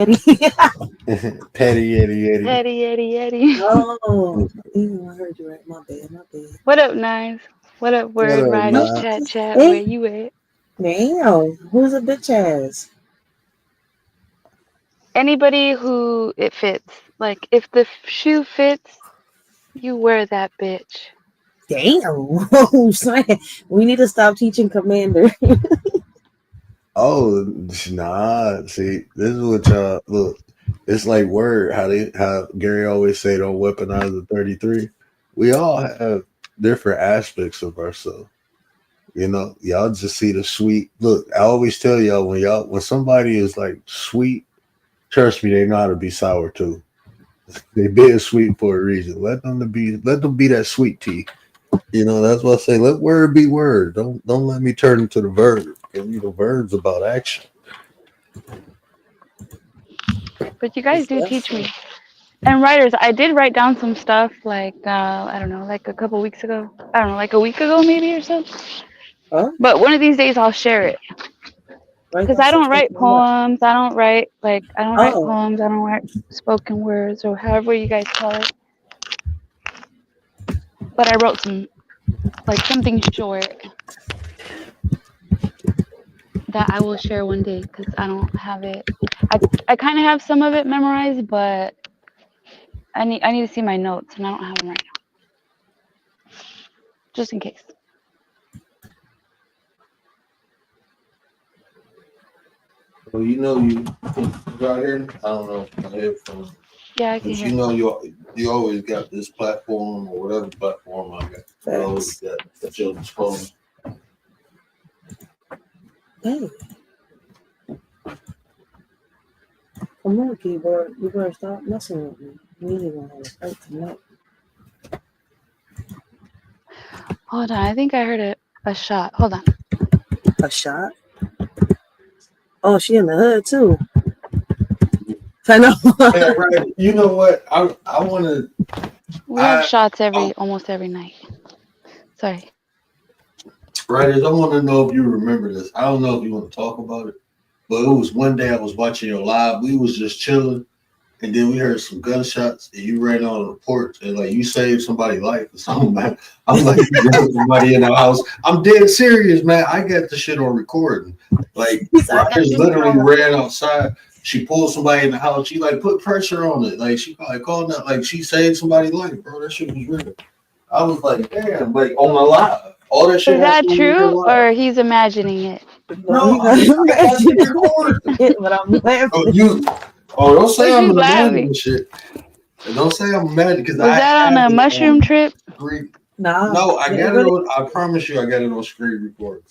Petty Yeti Yeti. Eddie, Eddie, Eddie. Oh, I heard you right. My bad, my bad. What up, Nice? What up, What Word up, Riders? nah? Chat, chat. Where Hey, you at? damn, who's a bitch ass? Anybody who it fits. Like, if the shoe fits, you wear that bitch. Damn, oh, son. We need to stop teaching Commander. Oh, nah. See, this is what y'all look. It's like word how Gary always say don't weaponize the 33. We all have different aspects of ourselves. You know, y'all just see the sweet. Look, I always tell y'all when somebody is like sweet, trust me, they know how to be sour too. They being sweet for a reason. Let them be that sweet tea. You know, that's what I say. Let word be word. Don't let me turn into the verb. Because you know, verbs about action. But you guys It's do teach me. definitely. And writers, I did write down some stuff like, I don't know, like a couple weeks ago. I don't know, like a week ago maybe or so. Huh? But one of these days I'll share it. Write Because down I some don't stuff write on what? poems. I don't write Oh, poems. I don't write spoken words or however you guys call it. But I wrote some, like something short that I will share one day because I don't have it. I kind of have some of it memorized, but I need to see my notes and I don't have them right now, just in case. Well, you know you out here. I don't know my headphones, Yeah, I can but hear. you know you always got this platform or whatever platform I got. You always facts. got at your disposal. Hey, come on, keyboard. You better stop messing with me. We ain't gonna have a fight tonight. Hold on, I think I heard a shot. Hold on. A shot? Oh, she in the hood too. I know. Yeah, right. You know what? I want to. We have I shots I almost every night. Sorry. writers. I want to know if you remember this. I don't know if you want to talk about it, but it was one day I was watching your live. We was just chilling, and then we heard some gunshots, and you ran on the porch, and like you saved somebody's life or something. Man. I'm like, you got somebody in the house. I'm dead serious, man. I got the shit on recording. Like, He's like, I got Riders this literally girl. ran outside. She pulled somebody in the house. She like put pressure on it. Like she probably called that. Like she saved somebody's life, bro. That shit was real. I was like, damn, like on my live. All that shit Is that happened on your true live. or he's imagining it? No, No, he's not I got the imagining recording. it, but I'm Oh, laughing. don't say Why I'm she's an imagining laughing? shit. And don't say I'm mad because Was I that on have a it mushroom on trip? screen. Nah, No, I it got it really, on. I promise you, I got it on screen record.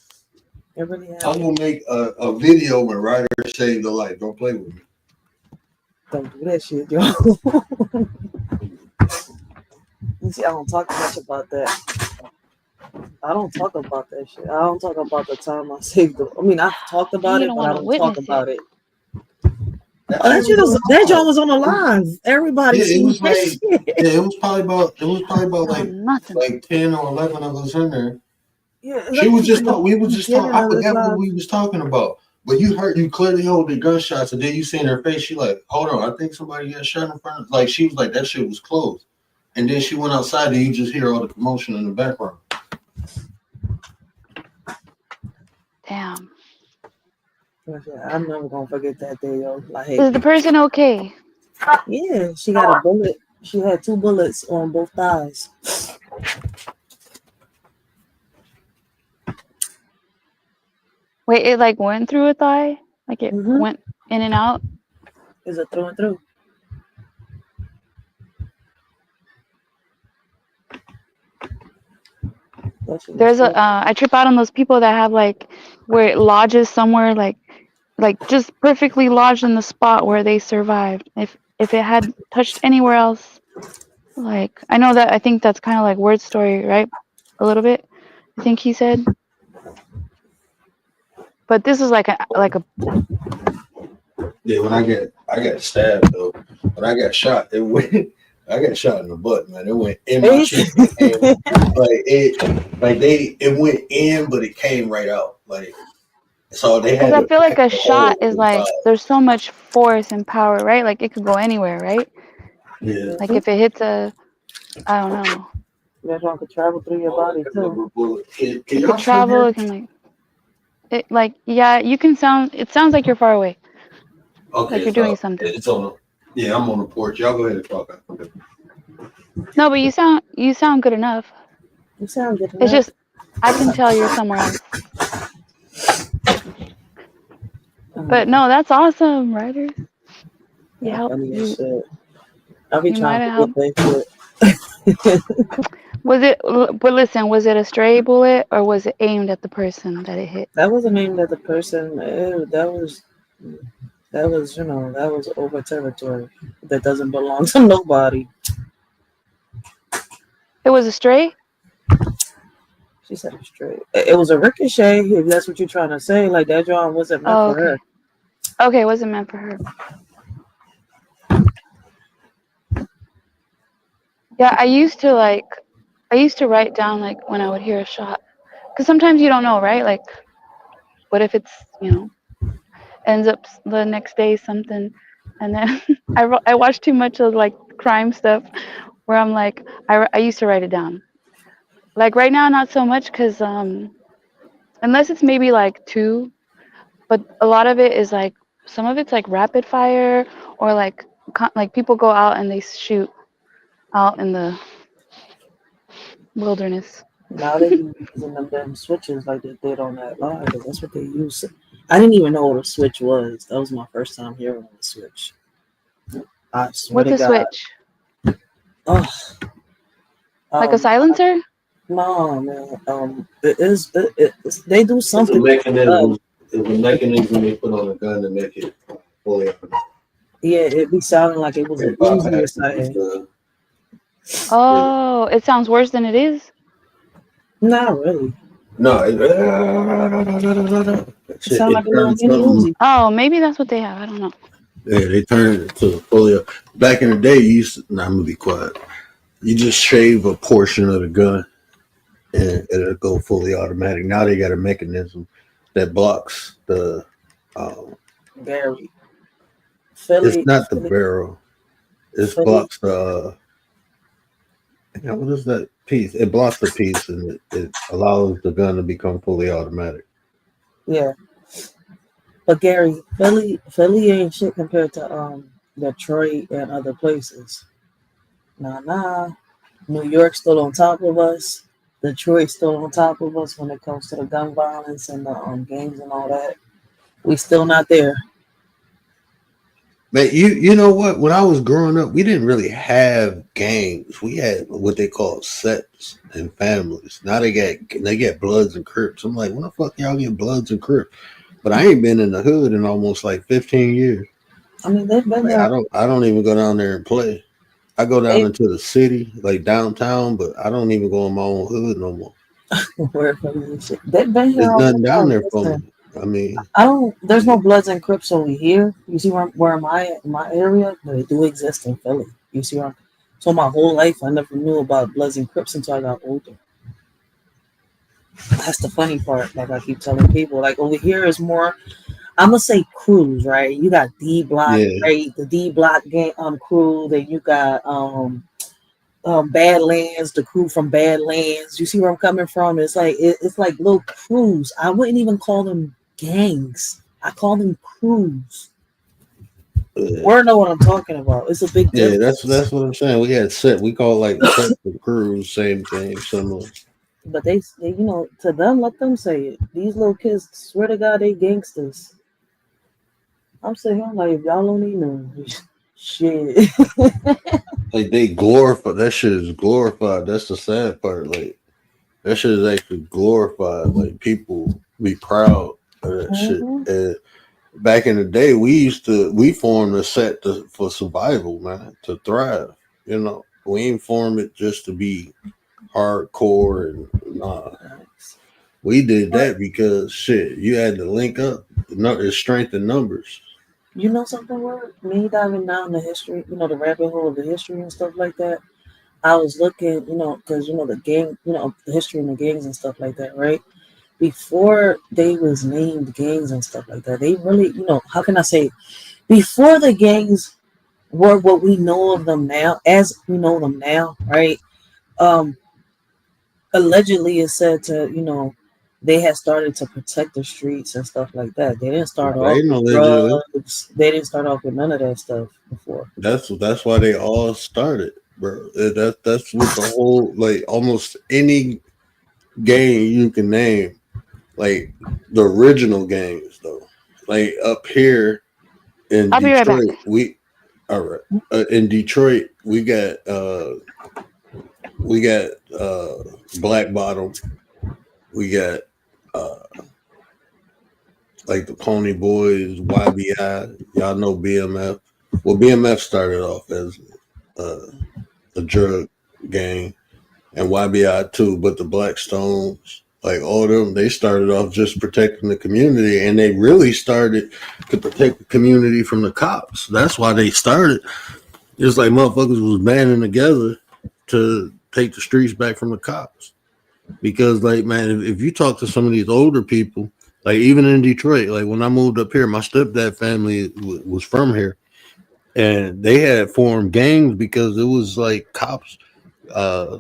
it really I'm happened. gonna make a video when Ryder saved the life. Don't play with me. Don't do that shit, yo. You see, I don't talk much about that. I don't talk about that shit. I don't talk about the time I saved the. I mean, I've talked about You it, don't but want I to don't talk witness it. about it. That Oh, shit was on that live. joint was on the live. Everybody Yeah, it seen was that like shit. yeah, it was probably about Oh, nothing. like 10 or 11 of us in there. Yeah, it's She like was from just the we was just talking. beginning I of his forgot what live. we was talking about. But you clearly heard the gunshots, and then you seen her face. She like, hold on, I think somebody got shot in front of. Like she was like that shit was closed, and then she went outside, and you just hear all the commotion in the background. Damn. I'm never gonna forget that day, yo. Like, Is the person okay? yeah, she got a bullet. She had two bullets on both thighs. Wait, it like went through a thigh? Like it Mm-hmm. went in and out? Is it through and through? That shit was There's a crazy. I trip out on those people that have like where it lodges somewhere like just perfectly lodged in the spot where they survived. If it had touched anywhere else, like I know that I think that's kind of like word story, right? A little bit. I think he said, but this is like a Yeah, when I got stabbed though. When I got shot, it went. I got shot in the butt, man. It went in my It's, chest. Like it went in, but it came right out. Like So they Because had I to feel like pack a the shot hole is like inside. there's so much force and power, right? Like it could go anywhere, right? Yeah. Like if it hits a, I don't know, That one could travel through your Oh, body like a too. rubber bullet. Can it could y'all still travel. hear It me? can like it like yeah. You can sound. It sounds like you're far away, like Okay, you're doing so something. it's on the. Yeah, I'm on the porch. Y'all go ahead and talk. No, but you sound good enough. You sound good It's enough. just I can tell you're somewhere else. But Um, no, that's awesome, Ryder. You Not help funny as you. shit. I'll be You might trying to have get helped. into it. Was it? But listen, was it a stray bullet or was it aimed at the person that it hit? That wasn't aimed at the person. That was that was over territory that doesn't belong to nobody. It was a stray. She said it straight. It was a ricochet. If that's what you're trying to say, like that drawing wasn't meant Oh, for her. okay. Okay, it wasn't meant for her. Yeah, I used to write down like when I would hear a shot, because sometimes you don't know, right? Like, what if it's ends up the next day something, and then I watch too much of like crime stuff, where I'm like I used to write it down. Like right now, not so much, because unless it's maybe like two, but a lot of it is like some of it's like rapid fire or like like people go out and they shoot out in the wilderness. Now they be using them damn switches like they did on that line. 'Cause that's what they use. I didn't even know what a switch was. That was my first time hearing of a switch. I swear What's to a God. switch? Oh, Like a um, silencer? no man. They do It's a something. mechanism. It's a mechanism they put on a gun to make it fully automatic. Yeah, it be sounding like it was an It Uzi or bypasses something. the. Yeah. Oh, it sounds worse than it is. Not really. No, It shit, sounds like it a little turns mini something. Uzi. Oh, maybe that's what they have. I don't know. Yeah, they turn it to fully. Back in the day, you used to. Nah, I'm gonna be quiet. You just shave a portion of the gun and it'll go fully automatic. Now they got a mechanism that blocks the. Um, Gary. it's Philly, not the Philly, barrel. It Philly. blocks the. What is that piece? It blocks the piece and it allows the gun to become fully automatic. Yeah, but Gary, Philly ain't shit compared to Detroit and other places. Nah. New York's still on top of us. Detroit's still on top of us when it comes to the gun violence and the gangs and all that. We still not there. But you know what? When I was growing up, we didn't really have gangs. We had what they call sets and families. Now they get Bloods and Crips. I'm like, when the fuck y'all get Bloods and Crips? But I ain't been in the hood in almost like 15 years. I mean, they've been Like there. I don't even go down there and play. I go down They into the city, like downtown, but I don't even go in my own hood no more. where from this shit. They've been here There's all nothing the down time. there for Listen, me. I mean, I don't. There's yeah, no Bloods and Crips over here. You see where am I? In my area, but they do exist in Philly. You see where? So my whole life, I never knew about Bloods and Crips until I got older. That's the funny part. Like I keep telling people, like over here is more. I'm gonna say crews, right? You got D Block, yeah, right? The D Block gang crew. Then you got Badlands, the crew from Badlands. You see where I'm coming from? It's like little crews. I wouldn't even call them gangs. I call them crews. yeah. Word know what I'm talking about. It's a big Yeah, difference. that's what I'm saying. We had set. We call like sets and crews, same thing, similar. But they, to them, let them say it. These little kids, swear to God, they gangsters. I'm saying, I'm like, if y'all don't even know, shit. Like they glorify that shit is glorified. That's the sad part. Like that shit is actually glorified. Like people be proud of that shit. Mhm. And back in the day, we formed a set for survival, man, to thrive. You know, we ain't form it just to be hardcore and nah. We did But that because shit, you had to link up. No, it's strength in numbers. you know something, word? Me diving down the history, the rabbit hole of the history and stuff like that. I was looking, because the gang, the history and the gangs and stuff like that, right? before they was named gangs and stuff like that, they really, how can I say, before the gangs were what we know of them now, as we know them now, right? Um, allegedly, it's said to, they had started to protect the streets and stuff like that. They didn't start Nah, off they with know legit. drugs. They didn't start off with none of that stuff before. That's why they all started, bro. That's what the whole like almost any game you can name, like the original games though. Like up here in I'll be right back. Detroit, we all right. In Detroit, we got Black Bottom. We got uh like the Pony Boys, YBI. Y'all know BMF. Well, BMF started off as uh, a drug gang, and YBI too. But the Blackstones, like all of them, they started off just protecting the community, and they really started to protect the community from the cops. That's why they started. It's like motherfuckers was banding together to take the streets back from the cops. Because like man, if you talk to some of these older people, like even in Detroit, like when I moved up here, my stepdad family was from here, and they had formed gangs because it was like cops, uh,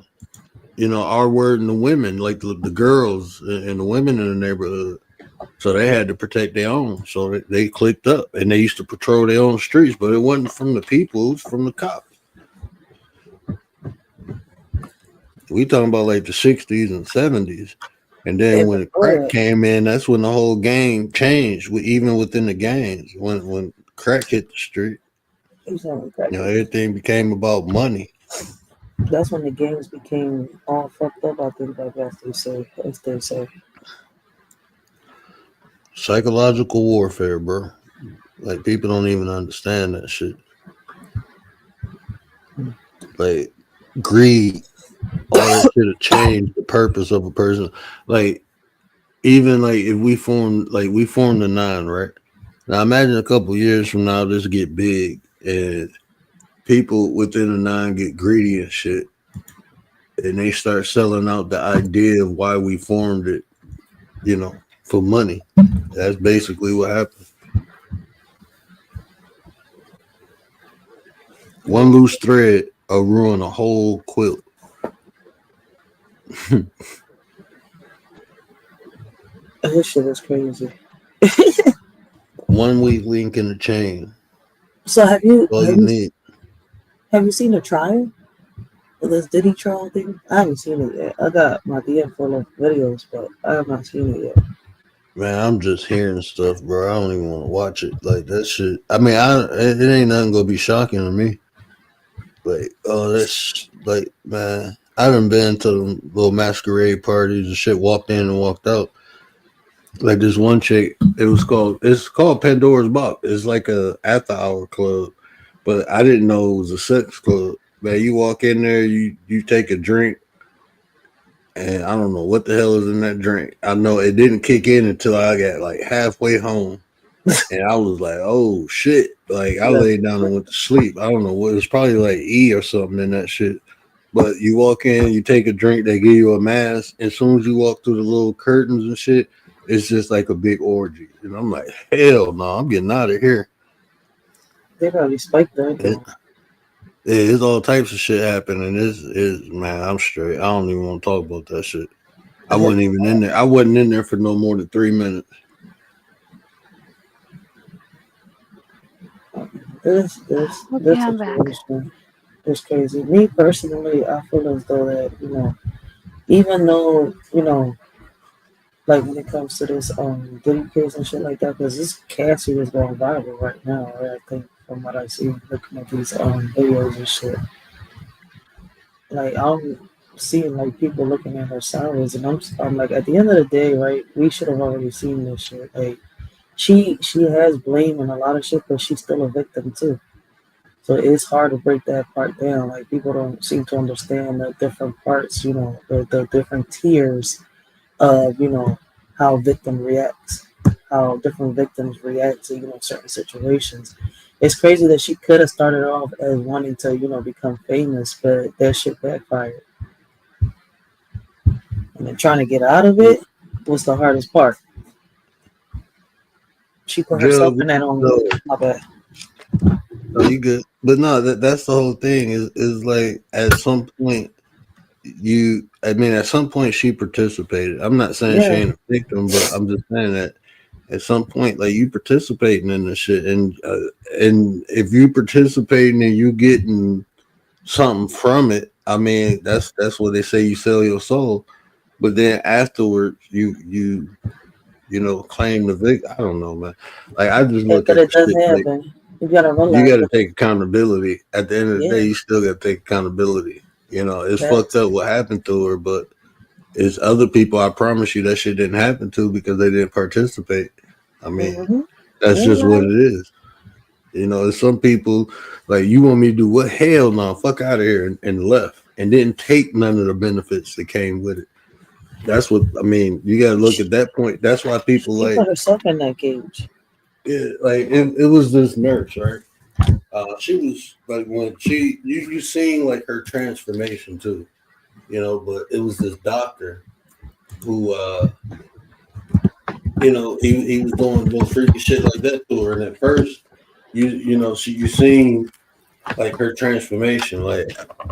our word and the women, like the girls and the women in the neighborhood. So they had to protect their own. So they clicked up and they used to patrol their own streets, but it wasn't from the people; it was from the cops. We talking about like the '60s and '70s. And then And when before crack that, came in, that's when the whole game changed. Even within the gangs, when crack hit the street, he was having crackers. everything became about money, That's when the games became all fucked up. I think, like as they say. psychological warfare, bro. Like people don't even understand that shit. Like greed, all that shit have changed the purpose of a person. Like even like if we formed the nine, right? Now imagine a couple years from now this get big and people within the nine get greedy and shit and they start selling out the idea of why we formed it, for money. That's basically what happened. One loose thread will ruin a whole quilt. This shit is crazy. One weak link in the chain. So have you All have you you need. have you seen the trial? This Diddy trial thing? I haven't seen it yet. I got my DM full of videos, but I have not seen it yet. Man, I'm just hearing stuff, bro. I don't even want to watch it. Like that shit. I mean, it ain't nothing gonna be shocking to me. Like, oh, that's like, man. I done been to them little masquerade parties and shit. Walked in and walked out. Like this one chick, it's called Pandora's Box. It's like a after hour club, but I didn't know it was a sex club. Man, you walk in there, you take a drink, and I don't know what the hell is in that drink. I know it didn't kick in until I got like halfway home, and I was like, oh shit! Like I Yeah, laid down and went to sleep. I don't know what it was, probably like E or something in that shit. But you walk in, you take a drink, they give you a mask. As soon as you walk through the little curtains and shit, it's just like a big orgy. And I'm like, hell no, I'm getting out of here. they probably spiked the It, income. it's all types of shit happening. Man, I'm straight. I don't even want to talk about that shit. I wasn't even in there. I wasn't in there for no more than 3 minutes. This Okay, I'm back. situation is crazy. Me personally, I feel as though that even though like when it comes to this Diddy case and shit like that, because this Cassie is going viral right now. Right? I think from what I see, looking at these videos and shit, like I'm seeing like people looking at her sideways, and I'm like, at the end of the day, right? We should have already seen this shit. Like she has blame in a lot of shit, but she's still a victim too. So it's hard to break that part down. Like people don't seem to understand the different parts, the different tiers of how victim reacts, how different victims react to certain situations. It's crazy that she could have started off as wanting to become famous, but that shit backfired, and then trying to get out of it. What's the hardest part? She put herself Drugs. in that on you. No, My bad. no, you good. But no, that's the whole thing. Is like at some point I mean, at some point she participated. I'm not saying she Yeah. ain't a victim, but I'm just saying that at some point, like you participating in this shit, and if you participating and you getting something from it, I mean, that's what they say. You sell your soul, but then afterwards, claim the victim. I don't know, man. Like I just look But at it the does shit like happen. You gotta you realize got to that. take accountability. At the end of the day, Yeah, you still got to take accountability. It's fucked facts. up what happened to her, but it's other people. I promise you that shit didn't happen to because they didn't participate. I mean, Mm-hmm. that's Yeah, just what right. it is. It's some people like you want me to do what? Hell no, fuck out of here and left and didn't take none of the benefits that came with it. That's what I mean. You got to look at that point. That's why people She like put herself in that cage. it was this nurse, right? She was like when you seen like her transformation too, but it was this doctor who he was doing little freaky shit like that to her. And at first, you seen like her transformation, like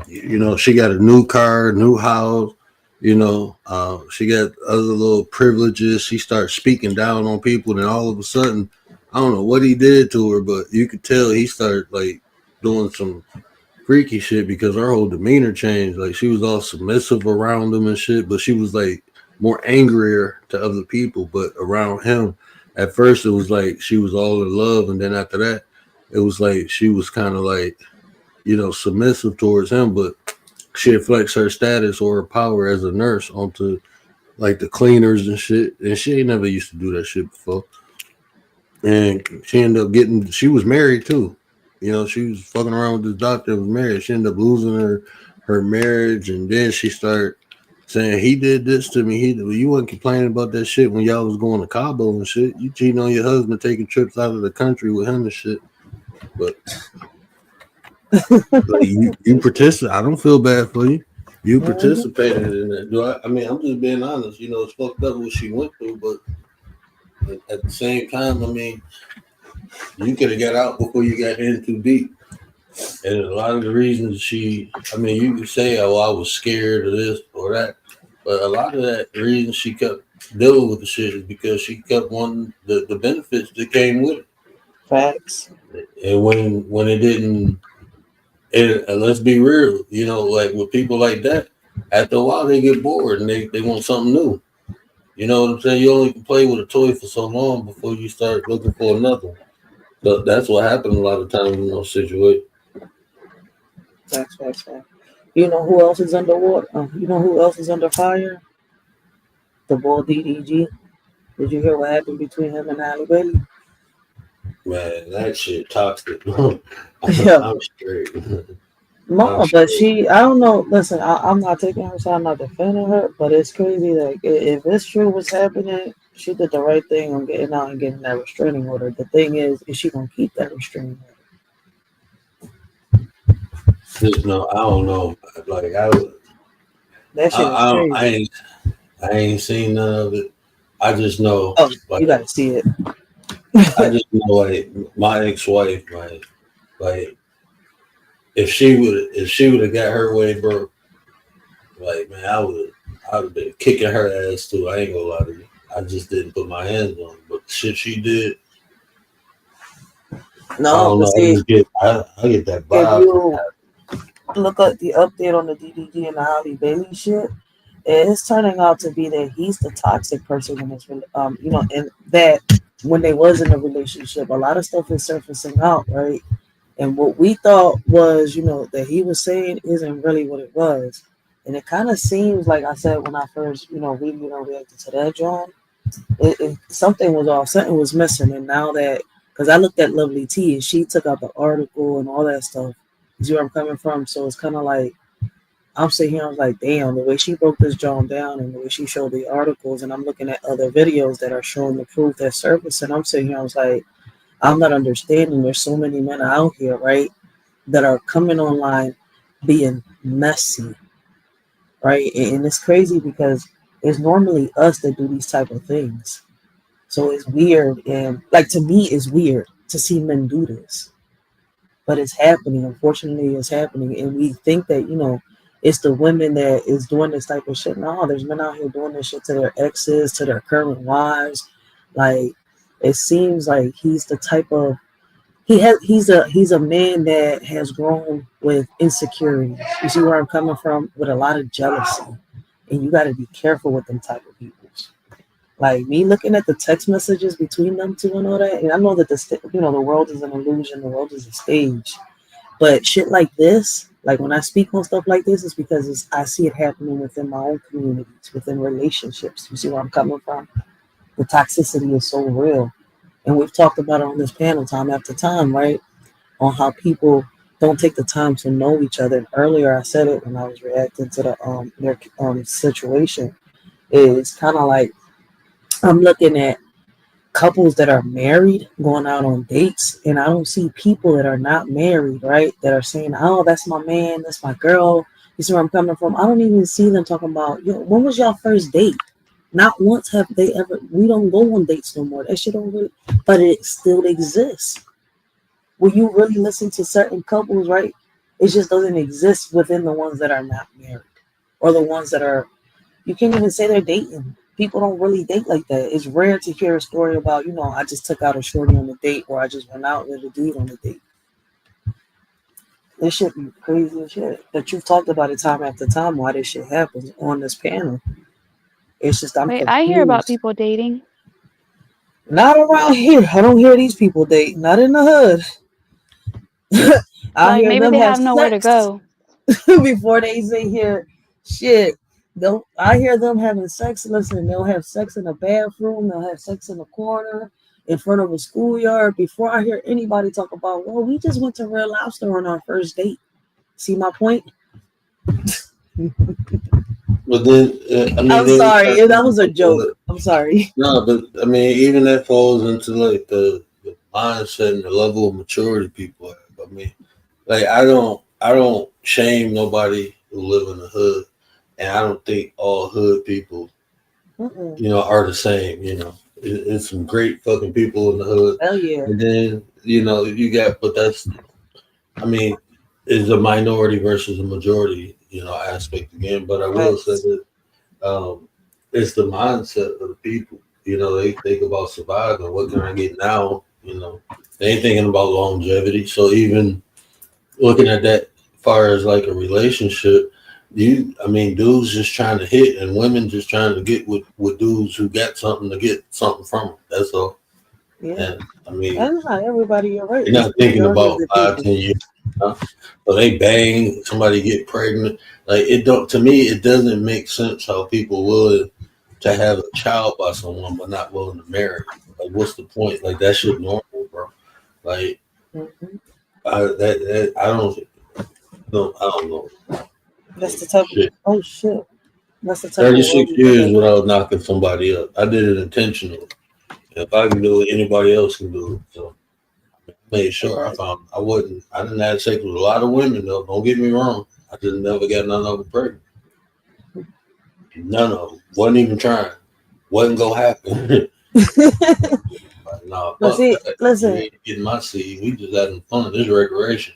she got a new car, new house. She got other little privileges. She starts speaking down on people, and all of a sudden, I don't know what he did to her, but you could tell he started like doing some freaky shit because her whole demeanor changed. Like she was all submissive around him and shit, but she was like more angrier to other people. But around him, at first it was like she was all in love, and then after that, it was like she was kind of like submissive towards him, but she flex her status or her power as a nurse onto like the cleaners and shit. And she ain't never used to do that shit before. And she ended up getting. She was married too. She was fucking around with this doctor that was married. She ended up losing her marriage, and then she started saying he did this to me. You wasn't complaining about that shit when y'all was going to Cabo and shit. You cheating on your husband, taking trips out of the country with him and shit. But like you participate. I don't feel bad for you. You Mm-hmm. participated in it. Do I? I mean, I'm just being honest. It's fucked up what she went through, but at the same time, I mean, you could have got out before you got in too deep. And a lot of the reasons I mean, you could say, oh, I was scared of this or that, but a lot of that reason she kept dealing with the shit is because she kept wanting the benefits that came with Facts. it. And when it didn't, and let's be real, like with people like that, after a while they get bored and they want something new. You know what I'm saying? You only can play with a toy for so long before you start looking for another one. So that's what happens a lot of times in those situations. Facts. Facts. Facts. You know who else is underwater? You know who else is under fire? The boy DDG. Did you hear what happened between him and Halle Bailey? Man, that shit toxic. Yeah. I'm straight. I'm No, but straight. she, I don't know. Listen, I'm not taking her side, I'm not defending her, but it's crazy. Like, if it's true what's happening, she did the right thing on getting out and getting that restraining order. The thing is she gonna keep that restraining order? Just no, I don't know. Like That shit is I don't, crazy. I ain't seen none of it. I just know, Oh, like, you gotta see it. I just know, like, my ex-wife, like, if she would have got her way, bro, like, man, I would have been kicking her ass too. I ain't gonna lie to you. I just didn't put my hands on her. But the shit she did, I No, don't but know. see, I get that if vibe from you look at the update on the DDG and the Halle Bailey shit, it's turning out to be that he's the toxic person in this, and that when they was in a relationship, a lot of stuff is surfacing out, right? And what we thought was, that he was saying isn't really what it was. And it kind of seems like I said when I first, reacted to that, John, something was off, something was missing. And now that, because I looked at Lovely T and she took out the article and all that stuff, you see where I'm coming from? So it's kind of like, I'm sitting here, I was like, damn, the way she broke this John down and the way she showed the articles, and I'm looking at other videos that are showing the proof that surface, and I'm sitting here, I was like, I'm not understanding. There's so many men out here, right, that are coming online being messy, right? And it's crazy because it's normally us that do these type of things. So it's weird, and like to me, it's weird to see men do this, but it's happening. Unfortunately, it's happening, and we think that it's the women that is doing this type of shit. No, there's men out here doing this shit to their exes, to their current wives. Like it seems like he's the type of he's a man that has grown with insecurities. You see where I'm coming from? With a lot of jealousy, and you got to be careful with them type of people. Like me looking at the text messages between them two and all that, and I know that the world is an illusion, the world is a stage. But shit like this, like when I speak on stuff like this, it's because I see it happening within my own communities, within relationships. You see where I'm coming from? The toxicity is so real, and we've talked about it on this panel time after time, right? On how people don't take the time to know each other. And earlier, I said it when I was reacting to their situation. It's kind of like I'm looking at couples that are married going out on dates, and I don't see people that are not married, right, that are saying, oh, that's my man, that's my girl. You see where I'm coming from? I don't even see them talking about, yo, when was y'all first date? Not once have they ever. We don't go on dates no more. That shit don't really, but it still exists. When you really listen to certain couples, right, it just doesn't exist within the ones that are not married, or the ones that are, you can't even say they're dating. People don't really date like that. It's rare to hear a story about, I just took out a shorty on a date, or I just went out with a dude on a date. This shit be crazy as shit. But you've talked about it time after time why this shit happens on this panel. It's just I'm Wait, I hear about confused. people dating. Not around here. I don't hear these people date. Not in the hood. I Like hear maybe them they have have nowhere to sex go. before they say here shit. Don't I hear them having sex? Listen, they'll have sex in the bathroom, they'll have sex in the corner, in front of a schoolyard. Before I hear anybody talk about, well, we just went to Red Lobster on our first date. See my point? But then, I'm then you sorry, start that thinking was a about joke. I'm sorry. no, but I mean, even that falls into like the mindset and the level of maturity people have. I mean, like I don't shame nobody who live in the hood, and I don't think all hood people, Mm-mm. are the same. It's some great fucking people in the hood, Hell yeah. and then you got, but that's, I mean, is a minority versus a majority, aspect again. But I will say Facts. that it's the mindset of the people. They think about surviving. What can I get now? They ain't thinking about longevity. So even looking at that, far as like a relationship, I mean, dudes just trying to hit, and women just trying to get with dudes who got something to get something from them. That's all. Yeah. And I mean, That's not everybody, you're right. they're It's not the thinking majority of about the five, people. 10 years. Huh? So they bang, somebody get pregnant. Like it don't. To me, it doesn't make sense how people willing to have a child by someone but not willing to marry. Like, what's the point? Like that shit normal, bro. Like Hmm. I don't know. That's the type of, Shit. oh shit. That's the type of world 36 we live years in. without knocking somebody up. I did it intentionally. If I can do it, anybody else can do it. So I made sure Right. I didn't have sex with a lot of women though. Don't get me wrong. I just never got none of them pregnant. None of them. Wasn't even trying. Wasn't gonna happen. Like, nah, But fuck see, that. You listen, ain't getting my seed. We just having fun. This recreation.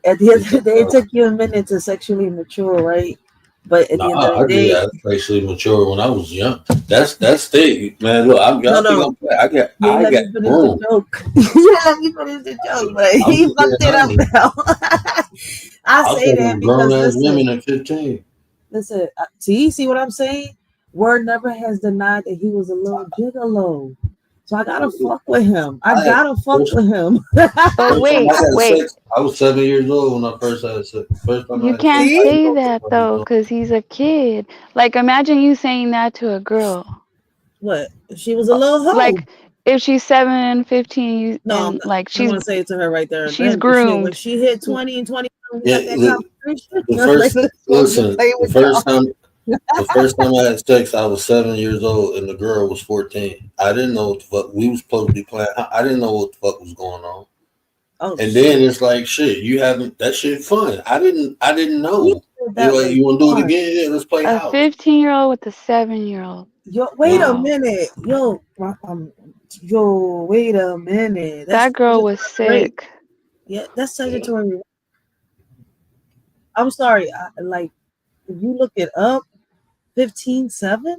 at the end It's of the day, it took you a minute to sexually mature, right? But at nah, the end of the I just day, got sexually mature when I was young. That's the man. Look, no, y'all think no, I'm play. you ain't I let got me finish the room. joke. You let me finish the joke, but I'm he just being fucked it up honest. now. I I was say fucking that with grown because ass listen, women at 15. listen. See what I'm saying? Word never has denied that he was a little gigolo. So I gotta fuck with him. I I had gotta fuck first with him. But first time I wait, had wait. sex. I was 7 years old when I first had sex. First time I You had sex, can't I See? didn't say know that what I was though, doing. because he's a kid. Like, imagine you saying that to a girl. What? She was a little hoe. Like, if she's 7, 15, No, and like I'm gonna say it to her right there and she's then. Shit, when groomed. she hit 20 and 20, we Yeah, had that conversation. the Like, first let's just listen, play the with y'all. first time the first time I had sex, I was 7 years old, and the girl was 14. I didn't know what the fuck we was supposed to be playing. I didn't know what the fuck was going on. Oh And then shit. it's like shit. You having that shit fun. I didn't You know. it You're that like, way. you want to do it Fine. again? Yeah, let's play A house. 15-year-old with a 7-year-old. Yo, wait a Wow. minute. Yo, wait a minute. That's That girl was great. sick. Yeah, that's Yeah. Sagittarius. I'm sorry. Like, if you look it up, 15-7.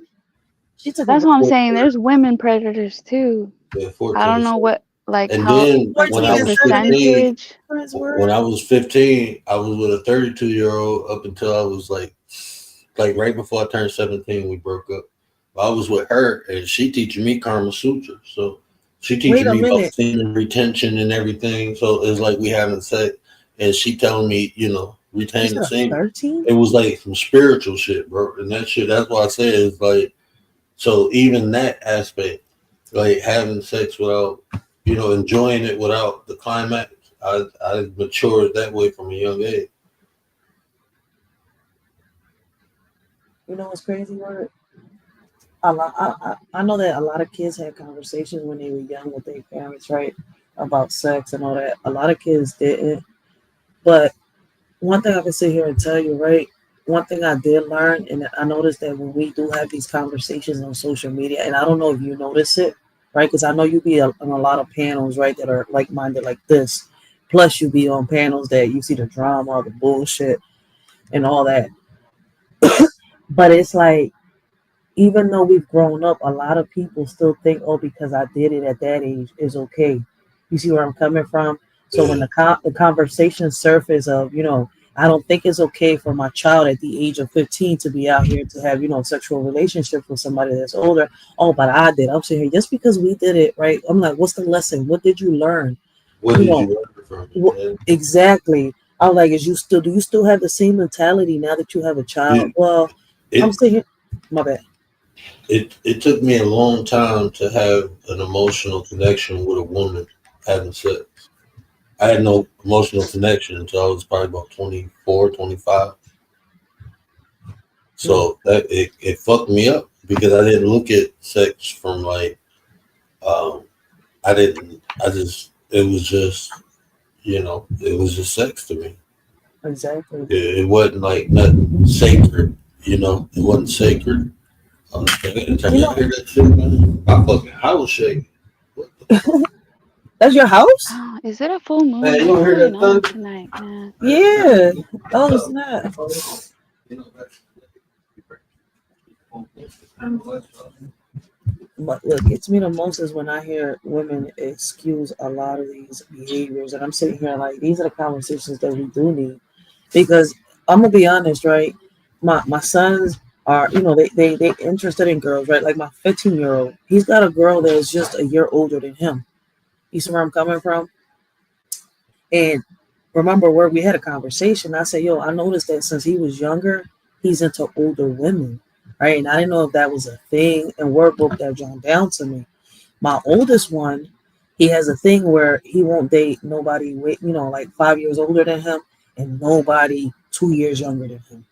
She took a That's break. what I'm saying. There's women predators too. Yeah, I don't know 427. what, like, And how, then like, when the I 14 and was 7 is 15, percentage. his when word. I was 15, I was with a 32-year-old up until I was like right before I turned 17, we broke up. I was with her, and she teaching me Karma Sutra. So she Wait teaching a me about minute. semen retention and everything. So it's like we having sex, and she telling me, You retain said the a semen. 13? It was like some spiritual shit, bro. And that shit, that's why I said it's like, so even that aspect, like having sex without, enjoying it without the climax, I matured that way from a young age. You know what's crazy word? I know that a lot of kids had conversations when they were young with their parents, right? About sex and all that. A lot of kids didn't. But one thing I can sit here and tell you, right? One thing I did learn, and I noticed that when we do have these conversations on social media, and I don't know if you notice it, right? Because I know you be on a lot of panels, right, that are like minded like this. Plus, you be on panels that you see the drama, the bullshit, and all that. But it's like, even though we've grown up, a lot of people still think, oh, because I did it at that age is okay. You see where I'm coming from? So when Yeah. the conversation surface of, I don't think it's okay for my child at the age of 15 to be out here to have, sexual relationships with somebody that's older. Oh, but I did. I'm saying, just because we did it, right? I'm like, what's the lesson? What did you learn? What You did know, you learn from it, man? exactly. I'm like, do you still have the same mentality now that you have a child? It, Well, I'm it saying, my bad. it took me a long time to have an emotional connection with a woman having sex. I had no emotional connection until I was probably about 24, 25. Mm, So that it fucked me up because I didn't look at sex from like um I didn't I just it was just it was just sex to me. exactly. It wasn't like nothing sacred, it wasn't sacred. Can You y'all know, hear that shit, man? My fucking house shaking. What the fuck? that's your house? Oh, is it a full moon? Man, you What's don't hear going that on thunder? tonight, man? Yeah. Oh, snap. But what gets me the most is when I hear women excuse a lot of these behaviors. And I'm sitting here like, these are the conversations that we do need. Because I'm going to be honest, right? My sons are, they interested in girls, right? Like my 15-year-old, he's got a girl that is just a year older than him. You see where I'm coming from? And remember where we had a conversation, I said, yo, I noticed that since he was younger, he's into older women, right? And I didn't know if that was a thing, and word broke that John down to me. My oldest one, he has a thing where he won't date nobody like 5 years older than him and nobody 2 years younger than him.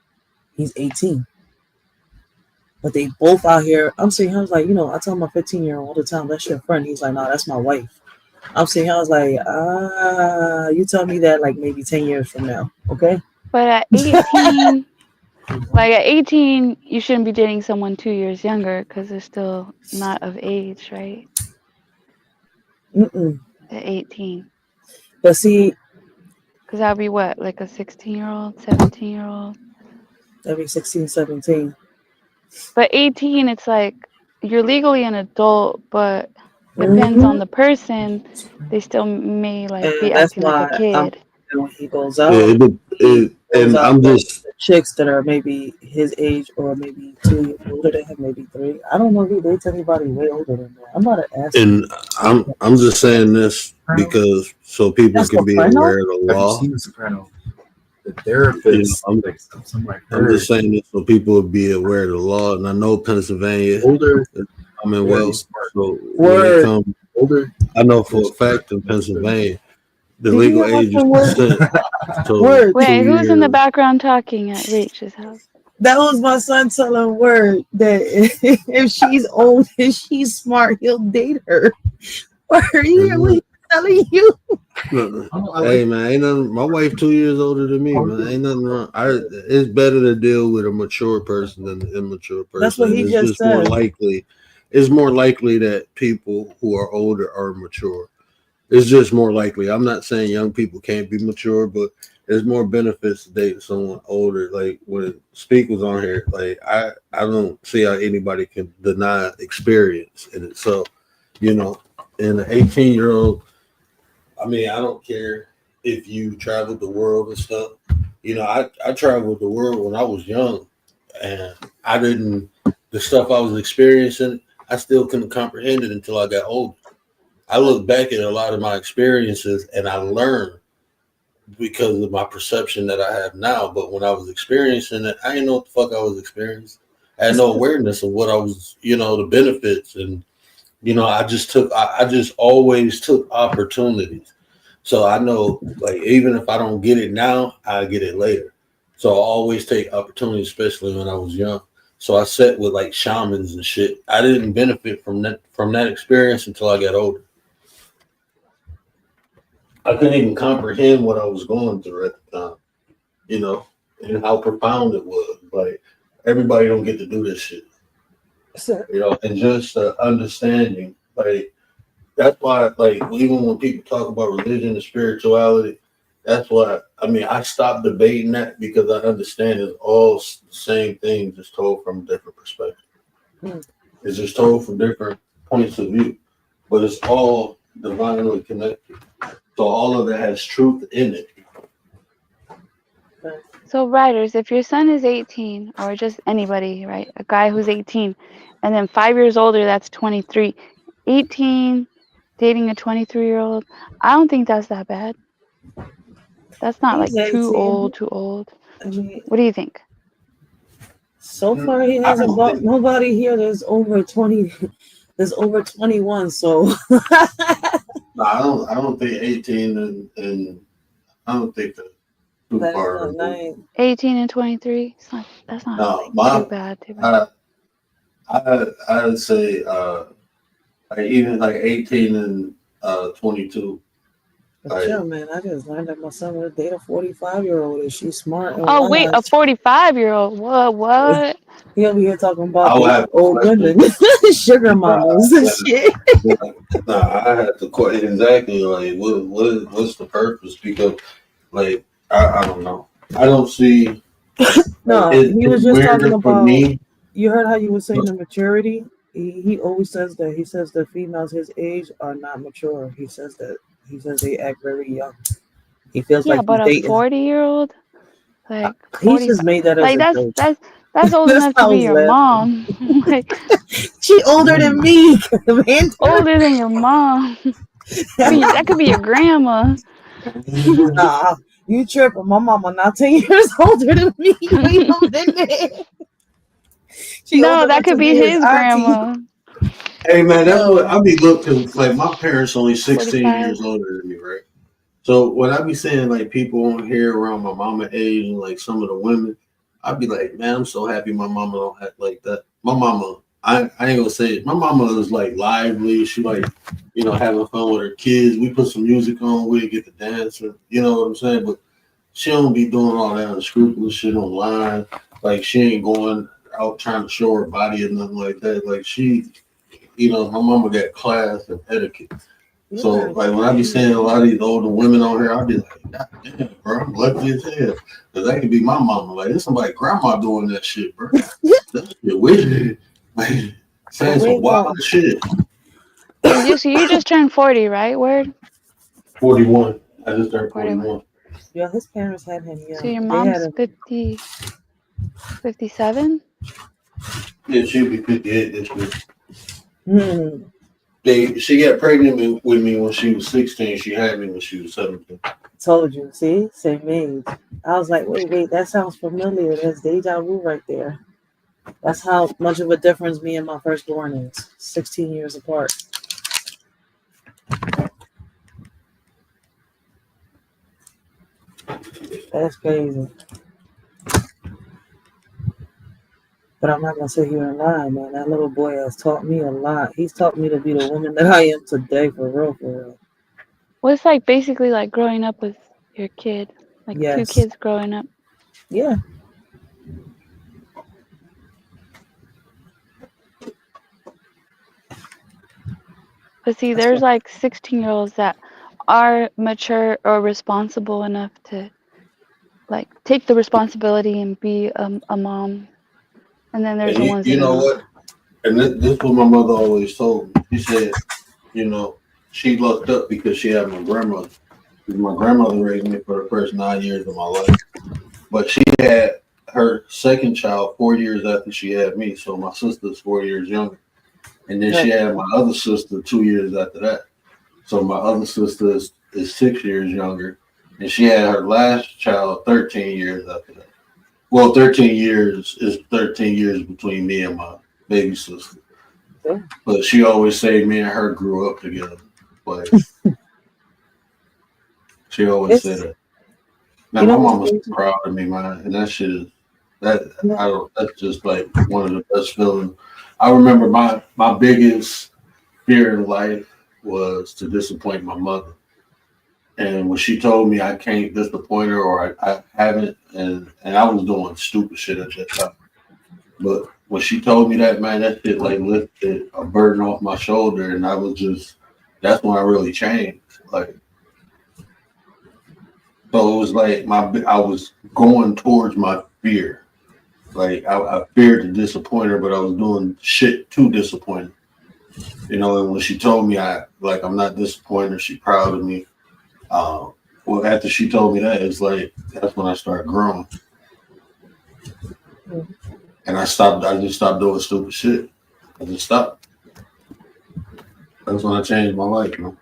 He's 18. But they both out here. I'm saying, I was like, I tell my 15-year-old all the time, that's your friend. He's like, no, that's my wife. I'm saying, I was like, you tell me that like maybe 10 years from now, okay? But at 18, like at 18, you shouldn't be dating someone 2 years younger because they're still not of age, right? Mm-mm. At 18. But see, Because that would be what, like a 16-year-old, 17-year-old? every 16, 17. But 18, it's like you're legally an adult, but depends on Mm-hmm. the person. They still may like be And that's acting like a why kid. when he goes Yeah, out, he goes and out I'm with just chicks that are maybe his age or maybe 2 years older than him, maybe three. I don't know if he dates anybody way older than that. I'm about to ask him. and I'm just saying this because so people That's can be Soprano? aware of the Have you law. seen The Soprano? The therapist, I'm like some like I'm just her, saying this so people will be aware of the law. And I know Pennsylvania older, is very Commonwealth, smart. so when it Word. comes, Older, I know very for a smart. fact in Understood. Pennsylvania the Did you legal hear my age is son word? consent. So Word. Wait, who's in the 2 years. background talking at Rachel's house? That was my son telling word that if she's old and she's smart, he'll date her. Word. Yeah, Mhm. telling you. Hey man, ain't nothing. My wife 2 years older than me, man. Ain't nothing wrong. It's better to deal with a mature person than an immature That's person, what and he it's just just more said. likely. It's more likely that people who are older are mature. It's just more likely. I'm not saying young people can't be mature, but there's more benefits to dating someone older. Like when Speak was on here, like I don't see how anybody can deny experience in it. So, you know, and an 18-year old, I mean, I don't care if you traveled the world and stuff. I traveled the world when I was young, and I didn't the stuff I was experiencing. I still couldn't comprehend it until I got older. I look back at a lot of my experiences and I learned because of my perception that I have now. But when I was experiencing it, I didn't know what the fuck I was experiencing. I had no awareness of what I was, the benefits. And, I just always took opportunities. So I know, like, even if I don't get it now, I get it later. So I always take opportunities, especially when I was young. So I sat with like shamans and shit. I didn't benefit from that experience until I got older. I couldn't even comprehend what I was going through at the time, you know, and how profound it was. Like everybody don't get to do this shit, and just understanding, like that's why, like even when people talk about religion and spirituality, that's why I mean I stopped debating that because I understand it's all the same thing, just told from a different perspective. Hmm. It's just told from different points of view, but it's all divinely connected. So all of it has truth in it. So, writers, if your son is 18, or just anybody, right? A guy who's 18, and then 5 years older, that's 23. 18, dating a 23-year-old, I don't think that's that bad. That's not like He's too 18. old, too old. I mean, What do you think? so far he I hasn't don't bought think. nobody here that's over 20. There's over 21. So No, I don't think 18 and I don't think that's too that's far not removed. nice. 18 and 23? That's not No, like too my bad, too bad. I I'd say like even like 18 and 22. But Like yeah, man, I just learned that my son would date a 45-year-old and she's smart and Oh, wait, a wise. 45-year-old. What? He'll be here talking about I would dating have to old question. women, sugar Nah, mamas and yeah, shit. yeah. Nah, I had to question exactly like what's the purpose because like I don't know. I don't see like No, he was it's just talking weirder for about. me. You heard how you were saying the maturity. He always says that. He says the females his age are not mature. He says that. He says they act very young. He feels Yeah, like he's but a dating. 40-year-old, like He just 45, made that as like a joke. that's old That's enough how to I be was your laughing. mom. Like She older than me, man. older than your mom. That could be your grandma. Nah, you tripping. My mama not 10 years older than me. Wait a minute. She old No, that enough could to be be his his auntie. grandma. Hey man, that's what Yo, I be looking like. My parents only 16 45. years older than me, right? So when I be seeing like people on here around my mama age and like some of the women, I'd be like, man, I'm so happy my mama don't act like that. My mama, I ain't gonna say it. My mama is like lively. She like, having fun with her kids. We put some music on, we get to dance, and you know what I'm saying. But she don't be doing all that unscrupulous shit online. Like she ain't going out trying to show her body or nothing like that. Like my mama got class and etiquette. you So better like when I teach be me. seeing a lot of these older women on here, I'll be like, God damn, bro, I'm lucky as hell. Cause that could be my mama. Like there's somebody grandma doing that shit, bro. That shit weird. Like But saying some wait wild though. shit. You just turned 40, right? Word? 41. I just turned 41. 41. Yeah, his parents had him So young. your They had mom's him. 50, 57? Yeah, she'll be 58 this year. Hmm. She got pregnant with me when she was 16. She had me when she was 17. Told you. See, same age. I was like, wait, that sounds familiar. That's deja vu right there. That's how much of a difference me and my firstborn is. 16 years apart. That's crazy. But I'm not gonna sit here and lie, man. That little boy has taught me a lot. He's taught me to be the woman that I am today, for real, for real. Well, it's like basically like growing up with your kid, like two Yes. kids growing up. Yeah. But see, That's there's what. like 16-year-olds that are mature or responsible enough to like take the responsibility and be a mom, and then there's And the ones that you are know not. what? And this is what my mother always told me. She said, you know, she lucked up because she had my grandmother. Because my grandmother raised me for the first 9 years of my life. But she had her second child 4 years after she had me. So my sister's 4 years younger. And then she Right. had my other sister 2 years after that. So my other sister is 6 years younger. And she had her last child 13 years after that. Well, 13 years is 13 years between me and my baby sister. Yeah. But she always say me and her grew up together. Like she always said It's that. Now you my know what's mom was crazy? proud of me, man, and that shit is that Yeah. I don't. That's just like one of the best feelings. I remember my biggest fear in life was to disappoint my mother, and when she told me I can't disappoint her or I haven't, and I was doing stupid shit at that time, but when she told me that, man, that shit like lifted a burden off my shoulder, and I was just that's when I really changed. Like so, it was like I was going towards my fear. Like I feared to disappoint her, but I was doing shit to disappoint her. You know, and when she told me I'm not disappointed, she proud of me. Well, after she told me that, it's like that's when I started growing, and I stopped. I just stopped doing stupid shit. I just stopped. That's when I changed my life, man.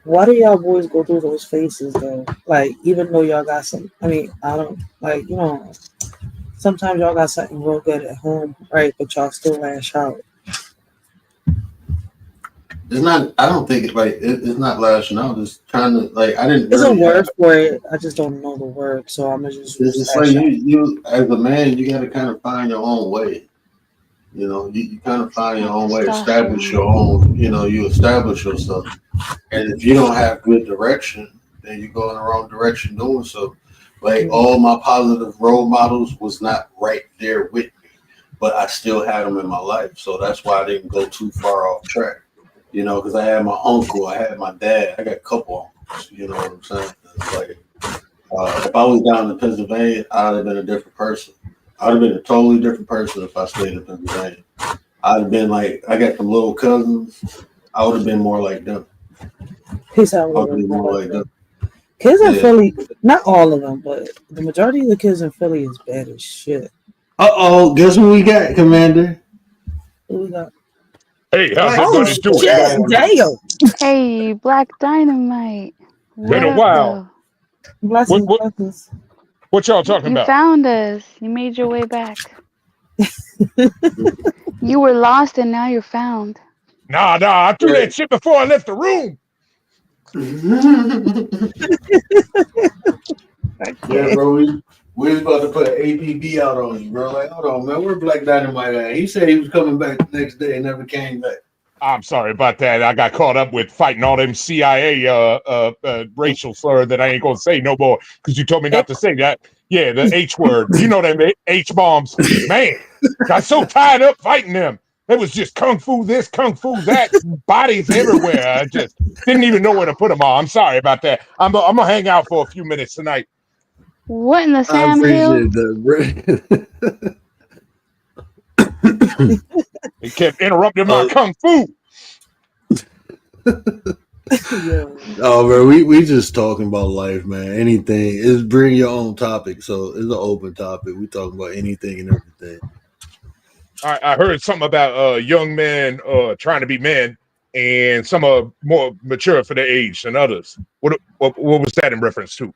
Why do y'all boys go through those phases though? Like even though y'all got some, I mean, I don't like sometimes y'all got something real good at home, right? But y'all still lash out. It's not. I don't think it's like it's not lashing out. It's trying to like. I didn't There's a really have. word for it. I just don't know the word, so I'm gonna just It's use just like lash out. you as a man, you got to kind of find your own way. You know, you kind of find your That own way, establish testosterone. your own. You know, you establish yourself. And if you don't have good direction, then you go in the wrong direction doing so. Like Mhm. all my positive role models was not right there with me, but I still had them in my life. So that's why I didn't go too far off track. You know, because I had my uncle, I had my dad, I got a couple uncles. You know what I'm saying? It's like if I was down in Pennsylvania, I'd have been a different person. I'd have been a totally different person if I stayed in Pennsylvania. I'd have been like, I got some little cousins. I would have been more like them. He's how I would we have been more more like like them. that. Kids in Yeah. Philly, not all of them, but the majority of the kids in Philly is bad as shit. Uh-oh, guess who we got, Commander? Who we got? Hey, how's Oh everybody doing? shit! Damn. Hey, Black Dynamite. Been What a up, while. though? What Blessings, what blessings. what y'all talking You about? found us. You made your way back. You were lost and now you're found. Nah, I threw Yeah. that shit before I left the room. I Yeah, can't. bro, we was about to put APB out on you, bro. Like, hold on, man, where Black Dynamite at? He said he was coming back the next day and never came back. I'm sorry about that. I got caught up with fighting all them CIA racial slur that I ain't gonna say no more because you told me not to say that. Yeah, the H word. You know them H bombs. Man, got so tied up fighting them. It was just kung fu this, kung fu that, bodies everywhere. I just didn't even know where to put them all. I'm sorry about that. I'm gonna hang out for a few minutes tonight. What in the I Sam Hill? appreciate that, They kept interrupting my bro. kung fu. Yo, Oh, bro, we just talking about life, man. Anything is bring your own topic, so it's an open topic. We talking about anything and everything. I heard something about young men trying to be men, and some are more mature for their age than others. What was that in reference to?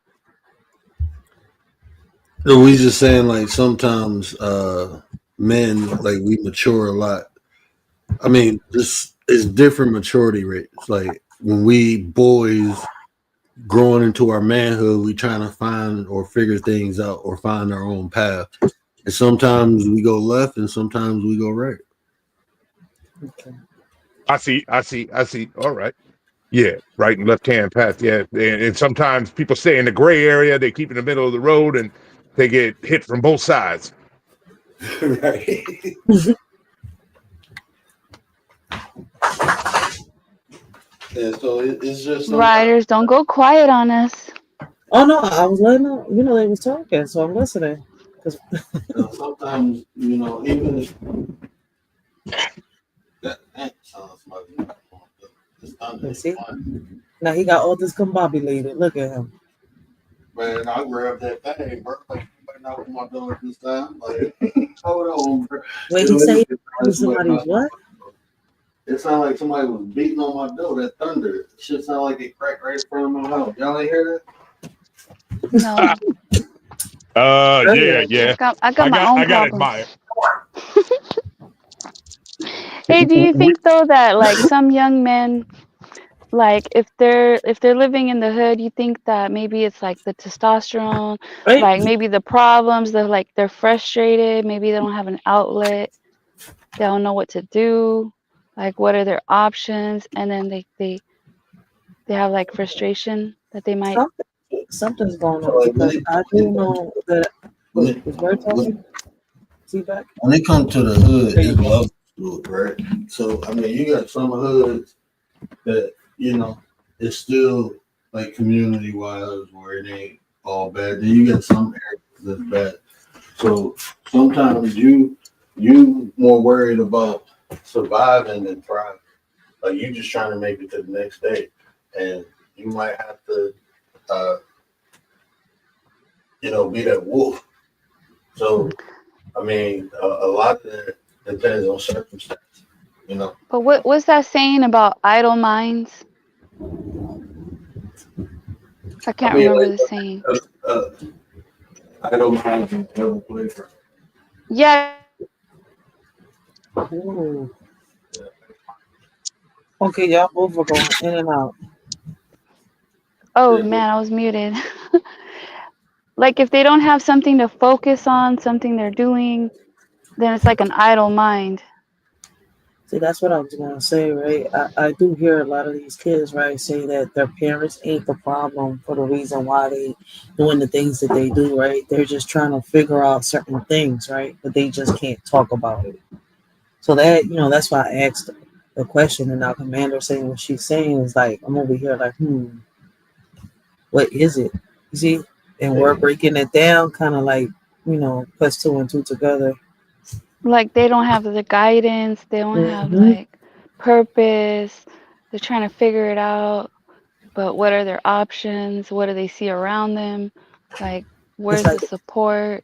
So we just saying like sometimes men like we mature a lot. I mean, this is different maturity rates. Like when we boys growing into our manhood, we trying to find or figure things out or find our own path. And sometimes we go left and sometimes we go right. Okay. I see. All right. Yeah, right and left hand path. Yeah, and sometimes people stay in the gray area. They keep in the middle of the road, and they get hit from both sides. Right. Yeah, so it's just sometimes Riders, don't go quiet on us. Oh no, I was letting them. They was talking, so I'm listening. Cause sometimes even if that sounds like it's thunder. let's It's see. fine. Now he got all this combobulated. Look at him. Man, I grabbed that thing, bro. Like, you better not open my door this time. Like, hold on, bro. Wait, he say It he sounded like somebody somebody's knocking on what? my door. It sounded like somebody was beating on my door. That thunder. Shit sounded like it cracked right in front of my house. Y'all ain't hear No, Yeah, Earlier. yeah. I got my own I got to problems. admire. Hey, do you We, think though that like some young men, like if they're living in the hood, you think that maybe it's like the testosterone, Right? like maybe the problems, they're frustrated, maybe they don't have an outlet, they don't know what to do, like what are their options, and then they have like frustration that they might. Something, something's going that? on Like because I do know that. Wait, when is Bird it, talking? Is he back? when it comes to the hood, There you it's go. levels to it, right? So I mean, you got some hoods that it's still like community wise where it ain't all bad. Then you got some areas that's bad. So sometimes you more worried about surviving than thriving. Like you just trying to make it to the next day, and you might have to, uh, be that wolf. So I mean, a lot of that depends on circumstance. You know, But what's that saying about idle minds? I I can't mean, remember like the saying. uh, I don't have a devil play for. Yeah. Ooh. Okay, y'all both are going in and out. Oh Yeah, man, I was muted. Like if they don't have something to focus on, something they're doing, then it's like an idle mind. See, that's what I was gonna say, right? I do hear a lot of these kids, right, say that their parents ain't the problem for the reason why they doing the things that they do, right? They're just trying to figure out certain things, right? But they just can't talk about it. So that that's why I asked the question, and now Commander saying what she's saying is like I'm over here like, what is it? You see, and we're breaking it down, kind of like puts two and two together. Like they don't have the guidance, they don't have Hmm. like purpose. They're trying to figure it out, but what are their options? What do they see around them? Like It's where's like the support?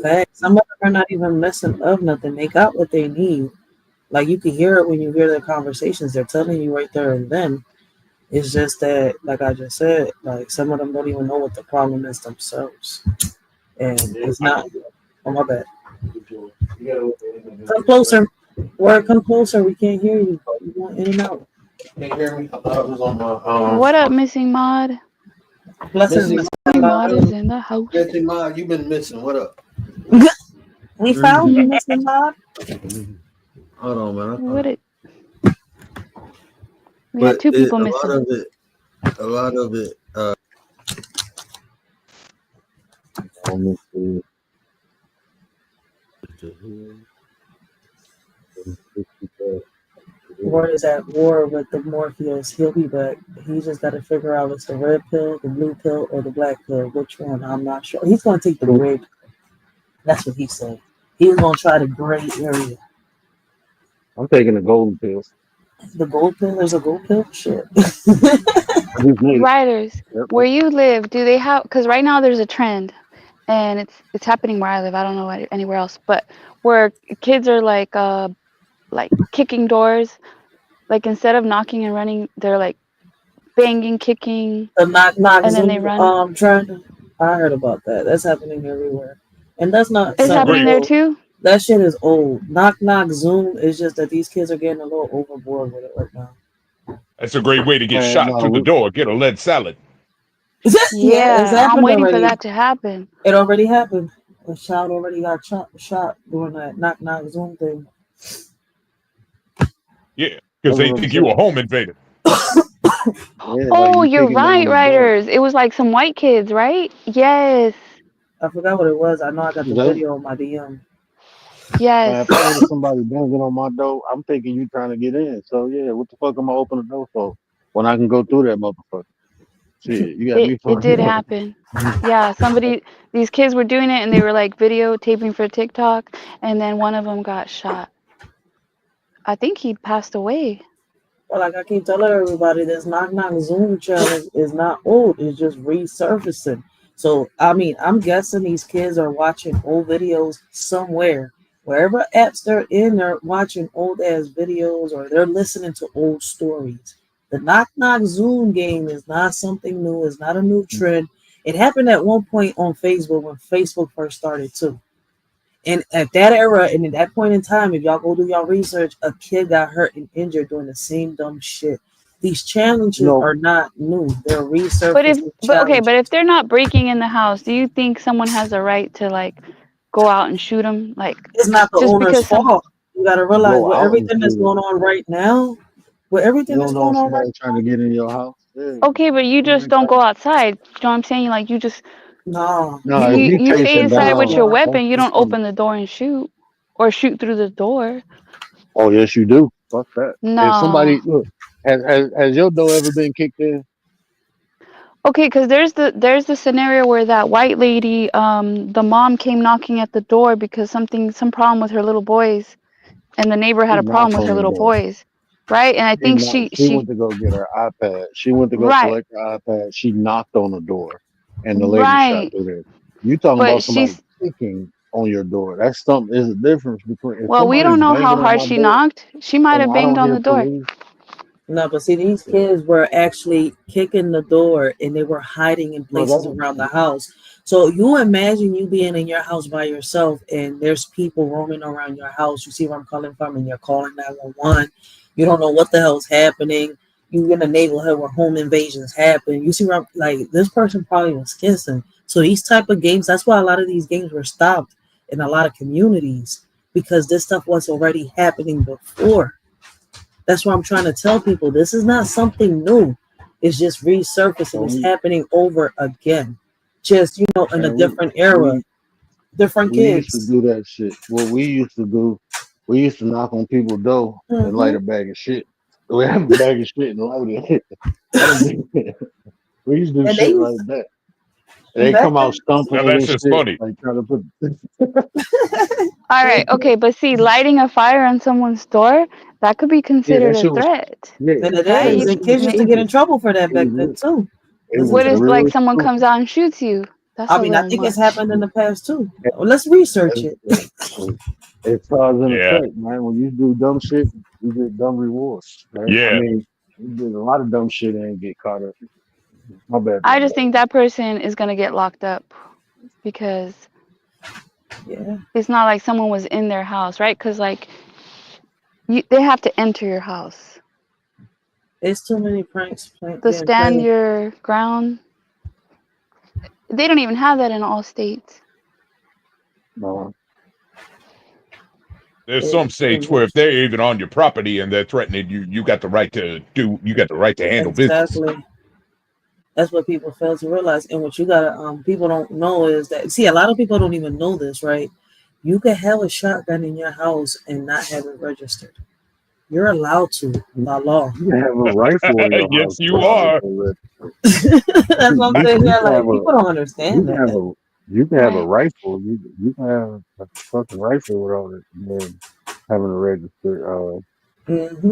fact. Some of them are not even messing up nothing. They got what they need. Like you can hear it when you hear their conversations. They're telling you right there and then. It's just that, like I just said, like some of them don't even know what the problem is themselves, and it's not. Oh my bad. Come closer. Word, come closer. We can't hear you. You going in and out. can you hear me? I thought I was on my What up, missing mod? Blessings, missing Mr. Missing mod is Mod. in the house. missing mod. You've been missing. What up? We found you, Mr. Mod. Hold on, man. I What thought, it? We got but two people a lot missing. of it, a lot of it. Let me see. Word is at war with the Morpheus. He'll be back. He just got to figure out if it's the red pill, the blue pill, or the black pill. Which one? I'm not sure. He's going to take the gray. That's what he said. He's going to try the gray area. I'm taking the golden pills. The gold pill? There's a gold pill? Shit. I just made it. Riders, Yep. where you live, do they have? Because right now there's a trend, and it's happening where I live. I don't know anywhere else, but where kids are like kicking doors. Like instead of knocking and running, they're like banging, kicking, The knock and then they Zoom run. trend. I heard about that. That's happening everywhere. And that's not It's that's something happening great. there old. too. That shit is old. Knock Zoom is just that these kids are getting a little overboard with it right now. That's a great way to get Man, shot no, through the door. Get a lead salad. Yeah, it's Yeah, I'm happened waiting for already. that to happen. It already happened. A child already got shot doing that knock Zoom thing. Yeah, because That's they what I'm think you a saying. home invader. Yeah, like Oh, you you're kicking right, down the door. writers. It was like some white kids, right? Yes. I forgot what it was. I know I got the That, video on my DM. Yes. man, if I heard of somebody banging on my door, I'm thinking you trying to get in. So yeah, what the fuck am I open the door for when I can go through that motherfucker? Shit, you got me It fucked did up. happen. Yeah, these kids were doing it and they were like videotaping for TikTok, and then one of them got shot. I think he passed away. But like I keep telling everybody, this knock knock Zoom challenge is not old. It's just resurfacing. So I mean, I'm guessing these kids are watching old videos somewhere. Wherever apps they're in, they're watching old ass videos or they're listening to old stories. The knock knock Zoom game is not something new. It's not a new trend. It happened at one point on Facebook when Facebook first started too. And at that era and at that point in time, if y'all go do y'all research, a kid got hurt and injured doing the same dumb shit. These You challenges know, are not new. They're But resurfacing okay, challenges. but if they're not breaking in the house, do you think someone has a right to like go out and shoot them? Like It's not the just owner's because some fault. You got to realize go with out and everything that's shoot going it. on right now, with You everything don't that's know going if on right somebody trying to get in your house. Yeah, okay, but you something just like don't that. go outside. You know what I'm saying? Like you just now, No, if you you you stay chasing inside with down, your no. that's weapon. You don't different. open the door and shoot or shoot through the door. Oh yes, you do. Fuck that. If No. somebody look, has your door ever been kicked in? Okay, because there's the scenario where that white lady, the mom came knocking at the door because some problem with her little boys, and the neighbor She had a problem knocked with on her the little door. boys, right? And I She did think not. She went to go get her iPad. She went to go right, collect her iPad. She knocked on the door, and the lady shot right, through there. You talking but about somebody she's kicking on your door? That's something. There's a difference between if well, we somebody's don't know how banging on hard my she door knocked. She might and have I banged don't on hear the door. police. No, but see, these Yeah. kids were actually kicking the door and they were hiding in No, that places was around the house. So you imagine you being in your house by yourself and there's people roaming around your house. You see where I'm calling from, and you're calling 911. You don't know what the hell's happening. You in a neighborhood where home invasions happen. You see where I'm like this person probably was kissing. So these type of games, that's why a lot of these games were stopped in a lot of communities because this stuff was already happening before. That's why I'm trying to tell people this is not something new. It's just resurfacing. so It's happening over again. Just, in a man, different era, different we used to kids. do that shit. What we used to do, we used to knock on people's door and light Hmm. a bag of shit. We have a bag of shit and light it. I don't think we used to do And they shit used like that. They back come out then. stumping Now and that's just shit, funny. like trying to put. All right, okay, but see, lighting a fire on someone's door, that could be Yeah, considered that a shit was. threat, Yeah, And it right? yeah, is. You that And shit was kids used to can. get in stupid. trouble for that It back then was. too. It Listen was What to if that. like real someone stupid. comes out and shoots you? That's I a mean, I little think it's much. happened in the past too. Well, let's research it. It's cause and Yeah, effect, man. When you do dumb shit, you get dumb rewards, right? I yeah. mean, you did a lot of dumb shit and get caught up. My bad, I my just bad. think that person is gonna get locked up because Yeah. it's not like someone was in their house, right? Because like they have to enter your house It's too many pranks to being stand played. your ground. They don't even have that in all states. No, There's some It's too states where if much. they're even on your property and they're threatening you, you got the right to do. You got the right to handle business. Exactly. That's what people fail to realize. And what you gotta people don't know is that see a lot of people don't even know this, right? You can have a shotgun in your house and not have it registered. You're allowed to by law. you can have a rifle in your house Yes, you without it are. being registered. That's what I'm You, saying. you Yeah, can have like a people don't you understand can have that. a you can have a Right. rifle. You can have a fucking rifle without it being having a registered. Hmm.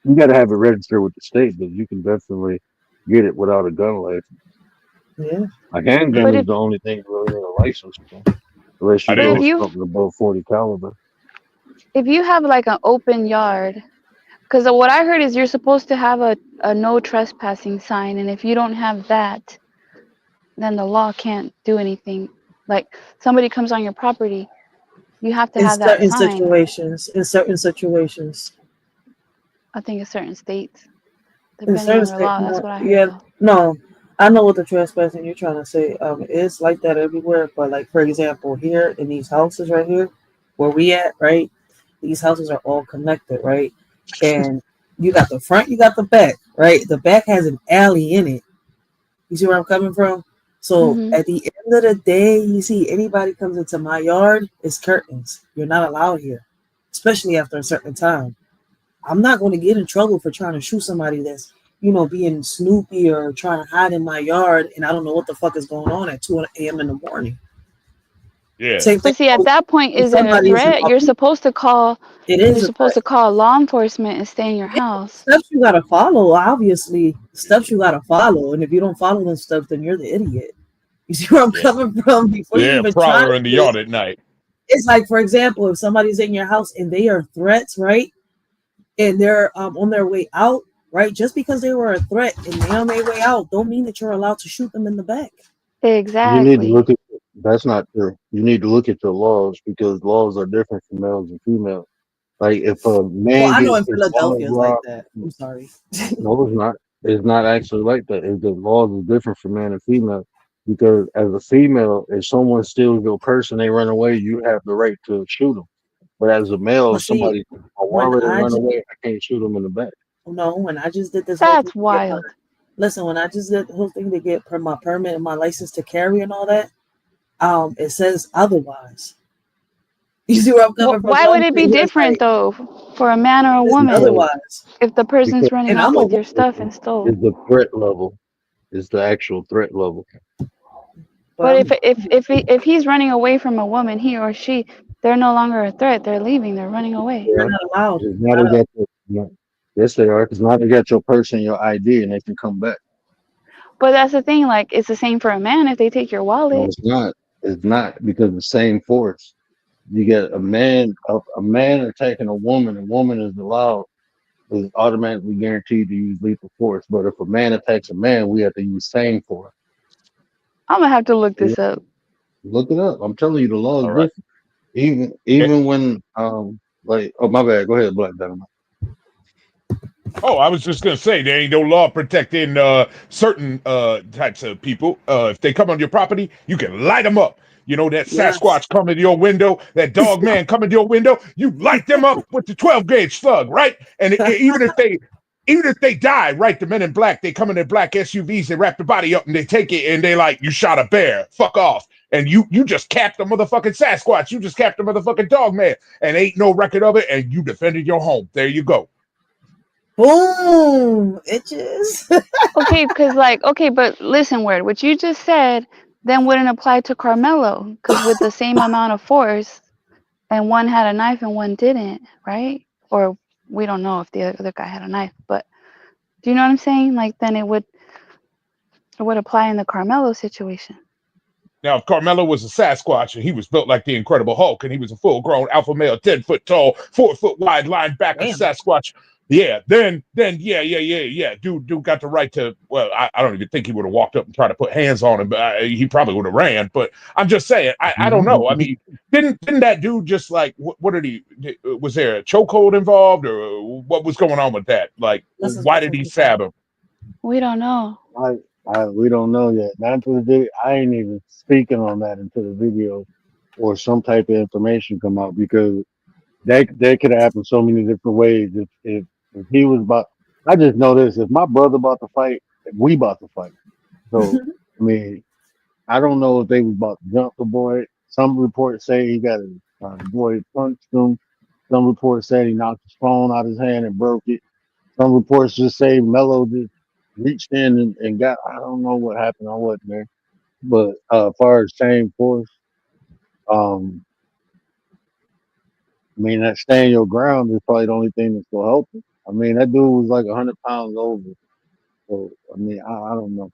You got to have it registered with the state, but you can definitely get it without a gun license. Yeah. A handgun But is if the only thing you really need a license for, unless I you but know if didn't. you something about 40 caliber. if you have like an open yard, because what I heard is you're supposed to have a no trespassing sign, and if you don't have that, then the law can't do anything. Like somebody comes on your property, you have to In have that certain sign. situations, in certain situations, I think in certain states, in depending on certain their states, law. That's what I heard yeah, though. no, I know what the trespassing you're trying to say. It's like that everywhere. But like for example, here in these houses right here, where we at, right? These houses are all connected, right? and you got the front, you got the back, right? The back has an alley in it. You see where I'm coming from? So Mhm. at the end of the day, you see anybody comes into my yard, it's curtains. You're not allowed here, especially after a certain time. I'm not going to get in trouble for trying to shoot somebody that's, being snoopy or trying to hide in my yard, and I don't know what the fuck is going on at 2 a.m. in the morning. Yeah. Same thing But see, at that point, if is it a somebody's in threat? my, You're supposed to call. it You're is a supposed threat. to call law enforcement and stay in your Yeah, house. steps you gotta follow, obviously. Steps you gotta follow. And if you don't follow them steps, then you're the idiot. You see where I'm Yeah. coming from? Before you Yeah. even try Prowler to in the do it, yard at night. it's like, for example, if somebody's in your house and they are threats, right? And they're on their way out, right? Just because they were a threat and they're on their way out, don't mean that you're allowed to shoot them in the back. You need to look Exactly. at that's not true. You need to look at the laws because laws are different for males and females. Like if a Well, man I know gets in his wallet Philadelphia it's like robbed, that. I'm sorry. no, it's not. It's not actually like that. It's the laws is different for man and female. Because as a female, if someone steals your purse and they run away, you have the right to shoot them. But as a male, But if see, somebody took my when wallet and I run just away, I can't shoot them in the back. no, when I just did this whole thing That's to get wild. listen, when I just did the whole thing to get my permit and my license to carry and all that, it says otherwise. You see where I'm coming from? Why The would only it be thing here is different like though for a man or a it's woman Because otherwise, if the because person's running and off I'm a with your woman, stuff it's, and stole? it's the threat level. It's the actual threat level. but But I'm if he's running away from a woman, he or she, they're no longer a threat. They're leaving. They're running away. They you're are. not allowed. Because now I they don't, got your, no, yes, they are. Because now they got your purse and your ID and they can come back. But that's the thing. Like it's the same for a man. If they take your No, wallet, it's not. It's not because the same force. You get a man attacking a woman is allowed, is automatically guaranteed to use lethal force. But if a man attacks a man, we have to use same force. I'm gonna have to look Yeah, this up. look it up. I'm telling you, the law is All right. different. Even Eh, even when like oh my bad, go ahead, Black Dynamite. Oh, I was just gonna say there ain't no law protecting certain types of people. If they come on your property, you can light them up. You know that yes. Sasquatch come into your window, that dog man come into your window, you light them up with the 12 gauge slug, right? And even if they die, right? The men in black, they come in their black SUVs, they wrap the body up and they take it and they like, you shot a bear, fuck off. And you just capped a motherfucking Sasquatch, you just capped a motherfucking dog man, and ain't no record of it, and you defended your home. There you go. Boom, itches. Okay, because like okay, but listen, word. What you just said then wouldn't apply to Carmelo because with the same amount of force, and one had a knife and one didn't, right? Or we don't know if the other guy had a knife, but do you know what I'm saying? Like then it would apply in the Carmelo situation. Now, if Carmelo was a Sasquatch and he was built like the Incredible Hulk and he was a full grown alpha male, 10 foot tall, 4 foot wide linebacker Damn. Sasquatch, yeah, then yeah. Dude got the right to, well, I don't even think he would have walked up and tried to put hands on him, but he probably would have ran. But I'm just saying, I don't know. I mean, didn't that dude just like, what did he, was there a chokehold involved or what was going on with that? Like, That's a why did special he question. stab him? We don't know. I, we don't know yet. Not until the video. I ain't even speaking on that until the video or some type of information come out because that could have happened so many different ways. If he was about, I just know this: if my brother about to fight, we about to fight. So I mean, I don't know if they was about to jump the boy. Some reports say he got the boy punched him. Some reports said he knocked his phone out his hand and broke it. Some reports just say Melo just reached in and got. I don't know what happened. I wasn't there. But as far as same force, um, I mean that stand your ground is probably the only thing that's gonna help him. I mean that dude was like 100 pounds over. So I mean I don't know.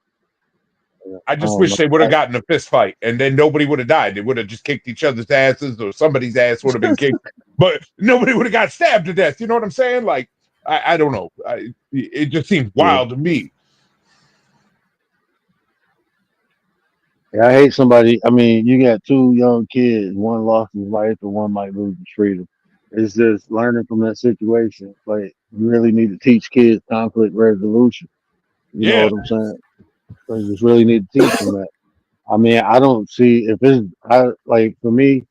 I I just don't wish know. they would have gotten a fist fight and then nobody would have died. They would have just kicked each other's asses or somebody's ass would have been kicked, but nobody would have got stabbed to death. You know what I'm saying? Like, I don't know. It just seems Yeah. wild to me. Yeah, I hate somebody. I mean, you got two young kids. One lost his life, and one might lose his freedom. It's just learning from that situation. Like you really need to teach kids conflict resolution. You know Yeah. what I'm saying? You just really need to teach them that. I mean, I don't see if it's I like for me.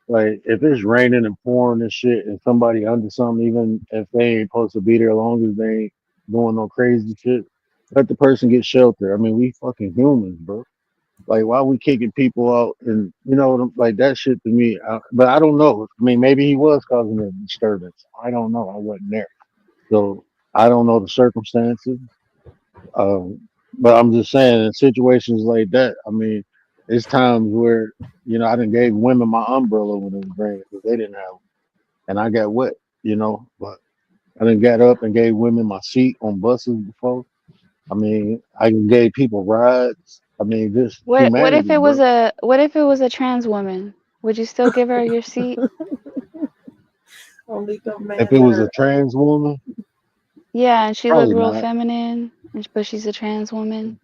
Like if it's raining and pouring and shit, and somebody under something, even if they ain't supposed to be there, as long as they ain't doing no crazy shit, let the person get shelter. I mean, we fucking humans, bro. Like, why we kicking people out and like that shit to me? But I don't know. I mean, maybe he was causing a disturbance. I don't know. I wasn't there, so I don't know the circumstances. But I'm just saying, in situations like that, I mean, it's times where I done gave women my umbrella when it was raining because they didn't have one, and I got wet. But I done got up and gave women my seat on buses before. I mean, I gave people rides. I mean, just What if humanity, it was bro. a trans woman? Would you still give her your seat? Only If it was a commander. trans woman, Yeah, and she looked probably real not. feminine, but she's a trans woman.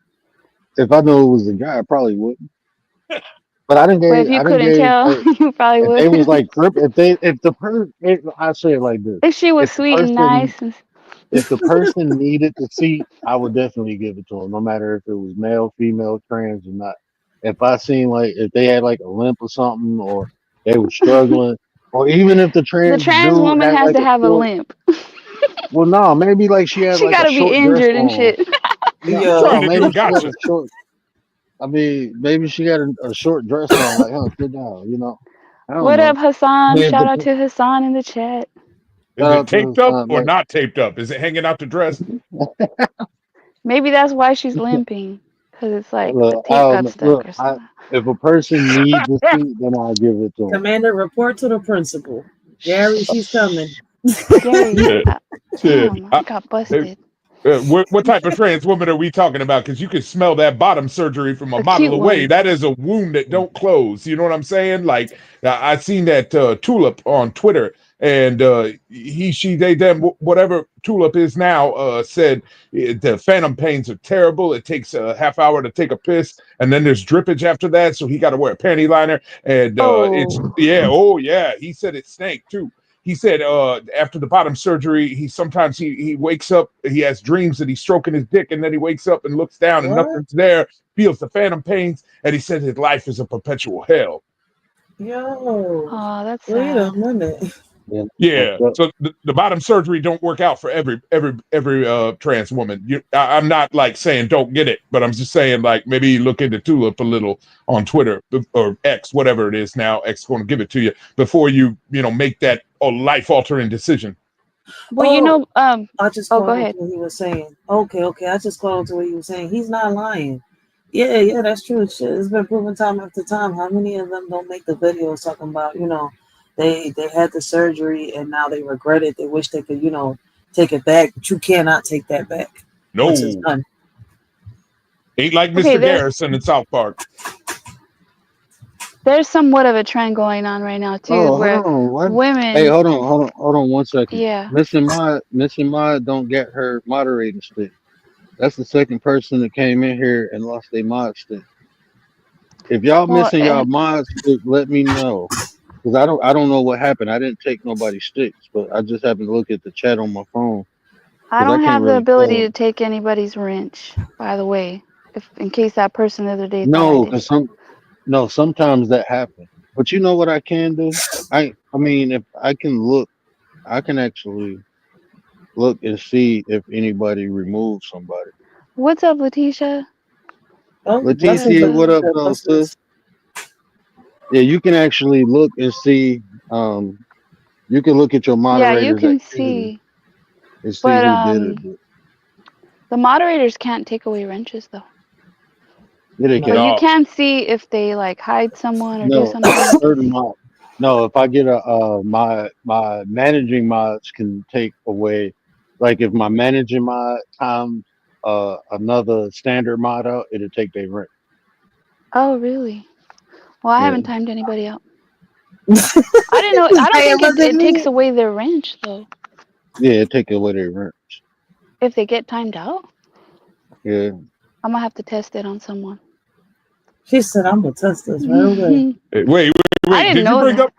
If I knew it was a guy, I probably wouldn't. But But if I you didn't couldn't gave tell, like you probably if they was would. like if the person, I say it like this: If she was if the sweet and person nice, and if the person needed the seat, I would definitely give it to them, no matter if it was male, female, trans, or not. If I seen like if they had like a limp or something, or they were struggling, or even if the the trans trans dude woman had has like to a have a short, limp. well, no, maybe like she had She like got a to be short dress injured and on. shit. No, Yo, no, Trying to do maybe a she had gotcha. a short. I mean, maybe she got a short dress on, like, huh, sit down, I don't What up, know. I Hassan? mean, Shout out to Hassan in the chat. Is shout it out to taped his up son, or like, not taped up? Is it hanging out the dress? Maybe that's why she's limping, because it's like the look, I tape don't got know. stuck Look, or something. if a person needs a seat, then I'll give it to them. commander, report to the principal. Gary, she's coming. Shh. Gary, Yeah, shit. damn, I got busted. What type of trans woman are we talking about? Because you can smell that bottom surgery from a A mile cute away. one. That is a wound that don't close. You know what I'm saying? Like I seen that Tulip on Twitter, and he, she, they, them, whatever Tulip is now, said the phantom pains are terrible. It takes a half hour to take a piss, and then there's drippage after that, so he got to wear a panty liner, and it's Oh, yeah, oh yeah. He said it stank too. He said after the bottom surgery, he sometimes he wakes up, he has dreams that he's stroking his dick, and then he wakes up and looks down and What? nothing's there, feels the phantom pains, and he said his life is a perpetual hell. Yo, oh, that's wait a sad. minute. Yeah, Yeah, fucked up. so the bottom surgery don't work out for every trans woman. I'm not like saying don't get it, but I'm just saying like maybe look into Tulip a little on Twitter or X, whatever it is now. X going to give it to you before you make that life altering decision. Well, Oh, I just oh, go caught on ahead. to what he was saying. Okay. I just caught on to what he was saying. He's not lying. Yeah, that's true. Shit, it's been proven time after time. How many of them don't make the videos talking about, they had the surgery and now they regret it. They wish they could, take it back, but you cannot take that back once it's No, done. ain't like Okay, Mr. Garrison in South Park. there's somewhat of a trend going on right now too, Oh, hold where on. What? Hey, women, hold on 1 second. yeah. Missing Mod don't get her moderating stick. That's the second person that came in here and lost their mod stick. If y'all Well, missing y'all and mod stick, let me know. Cause I don't know what happened. I didn't take nobody's sticks, but I just happened to look at the chat on my phone I because I don't can't have the really ability tell. to take anybody's wrench. By the way, if in case that person the other day thought I No, did cause it. no, sometimes that happens. But you know what I can do? I mean, if I can look, I can actually look and see if anybody removed somebody. What's up, Letitia? Oh, blessings, Leticia, what up, Alicia, though, sis? blessings. Yeah, you can actually look and see. You can look at your Yeah, you moderators can activity see, and see but who did it. But the moderators can't take away wrenches though. yeah, they But No. can. you No, can see if they like hide someone or do No, something. certain mod. No, if I get my managing mods can take away, like if my managing mod times another standard mod out, it'll take their rent. Oh, really? Well, I Yeah, haven't timed anybody out. I didn't know. I don't Hey, think was it it takes me? away their wrench though yeah, it take away their rent. if they get timed out. Yeah, I'm gonna have to test it on someone. She said, I'm going to test this right away. I wait. didn't Did you know bring that. up?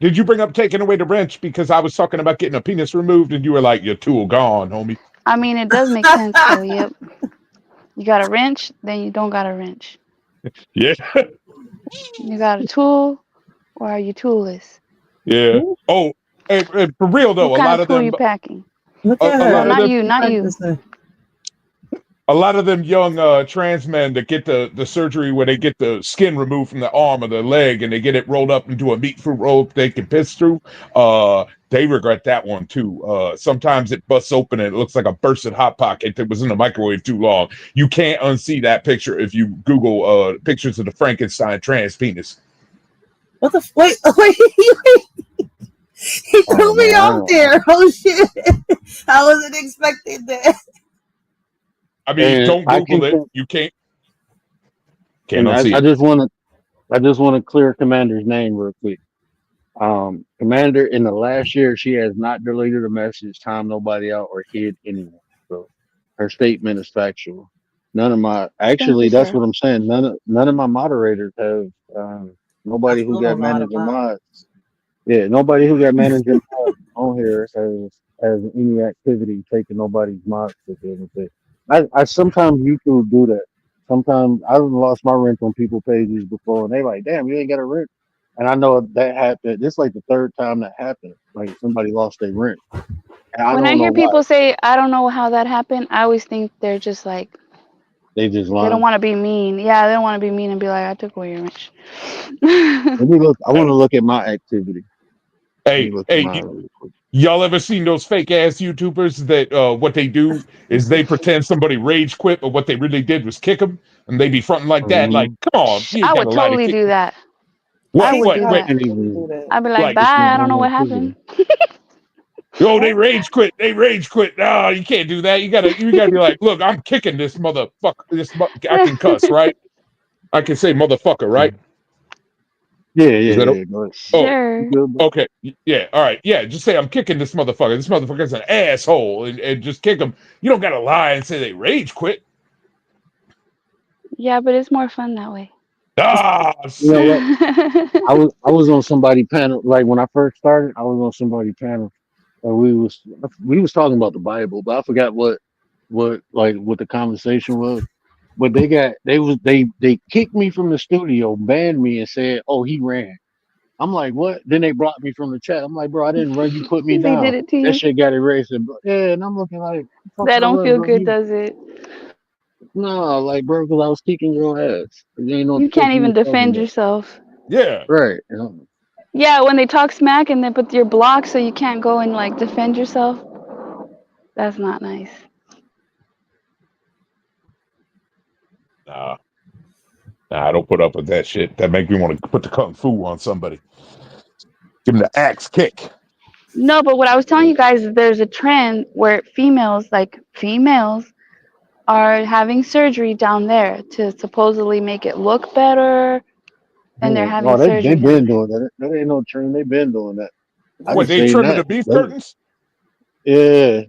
Did you bring up taking away the wrench because I was talking about getting a penis removed and you were like, your tool gone, homie. I mean, it does make sense though. Yep. You got a wrench, then you don't got a wrench. Yeah. You got a tool, or are you toolless? Yeah. Oh, for real What though, kind of tool you packing? Look at a Well, lot her. of not them, you, not you. Practicing. a lot of them young trans men that get the surgery where they get the skin removed from the arm or the leg and they get it rolled up into a meat fruit roll they can piss through. They regret that one too. Sometimes it busts open and it looks like a bursted hot pocket that was in the microwave too long. You can't unsee that picture if you Google pictures of the Frankenstein trans penis. What the wait, wait, he Oh threw me off no, there. Oh shit. I wasn't expecting that. I mean, and don't I Google can, it. You can't and unsee I it. just want to clear Commander's name real quick. Commander, in the last year, she has not deleted a message, timed nobody out, or hid anyone. So her statement is factual. None of my, Thank actually, you, that's sir. what I'm saying. None of my moderators have, I nobody who still got don't know how to manager mod. mods. Yeah, nobody who got manager mods on here has any activity taking nobody's mods with anything. I sometimes YouTube do that. Sometimes I've lost my rent on people pages before, and they like, damn, you ain't got a rent. And I know that happened. This like the third time that happened. Like somebody lost their rent, and I When I don't know hear why. people say, I don't know how that happened, I always think they're just like, They just they don't lying. want to be mean. Yeah, they don't want to be mean and be like, I took away your rich. Let me look. I want to look at my activity. Let me Hey, look at hey, mine really quick. y'all ever seen those fake ass YouTubers that what they do is they pretend somebody rage quit, but what they really did was kick them, and they be fronting like that. Like, Mhm. come on, you ain't I got would to lie to totally kick. do that. I What? would What? do TikTok Wait, that. Can't people do even. that. I'd be like, like, It's bye. not I don't know my what activity. happened. oh, they rage quit. They rage quit. No, you can't do that. You gotta be like, look, I'm kicking this motherfucker. I can cuss, right? I can say motherfucker, right? Yeah, Is yeah, that yeah. Go ahead. oh? You Sure. good, bro? Okay, yeah, all right, yeah. Just say I'm kicking this motherfucker. This motherfucker's an asshole, and just kick him. You don't gotta lie and say they rage quit. Yeah, but it's more fun that way. Ah, You know shit. what? I was on somebody panel like when I first started. I was on somebody panel, and we was talking about the Bible, but I forgot what the conversation was. But they kicked me from the studio, banned me, and said, "Oh, he ran." I'm like, "What?" Then they blocked me from the chat. I'm like, "Bro, I didn't run. You put me They down." did it to That you. shit got erased. And yeah, and I'm looking like, "Fuck, That I don't run, feel bro. good, You does it? no, like, bro, because I was kicking your ass. You ain't know what You the fuck can't you even was talking defend about." yourself. Yeah. Right. Yeah, when they talk smack and then but you're blocked so you can't go and like defend yourself, that's not nice. Nah, nah, I don't put up with that shit. That make me want to put the kung fu on somebody. Give him the axe kick. No, but what I was telling you guys is there's a trend where females, are having surgery down there to supposedly make it look better, and they're Yeah. having Oh, they surgery down been there. doing that. That ain't no trend. They been doing that. I What, can they say trimming that. the beef curtains? Yeah,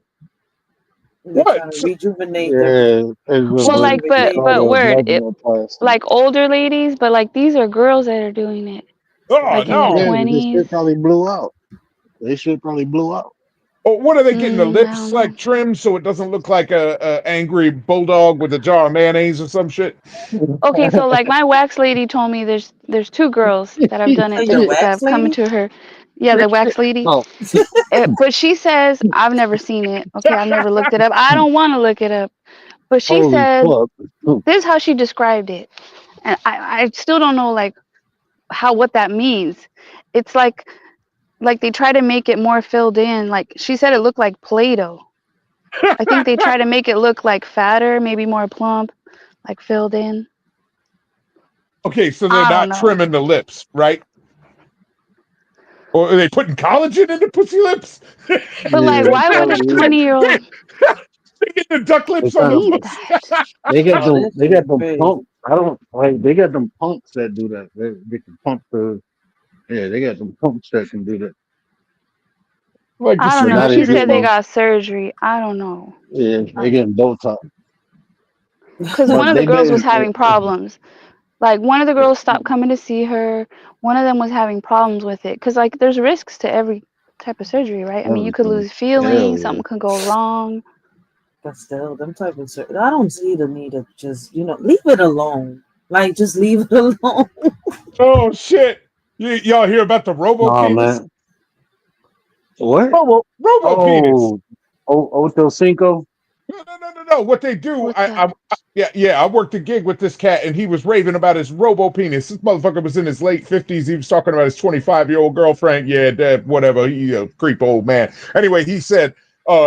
They're What? trying to rejuvenate their yeah. It's Well, like, but rejuvenate but word it, vaginoplasty. like older ladies, but like these are girls that are doing it, Oh like in their no. Yeah, but this twenties. shit probably blew out. They shit probably blew out. Oh, what are they getting the I don't lips know. like trimmed so it doesn't look like a angry bulldog with a jar of mayonnaise or some shit? Okay, so like my wax lady told me there's two girls that have done Oh, it your that wax have come lady? to her. Yeah, the wax lady. Oh, But she says I've never seen it. Okay, I've never looked it up. I don't want to look it up. But she holy said fuck. this is how she described it, and I still don't know like how what that means. It's like they try to make it more filled in. Like she said, it looked like Play-Doh. I think they try to make it look like fatter, maybe more plump, like filled in. Okay, so they're I don't not know. trimming the lips, right? Or are they putting collagen in the pussy lips? But Yeah, like, they why would a probably is. 20-year-old They get the duck They lips on the probably need pussy. that? Oh, this they is got them crazy. pumps. I don't like they got them pumps that do that. They can pump the yeah, they got them pumps that can do that. Like to I don't see But know. this not in She nigga. said they video. got surgery. I don't know. Yeah, they I, getting Botox. Because one But of the they girls was been having problems. Like one of the girls stopped coming to see her. One of them was having problems with it. Because like there's risks to every type of surgery, right? I mean, you could everything. lose Hell feelings. yeah. Something could go wrong. but still, them type of I don't see the need to just leave it alone. Like just leave it alone. Oh shit. Y'all hear about the robo Oh penis? man, what? Robo penis. Oh, Ocho Cinco. No. What they do, What's that? yeah. I worked a gig with this cat, and he was raving about his robo penis. This motherfucker was in his late 50s. He was talking about his 25-year-old girlfriend. Yeah, dad, whatever. He a creep old man. Anyway, he said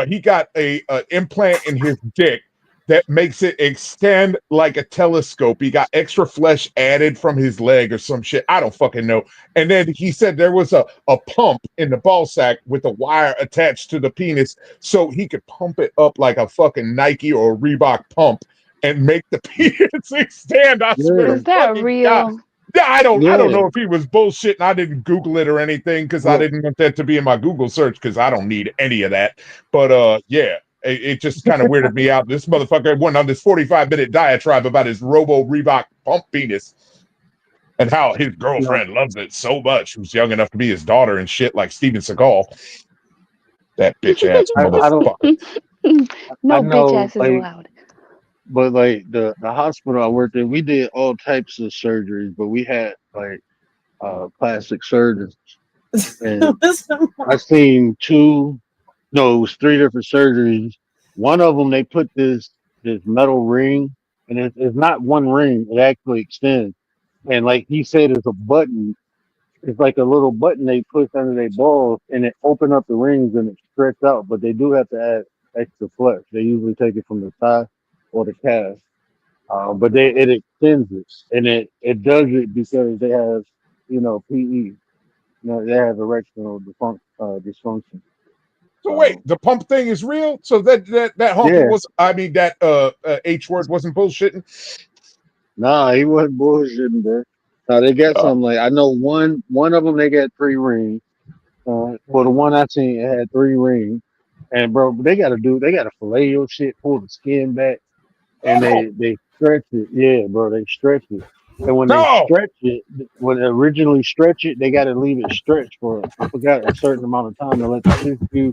he got a implant in his dick that makes it extend like a telescope. He got extra flesh added from his leg or some shit. I don't fucking know. And then he said there was a pump in the ball sack with a wire attached to the penis so he could pump it up like a fucking Nike or a Reebok pump and make the penis extend. I swear Yeah, to Is that fucking God. real? Yeah, I don't yeah. know if he was bullshitting. I didn't Google it or anything because I Well, didn't want that to be in my Google search because I don't need any of that. But yeah, it just kind of weirded me out. This motherfucker went on this 45-minute diatribe about his Robo Reebok pump penis and how his no, girlfriend loves it so much, who's young enough to be his daughter and shit, like Steven Seagal. That bitch ass I don't. motherfucker. I No bitch know, ass is like, allowed. but like the hospital I worked in, we did all types of surgeries, but we had like plastic surgeons, and I seen two. No, it was three different surgeries. One of them they put this metal ring, and it's not one ring; it actually extends. And like he said, it's a button. It's like a little button they push under their balls, and it open up the rings and it stretch out. But they do have to add extra flesh. They usually take it from the thigh or the calf, but it extends it, and it does it because they have PE. They have erectional dysfunction. So wait, So the pump thing is real. So that honky yeah, was, I mean, that H word wasn't bullshitting. nah, he wasn't bullshitting there. They got Uh, something like I know one of them they got 3 rings. For the one I seen, it had 3 rings. And bro, they gotta fillet your shit, pull the skin back, and oh they stretch it. Yeah, bro, they stretch it. And when they no! stretch it, when they originally stretch it, they gotta leave it stretched for I forgot a certain amount of time to let the tissue.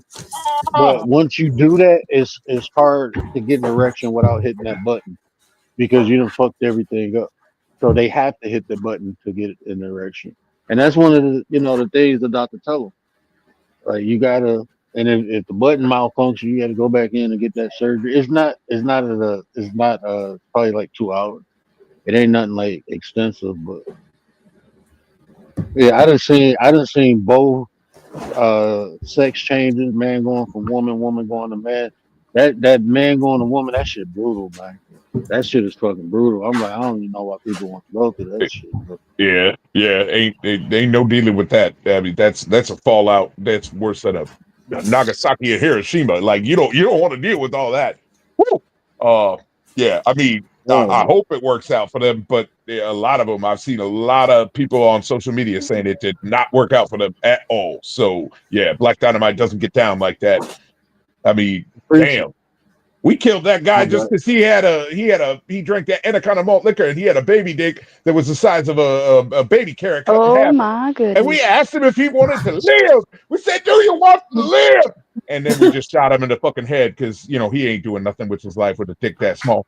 But Ah, once you do that, it's hard to get an erection without hitting that button because you done fucked everything up. So they have to hit the button to get an erection. And that's one of the things the doctor tell them. Like you gotta, and if the button malfunction, you gotta go back in and get that surgery. It's not probably like 2 hours. It ain't nothing like extensive, but yeah, I done seen both sex changes, man going from woman, woman going to man. That man going to woman, that shit brutal, man. That shit is fucking brutal. I'm like, I don't even know why people want to go through that shit. But Yeah, ain't no dealing with that. I mean, that's a fallout that's worse than a Nagasaki or Hiroshima. Like you don't want to deal with all that. Woo! Yeah, I mean, I yeah, hope it works out for them, but yeah, a lot of them, I've seen a lot of people on social media saying it did not work out for them at all. So yeah, Black Dynamite doesn't get down like that. I mean, appreciate. damn. We killed that guy My just bad. because he drank that Anaconda malt liquor and he had a baby dick that was the size of a baby carrot cut in Oh half. my And we goodness. asked him if he wanted to live. We said, "Do you want to live?" And then we just shot him in the fucking head because he ain't doing nothing with his life with a dick that small.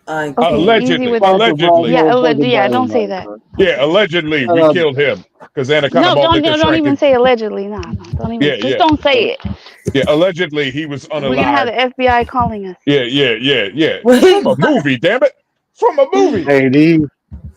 I Okay, can't. easy Allegedly, with Shout out to Black allegedly, yeah, motherfucking yeah, don't say dynamite, that. man. yeah, allegedly, Shout we out, killed him because Anaconda No, malt liquor don't shrank even him. say allegedly. No, no, don't even Yeah, just yeah, don't say it. yeah. Allegedly, he was We're gonna have unalive. the FBI calling us. Yeah. Wait, From a what? movie, damn it, from a movie. hey,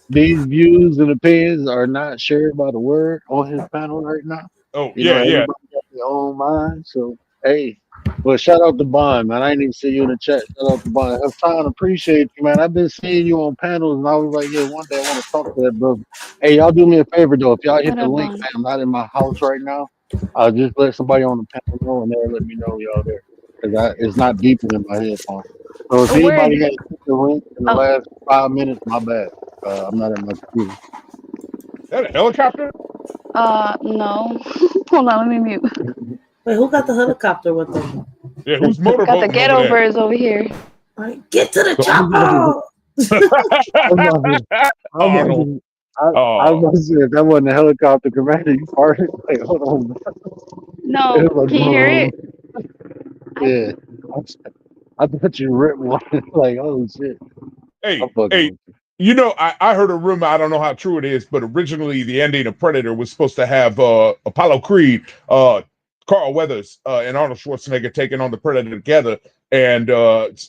these views and opinions are not shared by the word on his panel right now. Oh yeah. Everybody got their own mind. So hey, but shout out to Bond, man. I ain't even see you in the chat. Shout out to Bond. I'm trying to appreciate you, man. I've been seeing you on panels, and I was like, yeah, one day I want to talk to that brother. Hey, y'all do me a favor though. If y'all hit What the up, link, Bond? man, I'm not in my house right now. I'll just let somebody on the panel know, and they'll let me know y'all there because it's not beeping in my headphones. So if Where? anybody has hit the link in the Oh, last 5 minutes, my bad. I'm not at my computer. That a helicopter? no. Hold on, let me mute. Wait, who got the helicopter with them? Yeah, who's Got the motorboating over ghetto there? birds over here. All right, get to the So, I'm about to, chopper. I'm about to, I'm about Arnold. to, I was Oh, about to say if that wasn't a helicopter commander, you farted. Like, hold on. No, It was can you hear it? like, I yeah. I thought you ripped one. Like, oh shit. I'm hey, fucking hey, with you. You know, I heard a rumor. I don't know how true it is, but originally the ending of Predator was supposed to have Apollo Creed, Carl Weathers, and Arnold Schwarzenegger taking on the Predator together, and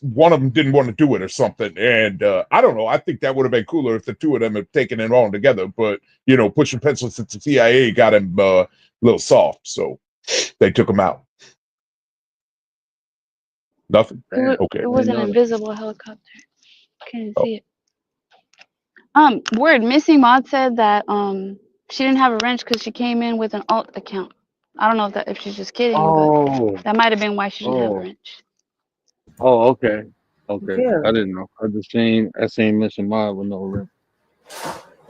one of them didn't want to do it or something. And I don't know. I think that would have been cooler if the two of them had taken it on together. But you know, pushing pencils at the CIA got him a little soft, so they took him out. Nothing. Damn, Okay. It I was didn't an know that. invisible helicopter. Couldn't Oh. see it. Word. Missing Mod said that she didn't have a wrench because she came in with an alt account. I don't know if she's just kidding, but Oh, that might have been why she didn't have a oh, wrench. oh. Okay, okay. I Gary, didn't know. I seen Missing Mile with no rim.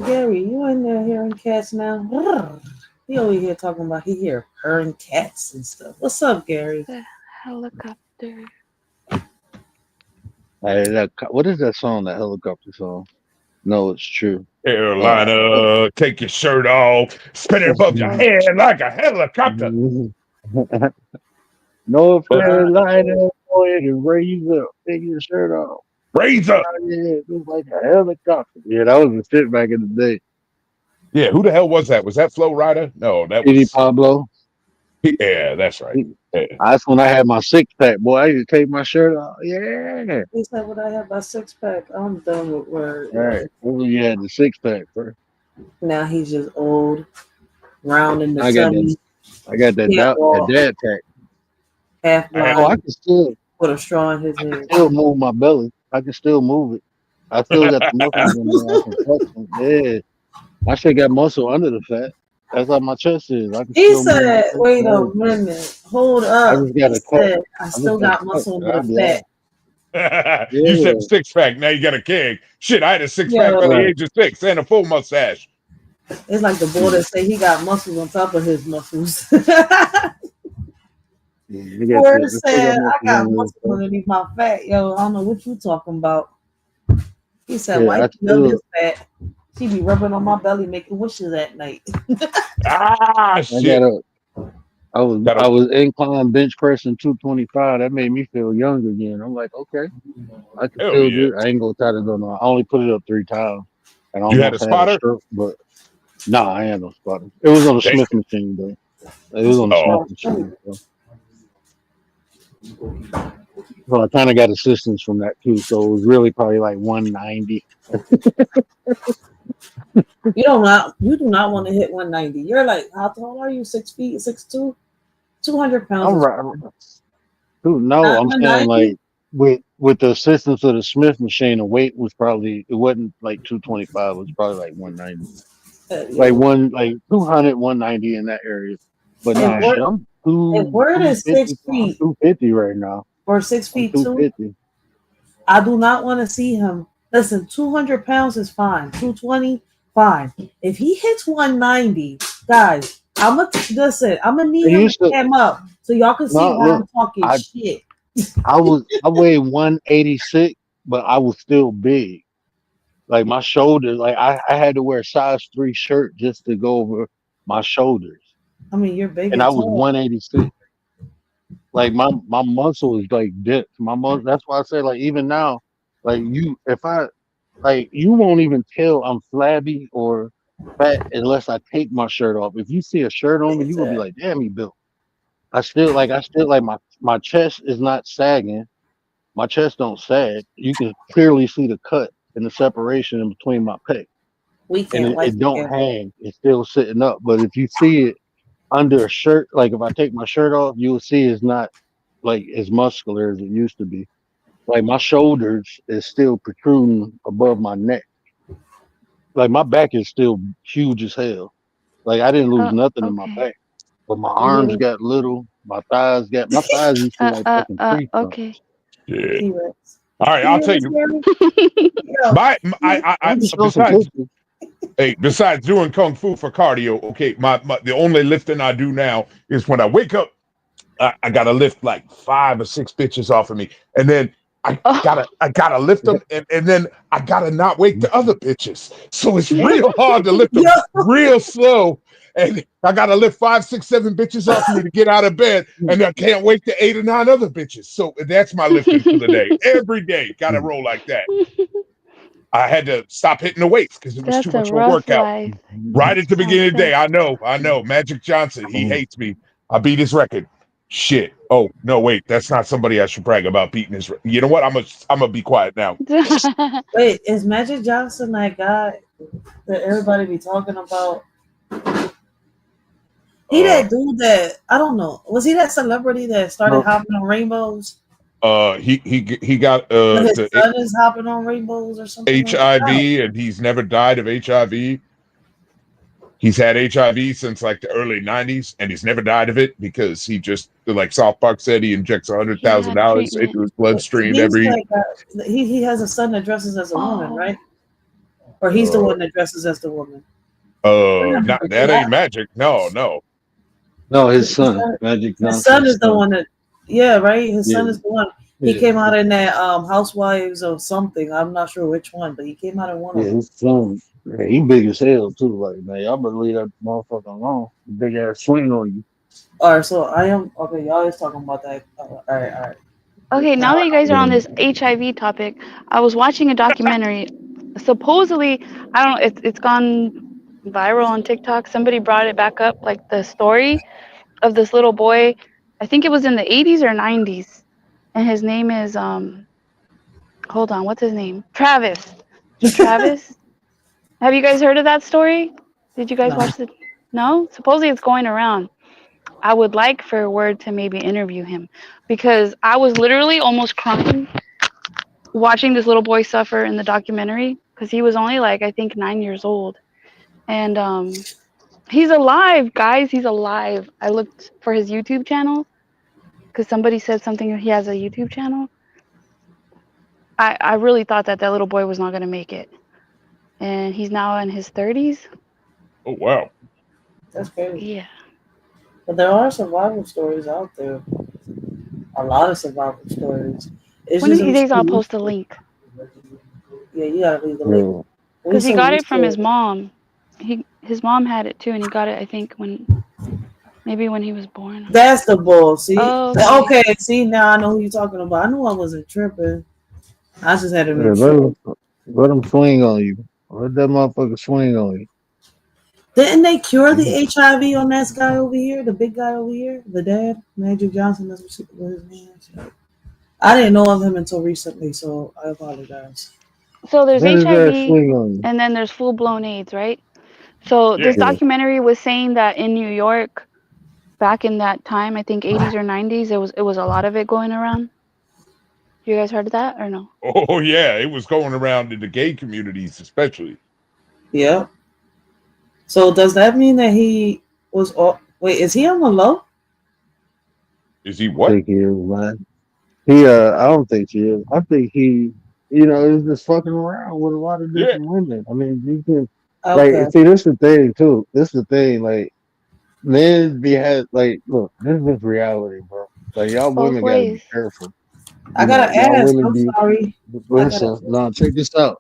Gary, you in there hearing cats now? He over here talking about he hear hearing cats and stuff. What's up, Gary? The helicopter. Hey, what is that song? That helicopter song? No, it's true. Carolina, take your shirt off, spin it above your Oh, head like a helicopter. No But fair lighter, boy, and raise up, take your shirt off. raise up. Yeah, it was like a helicopter. Yeah, that was the shit back in the day. Yeah, who the hell was that? Was that Flo Rida? No, that Petey was. Pablo. Yeah, that's right. Yeah. That's when I had my six pack, boy. I used to take my shirt off. Yeah. He said, "What I have my six pack." I'm done with word. All right. When you had the six pack first. Now he's just old, round in the I got that tummy, I got that can't that walk, dad pack. half I had Oh, I blind, can still with a straw in his I can head. still move my belly. I can still move it. I still got the muscles in there. I can flex them. Yeah. My shit got muscle under the fat. That's how my chest is. I can He still move my said, chest. "Wait a Yeah. minute, hold I up." just He gotta cut. said, "I I just still gotta got cut. muscle in my That'd be fat." all. you said Yeah. six pack. Now you got a keg. Shit, I had a six pack by the Yo, Right. age of 6 and a full mustache. it's like the boy Yeah. that say he got muscles on top of his muscles. Yeah. I got Word the I still got said, "I muscles got under the muscles fat. underneath my fat." Yo, I don't know what you talking about. He said, Yeah, I "Wifey love still this fat. She be rubbing on my belly, making wishes at night." Ah, I got shit. a I was Got I a, was incline bench pressing 225. That made me feel young again. I'm like, okay, I can hell still yeah. do. I ain't gonna try to go no. I only put it up 3 times and You had a almost had a spotter? stroke, but nah, I ain't no spotter. It was on a Damn. Smith machine though. It That's was what on a Oh, Smith I'm saying. machine. So I kind of got assistance from that too. So it was really probably like 190. You do not want to hit 190. You're like, how tall are you? 6 feet, 6'2"? 200 pounds I'm is right. Dude, no, not I'm saying 190. like with the assistance of the Smith machine, the weight was probably it wasn't like 225. It was probably like 190. Like Yo, 200, 190 in that area. But if nah, word shit, I'm if word is 250. six I'm feet 250 right now. or six I'm feet two, 250. I do not want to see him. Listen, 200 pounds is fine. 220, fine. If he hits 190, guys, I'm gonna I need him to used to cam up so y'all can see not why look. I'm talking I shit. I weighed 186, but I was still big. Like my shoulders, like I had to wear a size 3 shirt just to go over my shoulders, I mean, you're big and I and was tall. 186. Like my muscle is like dipped. My muscle. That's why I say like even now, like if I like you won't even tell I'm flabby or fat unless I take my shirt off. If you see a shirt on me, you gonna be like, damn, he built. I still like my chest is not sagging. My chest don't sag. You can clearly see the cut and the separation in between my pec, We and can't like it it, don't Gary. hang. It's still sitting up. But if you see it under a shirt, like if I take my shirt off, you'll see it's not like as muscular as it used to be. Like my shoulders is still protruding above my neck. Like my back is still huge as hell. Like I didn't lose oh, nothing in my okay. back, but my You arms didn't got little. My thighs used to like fucking tree trunks. Okay. yeah. T-Rex. All right, You I'll hear tell this, you. Gary? Yo, I can show some Besides, pictures. hey, besides doing kung fu for cardio, okay, my the only lifting I do now is when I wake up. I gotta lift like 5 or 6 bitches off of me, and then Oh. I gotta lift them, and then I gotta not wake the other bitches. So it's real hard to lift yo, them real slow, and I gotta lift 5, 6, 7 bitches off of me to get out of bed, and I can't wake the 8 or 9 other bitches. So that's my lifting for the day. Every day, gotta roll like that. I had to stop hitting the weights because it was too That's a much of a rough workout. life. Right at the beginning of the day, I know. Johnson. Magic Johnson, he hates me. I beat his record. Shit. Oh no, wait, that's not somebody I should brag about beating his. You know what? I'm gonna be quiet now. Wait, is Magic Johnson that guy that everybody be talking about? He that dude that I don't know. Was he that celebrity that started hopping on rainbows? He got His the son is hopping on rainbows or something like HIV, that. and he's never died of HIV. He's had HIV since like the early '90s, and he's never died of it because he just, like South Park said, he injects He had $100,000 treatment. into his bloodstream He's every. like he has a son that dresses as a woman, Oh, right? Or he's the one that dresses as the woman. Not that ain't Magic. No. No, his son, Magic His Johnson's son is the one that, yeah, right. His son Yeah. is the one. He Yeah. came out in that Housewives or something. I'm not sure which one, but he came out in one of Yeah, them. his son. Yeah, he big as hell too. Like, man, y'all better leave that motherfucker alone. Big ass swing on you. All right, so I am okay. Y'all is talking about that. All right. okay. Now that you guys are on Yeah. this HIV topic, I was watching a documentary. Supposedly, I don't know. It's gone viral on TikTok. Somebody brought it back up, like the story of this little boy. I think it was in the 80s or 90s, and his name is Hold on, what's his name? Travis. Travis. Have you guys heard of that story? Did you guys No. watch the? No. Supposedly it's going around. I would like for Word to maybe interview him because I was literally almost crying watching this little boy suffer in the documentary because he was only like I think 9 years old, and he's alive, guys. He's alive. I looked for his YouTube channel because somebody said something. He has a YouTube channel. I really thought that that little boy was not gonna make it, and he's now in his 30s. Oh wow. That's crazy. Yeah. But there are survival stories out there. A lot of survival stories. It's One of just these days I'll post a link yeah, you gotta leave the link. Yeah. because he got it from his mom. His mom had it too, and he got it I think maybe when he was born. That's the bull. See, Oh, okay. See, now I know who you're talking about. I knew I wasn't tripping. I just had to Yeah, make sure. let him swing on you. Let that motherfucker swing on you. Didn't they cure the HIV on that guy over here, the big guy over here, the dad, Magic Johnson? That's what his name is. I didn't know of him until recently, so I apologize. so there's Let his ass HIV, swing on you. and then there's full blown AIDS, right? So Yeah. this documentary was saying that in New York, back in that time, I think 80s or 90s, it was a lot of it going around. You guys heard of that or no? Oh yeah, it was going around in the gay communities, especially. Yeah. So does that mean that he was? Wait, is he on the low? Is he I what? think he is, man. I don't think he is. I think he, is just fucking around with a lot of Yeah. different women. I mean, you can, Okay. see, this the thing too. This the thing, like, men like, look, this is reality, bro. Like, y'all Both women gotta be ways. careful. I gotta Y'all ask. women I'm be, sorry. listen, no, check this out.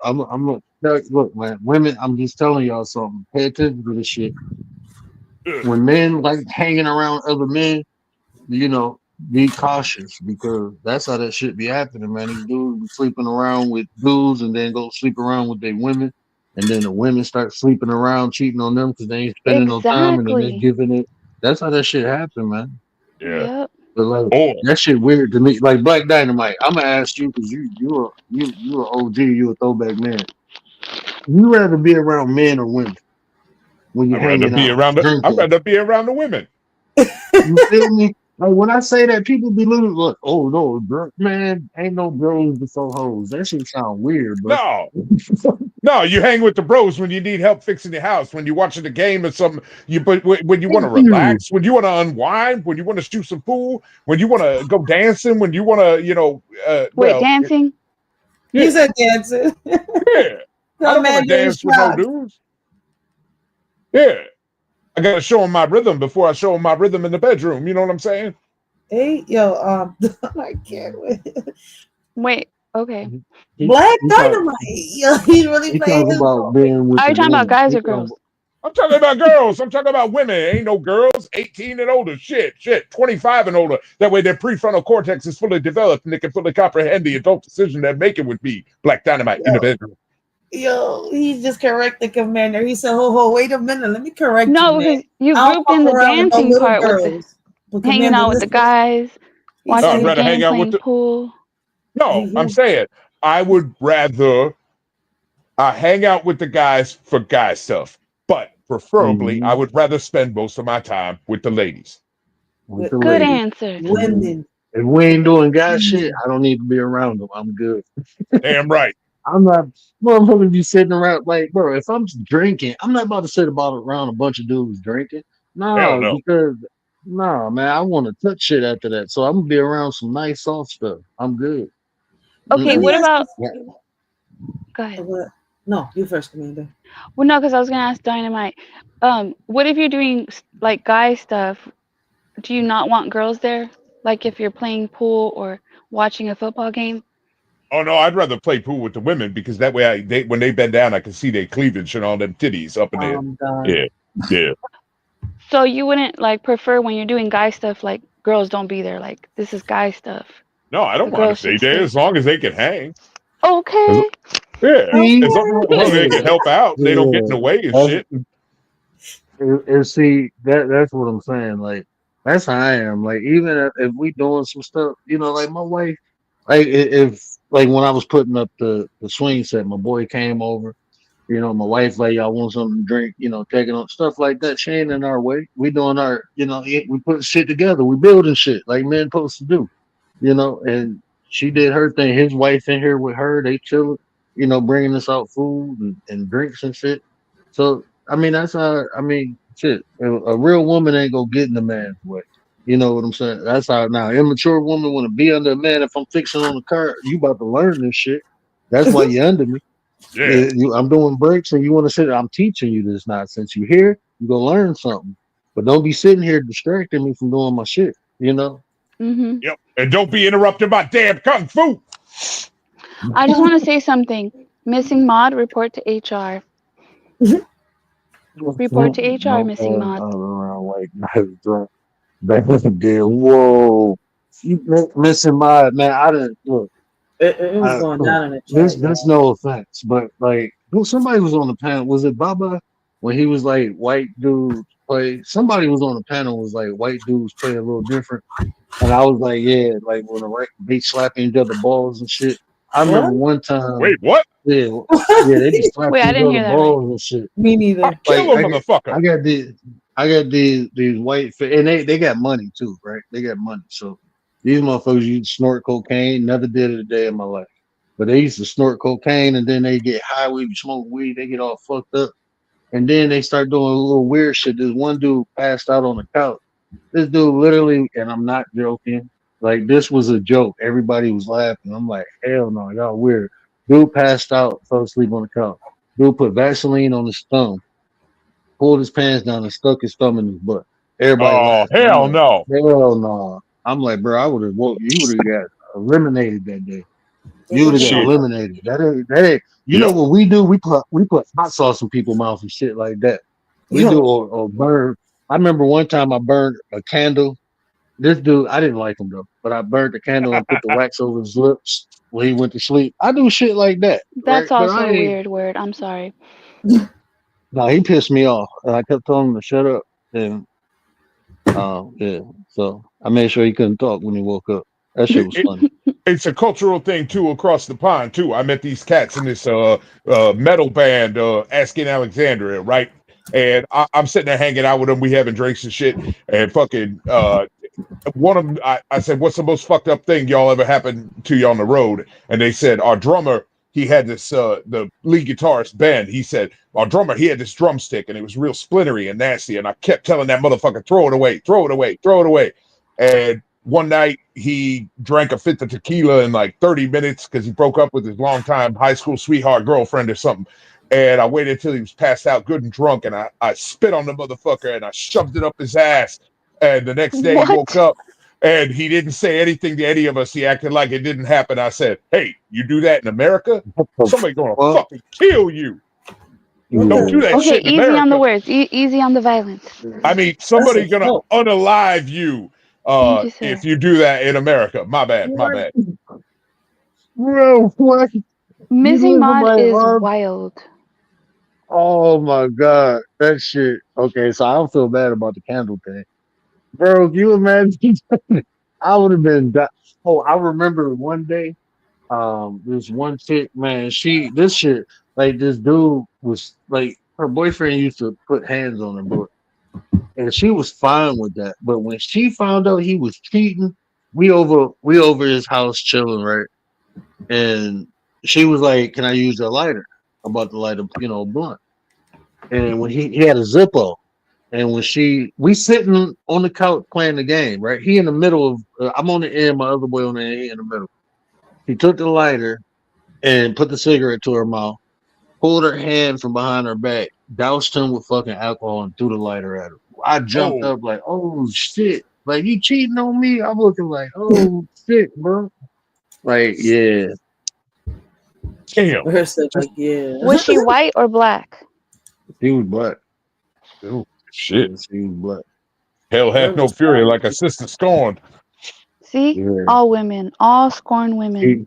Look, man, women, I'm just telling y'all something. Pay attention to this shit. When men like hanging around other men, you know, be cautious because that's how that shit be happening, man. These dudes be sleeping around with dudes and then go sleep around with their women. And then the women start sleeping around, cheating on them because they ain't spending no time and then they Exactly. giving it. That's how that shit happen, man. Yeah. Yep. But like Oh, that shit weird to me. Like Black Dynamite, I'm gonna ask you because you a OG, you a throwback man. You rather be around men or women when you hanging out, I'd drinking. rather be around the women. You feel me? Like when I say that, people be looking like, "Oh no, bro, man, ain't no bros before hoes." That shit sound weird, bro. No, you hang with the bros when you need help fixing the house, when you're watching the game or something. But when you want to relax, when you want to unwind, when you want to shoot some pool, when you want to go dancing, when you want to, Wait, dancing? yeah, He said dancing. yeah. I No don't want man to doing dance with no shots. dudes. Yeah, I gotta show them my rhythm before I show them my rhythm in the bedroom. You know what I'm saying? Hey, yo, I can't wait. Wait. Okay. Black Dynamite. Yo, he's really He playing talking his about role. being with Are the you talking about women. guys He or talking girls? about, I'm talking about girls. I'm talking about women. Ain't no girls 18 and older. Shit. 25 and older. That way their prefrontal cortex is fully developed and they can fully comprehend the adult decision they're making with me, Black Dynamite, in the bedroom. Yo, he just corrected Commander. He said, "Ho, wait a minute. Let me correct you, No, man. because you I don't grouped fuck in the around with no dancing little part with the girls." But hanging Commander, out with the listen. guys, He No, watching I'd the said, rather hang game, out with playing the. pool. No, I'm saying I would rather hang out with the guys for guy stuff, but preferably I Mm-hmm. would rather spend most of my time with the ladies. With with the Good ladies. answer. Mhm. women. If we ain't doing guy shit, Women. I don't need to be around them. I'm good. Damn right. I'm not motherfuckers be sitting around like, bro, if I'm drinking, I'm not about to sit about around a bunch of dudes drinking. Hell No, no. because no, man, I want to touch shit after that. So I'm gonna be around some nice soft stuff. I'm good. Okay, Let Mm-mm. me what ask you. about? Yeah. Go ahead. What? No, you first, Commander. Well, no, because I was gonna ask Dynamite. What if you're doing like guy stuff? Do you not want girls there? Like if you're playing pool or watching a football game? Oh no, I'd rather play pool with the women because that way when they bend down, I can see their cleavage and all them titties up in there. God. Yeah, yeah. So you wouldn't like prefer when you're doing guy stuff, like girls don't be there. Like this is guy stuff. No, I don't The mind girls if they should there stay. as long as they can hang. As- Okay. Yeah, See, as long as they yeah, can help out, they don't get in yeah. the way and That's shit. see that's what I'm saying. Like that's how I am. Like even if we doing some stuff, like my wife, like if like when I was putting up the swing set, my boy came over. My wife like, y'all want something to drink, taking on stuff like that. She ain't in our way. We doing our, we put shit together. We building shit like men supposed to do, and she did her thing. His wife in here with her, they chilling, bringing us out food and drinks and shit. So, I mean, that's how, I mean, shit, a real woman ain't gonna get in the man's way. You know what I'm saying? That's how now immature woman want to be under a man. If I'm fixing on the car, you about to learn this shit. That's why you under me. Yeah. I'm doing breaks and you want to sit. I'm teaching you this nonsense. You here, you gonna learn something. But don't be sitting here distracting me from doing my shit. Mhm. Yep. And don't be interrupted by damn kung fu. I just want to say something. Missing mod, report to HR. Report to HR, No, missing mod. around like nice drunk. Back there. Whoa, you missing my man. I didn't look. It was going Look, down in the chat, this y'all. no offense, but like, somebody was on the panel. Was it Baba when he was like white dudes play? Somebody was on the panel was like white dudes play a little different. And I was like, yeah, like when the right they slapping each other balls and shit. I remember What? one time, Wait, what? yeah, yeah, they be Wait, slapping I each didn't other hear that right. balls and shit. Me I neither. Like kill a motherfucker. I got these white and they got money too, right? They got money. So these motherfuckers used to snort cocaine, never did it a day in my life. But they used to snort cocaine and then they get high, we smoke weed, they get all fucked up. And then they start doing a little weird shit. This one dude passed out on the couch. This dude literally, and I'm not joking, like this was a joke. Everybody was laughing. I'm like, hell no, y'all weird. Dude passed out, fell asleep on the couch. Dude put Vaseline on his thumb, pulled his pants down, and stuck his thumb in his butt. Everybody Oh laughed. I'm hell like, no. hell no. I'm like, bro, I would have woke you would have got eliminated that day. It You would was have got Shit. eliminated. That ain't. You know Yep. what we do? We put hot sauce in people's mouths and shit like that. We do yo. or burn. I remember one time I burned a candle. This dude, I didn't like him though, but I burned the candle and put the wax over his lips when he went to sleep. I do shit like that, right? That's But I also a ain't. weird word. I'm sorry. No, he pissed me off, and I kept telling him to shut up. And yeah, so I made sure he couldn't talk when he woke up. That shit was It, funny. it's a cultural thing too across the pond too. I met these cats in this metal band, Asking Alexandria, right? And I'm sitting there hanging out with them. We having drinks and shit, and fucking one of them. I said, "What's the most fucked up thing y'all ever happened to you on the road?" And they said, "Our drummer, he had this the lead guitarist Ben. He said our drummer, he had this drumstick, and it was real splintery and nasty. And I kept telling that motherfucker, throw it away, throw it away, throw it away." And one night he drank a fifth of tequila in like 30 minutes because he broke up with his longtime high school sweetheart girlfriend or something. And I waited till he was passed out good and drunk, and I spit on the motherfucker and I shoved it up his ass. And the next day he woke What? up and he didn't say anything to any of us. He acted like it didn't happen. I said, "Hey, you do that in America? Somebody gonna Well, fucking kill you. What Don't the do yeah. that Okay, shit in easy on the America." words. Easy on the violence. I mean, that's somebody a gonna fault. unalive you Thank you, if sir. you do that in America. My bad, my What? bad. Bro, what? You Missing listen Maud like is Rob. wild. Oh my god, that shit. Okay, so I don't feel bad about the candle thing, bro. If you imagine, I would have been. Oh, I remember one day. This one chick, man, this shit, like this dude was like her boyfriend used to put hands on her, but and she was fine with that. But when she found out he was cheating, we over his house chilling, right? And she was like, "Can I use your lighter?" I'm about to light a blunt. And when he had a Zippo, and when we sitting on the couch playing the game, right? He in the middle of I'm on the end, my other boy on the end, he in the middle. He took the lighter and put the cigarette to her mouth, pulled her hand from behind her back, doused him with fucking alcohol, and threw the lighter at her. I jumped Oh, up like, "Oh shit! Like you cheating on me?" I'm looking like, "Oh shit, bro!" Like, yeah, damn. Her said like, yeah. Was she white or black? he was black. Ooh, Shit. she was black. Hell Her hath no was fury probably like a sister scorned. See, Yeah, all women, all scorn women.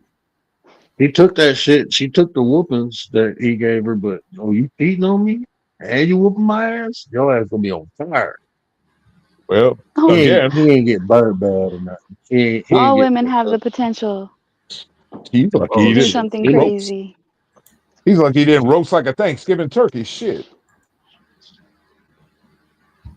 he he took that shit. She took the whoopings that he gave her, but oh, you cheating on me? And you whooping my ass? Your ass gonna be on fire. Well, He Oh, ain't again, he ain't get burned bad or nothing. He ain't all get women fucked have up. the potential he's lucky to Oh he do didn't shit. something He roast. crazy. He's lucky he didn't roast like a Thanksgiving turkey. Shit.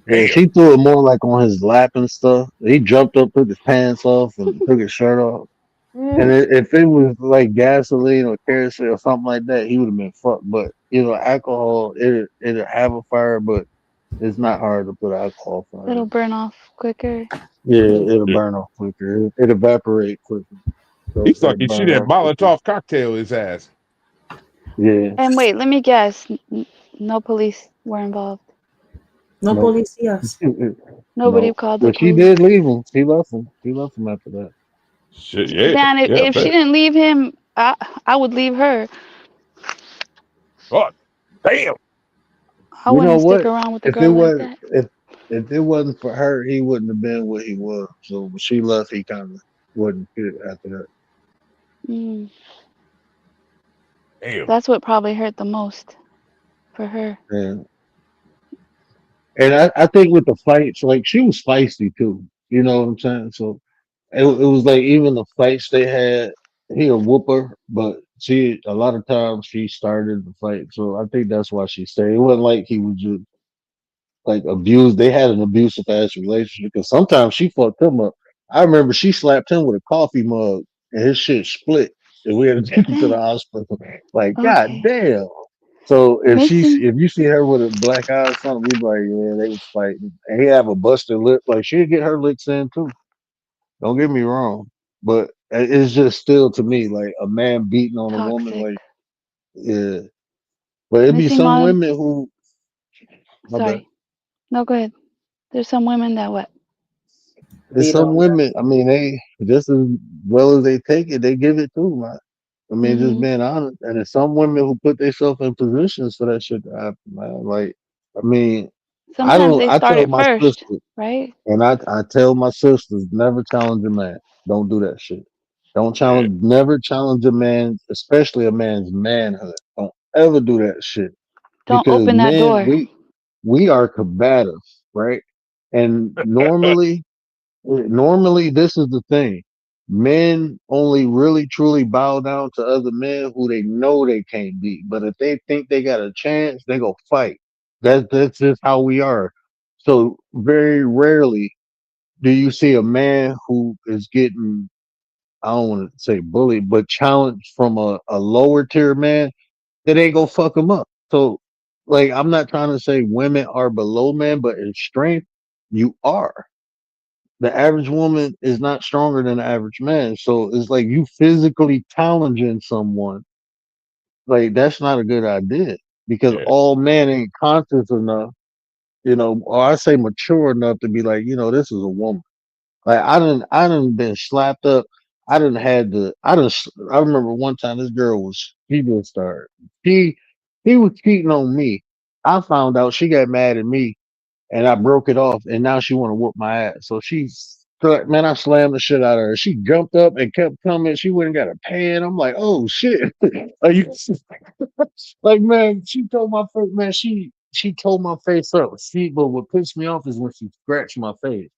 Yeah, Damn. she threw it more like on his lap and stuff. He jumped up, took his pants off, and took his shirt off. And if it was like gasoline or kerosene or something like that, he would have been fucked. But alcohol it'll have a fire, but it's not hard to put alcohol fire. It'll burn off quicker. Yeah, it'll Shit. burn off quicker. It evaporate quicker, so He's it lucky she burn didn't off quicker. Molotov cocktail his ass. Yeah, And wait, let me guess. No police were involved. no nope. policías. Nobody No, called the but she police. did leave him. She left him. She left him after that. Shit, yeah. Man, if, Yeah, I if she bet. didn't leave him, I would leave her. Oh, damn. I You know wouldn't stick what? around with a If it girl like was that. if it wasn't for her, he wouldn't have been what he was. So when she left, he kind of wasn't fit after that. Mm, Damn. that's what probably hurt the most for her. And I think with the fights, like she was feisty too. You know what I'm saying? So it was like even the fights they had, he a whooper, but she a lot of times she started the fight. So I think that's why she stayed. It wasn't like he was just like abused. They had an abusive ass relationship because sometimes she fucked him up. I remember she slapped him with a coffee mug and his shit split, and we had to take him to the Dang. hospital. Like, god Okay. damn. So Missing. if you see her with a black eye or something, we be like, yeah, they was fighting. And he have a busted lip. Like she'd get her licks in too. Don't get me wrong, but it's just still to me like a man beating on a woman. Toxic. Like, yeah, but it'd be Missing some Maud. women who, my bad. Sorry. No, go ahead. There's some women that what? There's Beat some on them. women. I mean, they just as well as they take it, they give it too, man. I mean, just Hmm. being honest. And there's some women who put themselves in positions for that shit to happen, man. Like, I mean, I Sometimes don't. they I start tell it my first, sisters, right? and I tell my sisters, never challenge a man. Don't do that shit. Don't Yeah. challenge. Never challenge a man, especially a man's manhood. Don't ever do that shit Don't because open that men, door. we are combative, right? And normally this is the thing. Men only really truly bow down to other men who they know they can't beat. But if they think they got a chance, they go fight. That's just how we are. So very rarely do you see a man who is getting, I don't want to say bullied, but challenged from a lower tier man that ain't gonna fuck him up. So like I'm not trying to say women are below men, but in strength, you are. The average woman is not stronger than the average man. So it's like you physically challenging someone. Like that's not a good idea because Yeah. all men ain't conscious enough, or I say mature enough to be like, this is a woman. Like I didn't been slapped up. I remember one time this girl she just started. He he was cheating on me. I found out she got mad at me and I broke it off, and now she want to whoop my ass. So she Man, I slammed the shit out of her. She jumped up and kept coming. She went and got a pan. I'm like, oh shit. Like, like man, she told my face, man, she told my face up. See, but what pissed me off is when she scratched my face.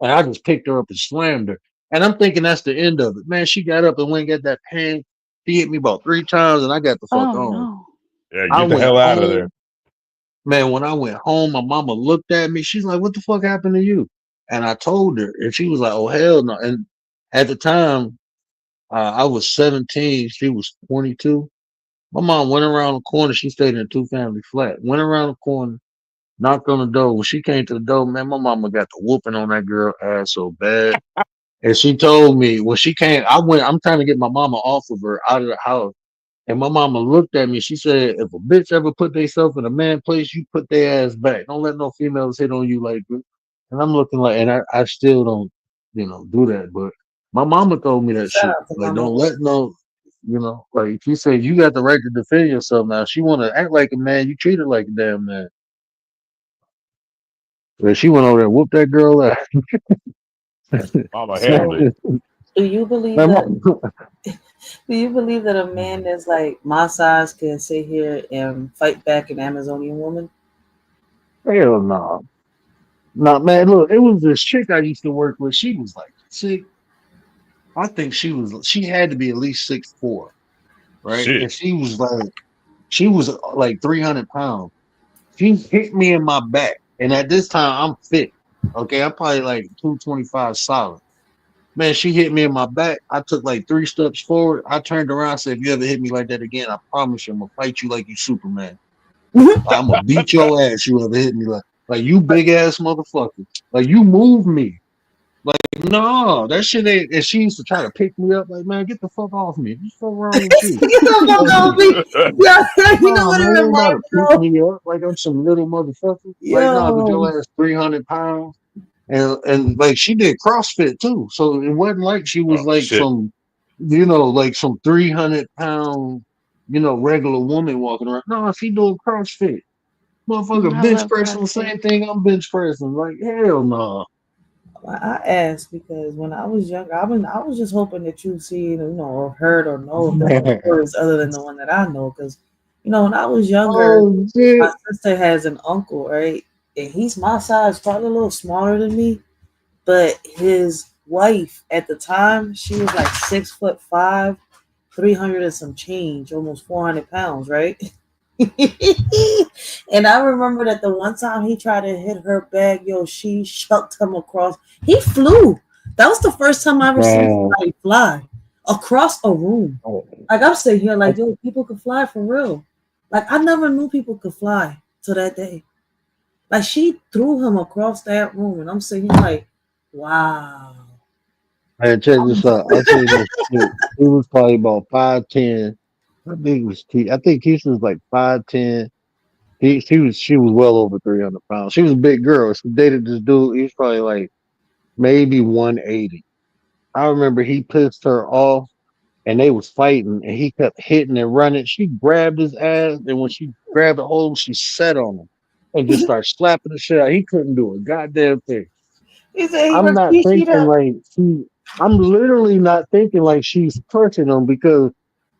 And I just picked her up and slammed her. And I'm thinking that's the end of it. Man, she got up and went and got that pan. She hit me about 3 times and I got the fuck Oh on. no. Yeah, I get the went hell out of there. home. Man, when I went home, my mama looked at me. She's like, what the fuck happened to you? And I told her, and she was like, oh, hell no. And at the time, I was 17. She was 22. My mom went around the corner. She stayed in a two-family flat. Went around the corner, knocked on the door. When she came to the door, man, my mama got the whooping on that girl ass so bad. And she told me when she came, I'm trying to get my mama off of her out of the house. And my mama looked at me. She said, if a bitch ever put themselves in a man place, you put their ass back. Don't let no females hit on you like this. And I'm looking like, and I still don't, do that. But my mama told me that Shout shit. out to Like, Mama don't Ruth. let no, like she said, you got the right to defend yourself now. She want to act like a man. You treat her like a damn man. But she went over there and whooped that girl out. Mama handled So, it. do you believe My that? mom, Do you believe that a man that's like my size can sit here and fight back an Amazonian woman? hell no. No, man, look, it was this chick I used to work with. She was like sick. I think she had to be at least 6'4", right? Shit. And she was like 300 pounds. She hit me in my back. And at this time I'm fit. Okay, I'm probably like 225 solid. Man, she hit me in my back. I took like 3 steps forward. I turned around and said, if you ever hit me like that again, I promise you I'm gonna fight you like you Superman. I'm gonna beat your ass. You ever hit me like you big ass motherfucker. Like you move me. Like, no, that shit ain't. And she used to try to pick me up. Like, man, get the fuck off me. What's so wrong with you? Get the fuck Like, off me. Yeah, you know no, what it man, you ain't about reminds to me pick of? me up like I'm some little motherfucker. Like, no, but Yo. your ass 300 pounds. And like she did CrossFit too. So it wasn't like she was Oh like shit. some 300 pound, regular woman walking around. No, she doing CrossFit. Motherfucker I bench love pressing the CrossFit. same thing I'm bench pressing. Like, hell no. I asked because when I was younger, I was just hoping that you've seen, or heard or know if there's stories other than the one that I know. Because, when I was younger, Oh my shit. sister has an uncle, right? And he's my size, probably a little smaller than me. But his wife at the time, she was like 6'5", 300 and some change, almost 400 pounds, right? And I remember that the one time he tried to hit her back, yo, she shucked him across. He flew. That was the first time I ever seen Man. somebody fly across a room. Like I'm sitting here, like, yo, people could fly for real. Like I never knew people could fly till that day. Like she threw him across that room, and I'm sitting here like, wow. Man, check this out. I seen this shit. He was probably about 5'10". I think Keisha was like 5'10". She was well over 300 pounds. She was a big girl. She dated this dude. He was probably like maybe 180. I remember he pissed her off and they was fighting and he kept hitting and running. She grabbed his ass and when she grabbed a hold, she sat on him and just started slapping the shit out. He couldn't do a goddamn thing. He said he I'm ripped not his sheet thinking up. like I'm literally not thinking like she's punching him because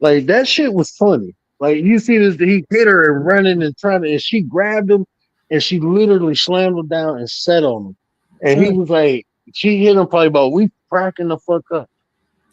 like that shit was funny. Like you see this, he hit her and running and trying to, and she grabbed him and she literally slammed him down and sat on him. And he Mm. was like, she hit him probably about, we cracking the fuck up.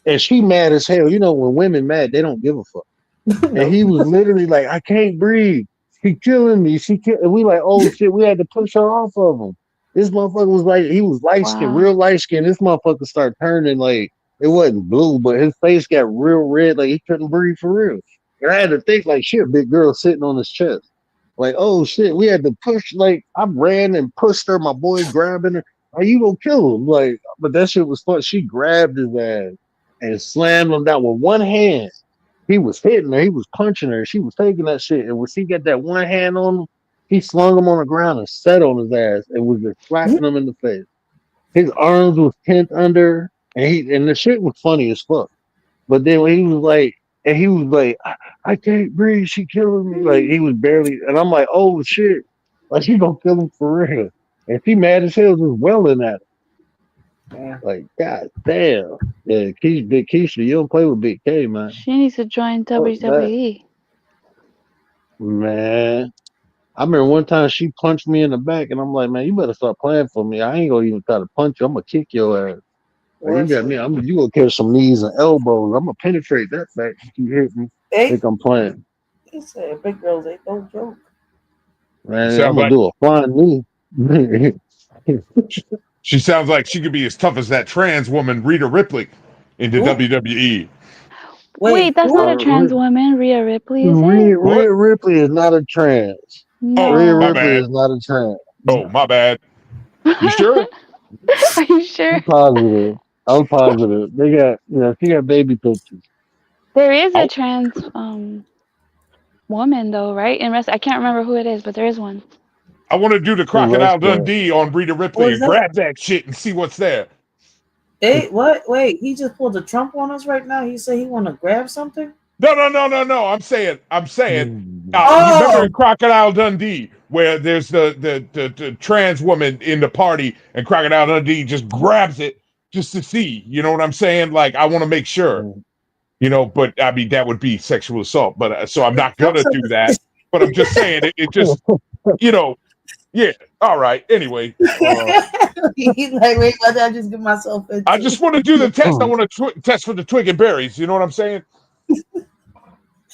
And she mad as hell. You know, when women mad, they don't give a fuck. And No. he was literally like, I can't breathe. She killing me. And we like, oh shit, we had to push her off of him. This motherfucker was like, he was light skinned, Wow. real light skinned. This motherfucker started turning like it wasn't blue, but his face got real red, like he couldn't breathe for real. And I had to think like shit, big girl sitting on his chest. Like, oh shit, we had to push, like I ran and pushed her, my boy grabbing her. Are you gonna kill him? Like, but that shit was fun. She grabbed his ass and slammed him down with one hand. He was hitting her. He was punching her. She was taking that shit. And when she got that one hand on him, he slung him on the ground and sat on his ass and was just slapping him in the face. His arms was pent under, and the shit was funny as fuck. But then when he was like, I can't breathe. She killing me. Like he was barely, and I'm like, oh shit, like she gonna kill him for real. And she mad as hell, just welling at him. Yeah. Like, god damn. Yeah, Big Keisha, you don't play with Big K, man. She needs to join Fuck that, WWE. man. I remember one time she punched me in the back, and I'm like, man, you better start playing for me. I ain't gonna even try to punch you. I'm gonna kick your ass. Like, you What's got me. You gonna catch some knees and elbows. I'm gonna penetrate that back. You hit me. Hey, Think I'm playing, he said big girls ain't no joke. man. I'm Sounds gonna like do a flying knee. she sounds like she could be as tough as that trans woman Rita Ripley in the Who? WWE. Wait, Wait, that's not who? a trans woman. Rhea Ripley, is it? What? Rhea Ripley is not a trans. Oh, Rhea my No. Ripley bad. is not a trans. Oh, my bad. You sure? Are you sure? I'm positive. I'm positive. They got, she got baby pictures. There is I, a trans woman though, right? In rest, I can't remember who it is, but there is one. I want to do the In Crocodile wrestling. Dundee on Rita What Ripley was and that? grab that shit and see what's there. Hey, what? Wait, he just pulled a Trump on us right now. He said he want to grab something. No. I'm saying. You remember Oh, in Crocodile Dundee where there's the trans woman in the party and Crocodile Dundee just grabs it just to see. You know what I'm saying? Like I want to make sure. But I mean that would be sexual assault. But so I'm not Trump gonna said do that. But I'm just saying it just you know yeah. All right. Anyway, he's like, wait, what did I just get myself I into? just want to do the test. I want to test for the twig and berries. You know what I'm saying?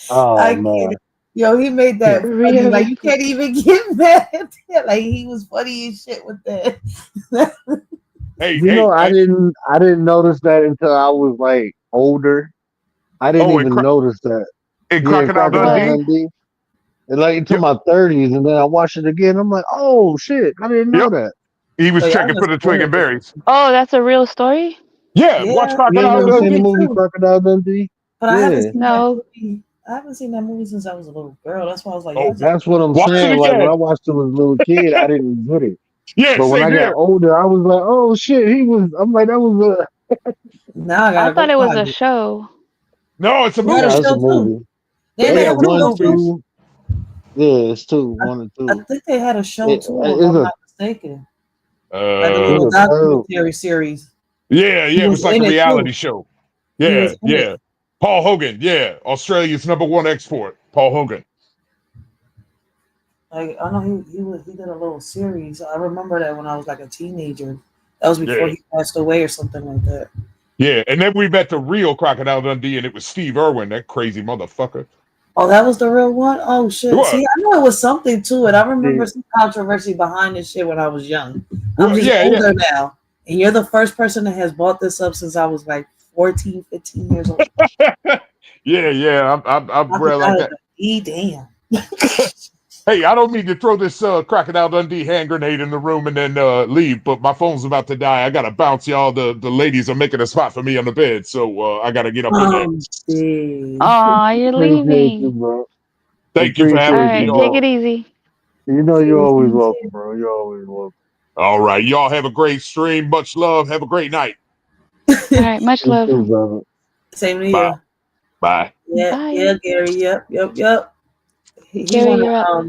Oh I get man. it. Yo, he made that funny. Rhea Like you Ripley. can't even get mad at that. Like he was funny as shit with that. Hey, You know, hey, hey. I didn't notice that until I was like older. I didn't Oh, even notice that. in Yeah, Crocodile Crocodile What? Dundee. Dundee. And like into Yep. my 30s, and then I watched it again. I'm like, oh shit, I didn't know Yep. that. He was Oh yeah, I checking for haven't the seen twig and it. berries. Oh, that's a real story? Yeah, watch Yeah, You ain't Crocodile never real seen the movie Dundee. movie too. Crocodile Dundee? But I haven't Yeah, seen that No. movie. I haven't seen that movie since I was a little girl. That's why I was like, Oh, y'all just that's what I'm watch it saying. Like when again. I watched it as a little kid, I didn't get it. Yeah, But when same I got here. older, I was like, oh shit, I'm like, that was now I I gotta thought go it was find a it. show. No, it's a They had a nah, movie. it's a show too. movie. Then They they They had got got a two one, show too. movies. two, yeah, it's two, I, one and I two. think they had a show too, if It's I'm a, not mistaken. Like a it's little Uh, a third. documentary series. yeah, He it was was like in a it too. reality show. He was in it. Yeah. Paul Hogan. Yeah, Australia's #1 export. Paul Hogan. Like I know he did a little series. I remember that when I was like a teenager. That was before Yeah, he passed away or something like that. yeah. And then we met the real Crocodile Dundee, and it was Steve Irwin, that crazy motherfucker. Oh, that was the real one? Oh shit. What? See, I know it was something to it. I remember Yeah. some controversy behind this shit when I was young. I'm Well, just yeah. older now. And you're the first person that has bought this up since I was like 14, 15 years old. Yeah. I'm I real forgot like it. that. Damn. Hey, I don't mean to throw this Crocodile Dundee hand grenade in the room and then leave, but my phone's about to die. I gotta bounce, y'all. The ladies are making a spot for me on the bed, so I gotta get up in there. See. Aw, you're Appreciate you, leaving. bro. Thank you for All having Appreciate me, you, right, take y'all. bro. it easy. You know you're always See. welcome, bro. You're always welcome. All right, y'all have a great stream. Much love. Have a great night. All right, much You love. too, brother. Same to Bye. you. Bye. Yeah, Bye. Gary. Yep. He Gary, wanna you're up.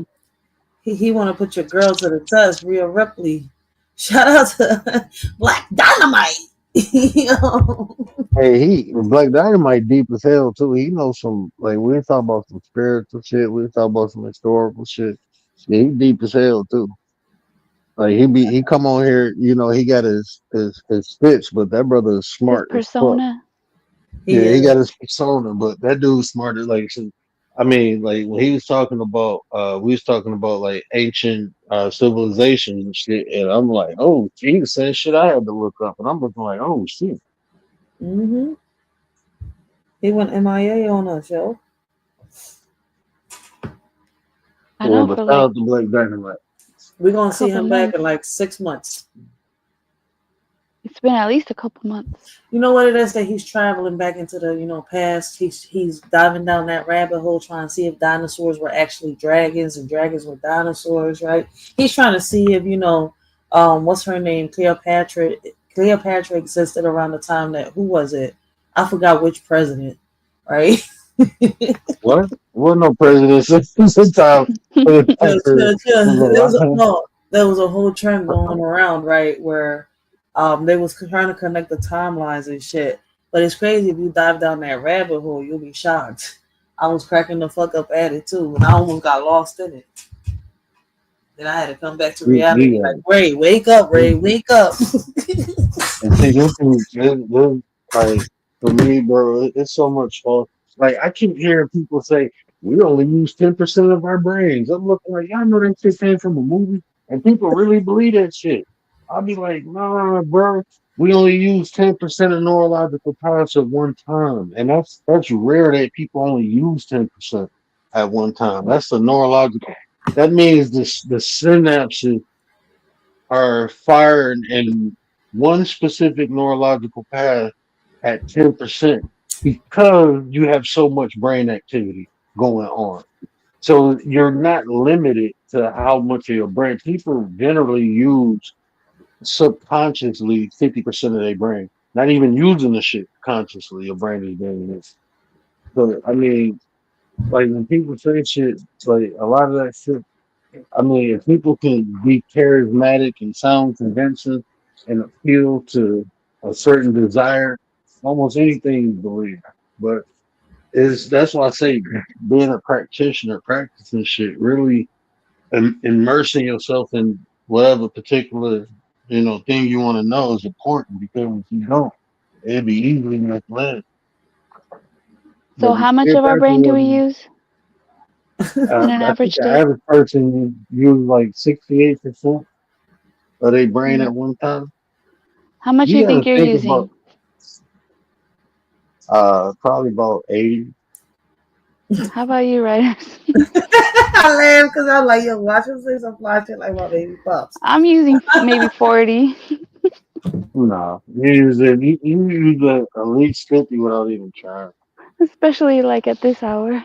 he wanna put your girl to the test, Rhea Ripley. Shout out to Black Dynamite. Yo. Hey, Black Dynamite deep as hell too. He knows some like we ain't talking about some spiritual shit. We talk about some historical shit. Yeah, he deep as hell too. Like he come on here, he got his spits, but that brother is His smart as fuck. persona. He Yeah, he is. got his persona, but that dude's smarter. I mean, like when he was talking about, we was talking about like ancient civilizations and shit, and I'm like, oh, he was saying shit I had to look up, and I'm looking like, oh shit. Mm-hmm. He went MIA on us, yo. I Yeah, know but for shout like out to Black Dynamite. We're gonna a see couple him back in months. like 6 months. It's been at least a couple months. You know what it is that he's traveling back into the past. He's diving down that rabbit hole trying to see if dinosaurs were actually dragons and dragons were dinosaurs, right? He's trying to see if what's her name, Cleopatra. Cleopatra existed around the time that who was it? I forgot which president, right? What? Wasn't no president since time Yeah, Cleopatra yeah, yeah. was alive. There was a whole trend going around, right, where They was trying to connect the timelines and shit. But it's crazy if you dive down that rabbit hole, you'll be shocked. I was cracking the fuck up at it too, and I almost got lost in it. Then I had to come back to reality. Yeah. Like, Ray, wake up, Ray, wake up. And see, this like for me, bro, it's so much fun. Like I keep hearing people say we only use 10% of our brains. I'm looking like y'all know that shit came from a movie, and people really believe that shit. I'll be like, nah, bro, we only use 10% of neurological parts at one time, and that's rare that people only use 10% at one time. That's the neurological. That means the synapses are fired in one specific neurological path at 10% because you have so much brain activity going on. So you're not limited to how much of your brain. People generally use subconsciously 50% of their brain, not even using the shit consciously. Your brain is doing this. So, I mean, like when people say shit, it's like a lot of that shit. I mean, if people can be charismatic and sound convincing and appeal to a certain desire, almost anything is believed. But is that's why I say being a practitioner, practicing shit, really immersing yourself in whatever particular thing you want to know is important because if you don't, it'd be easily misled. So But to how much get of our back to brain do what we use in an I think average the day? average person use like 68% of their brain Mm. at one time. How much do You you got to think you're think about using? probably about 80. How about you, Ryder? I laugh because I'm like, yo, watch him say some fly shit like my baby pops. I'm using maybe 40, No, you use at least 50 without even trying. especially like at this hour.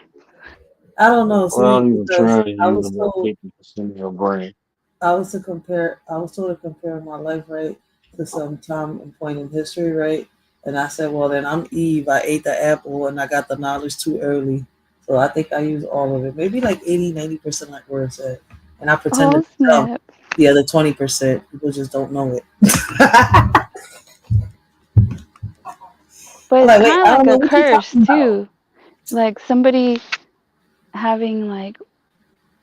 I don't know, see, Without even because trying to use about 50% of your brain. I was told to compare my life, right, to some time and point in history, right? And I said, well, then I'm Eve. I ate the apple and I got the knowledge too early. So I think I use all of it. Maybe like 80, 90% like where it's at. And I pretended Oh to tell snap! the other 20%. People just don't know it. I'm But it's like, wait, kind of I like don't know a what you're curse talking about. too. Like somebody having like,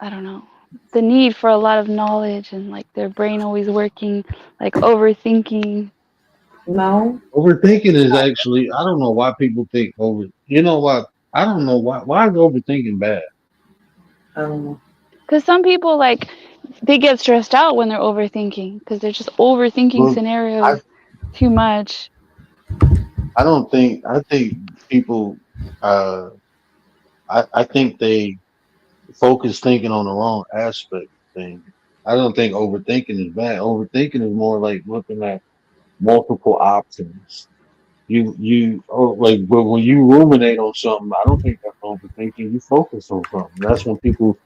I don't know, the need for a lot of knowledge and like their brain always working, like overthinking. No, Overthinking is actually, I don't know why people think over, you know what? I don't know why is overthinking bad? I don't know. Because some people like they get stressed out when they're overthinking because they're just overthinking Well, I, scenarios too much. I don't think, I think people, uh, I think they focus thinking on the wrong aspect of things. I don't think overthinking is bad. Overthinking is more like looking at multiple options. Like, but when you ruminate on something, I don't think that's overthinking. You focus on something. That's when people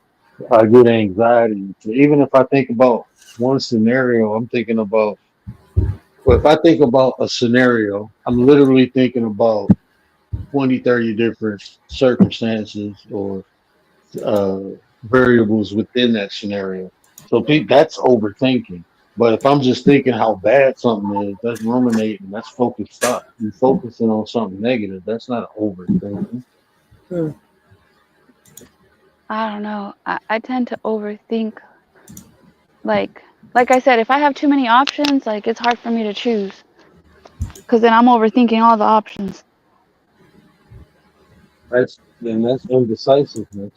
get anxiety. So even if I think about one scenario, I'm thinking about. Well, if I think about a scenario, I'm literally thinking about 20, 30 different circumstances or uh, variables within that scenario. So that's overthinking. But if I'm just thinking how bad something is, that's ruminating. That's focused thought. You're focusing on something negative. That's not overthinking. Hmm. I don't know. I tend to overthink. Like like I said, if I have too many options, like it's hard for me to choose because then I'm overthinking all the options. That's indecisiveness.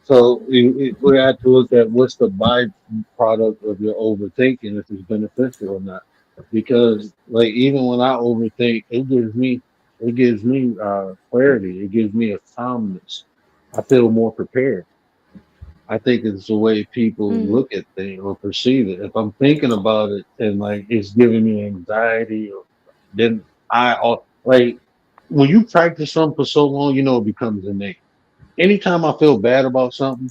So we have to look at what's the byproduct of your overthinking, if it's beneficial or not. Because like even when I overthink, it gives me clarity. It gives me a calmness. I feel more prepared. I think it's the way people Mm. look at things or perceive it. If I'm thinking about it and like it's giving me anxiety, or then like when you practice something for so long, it becomes innate. Anytime I feel bad about something,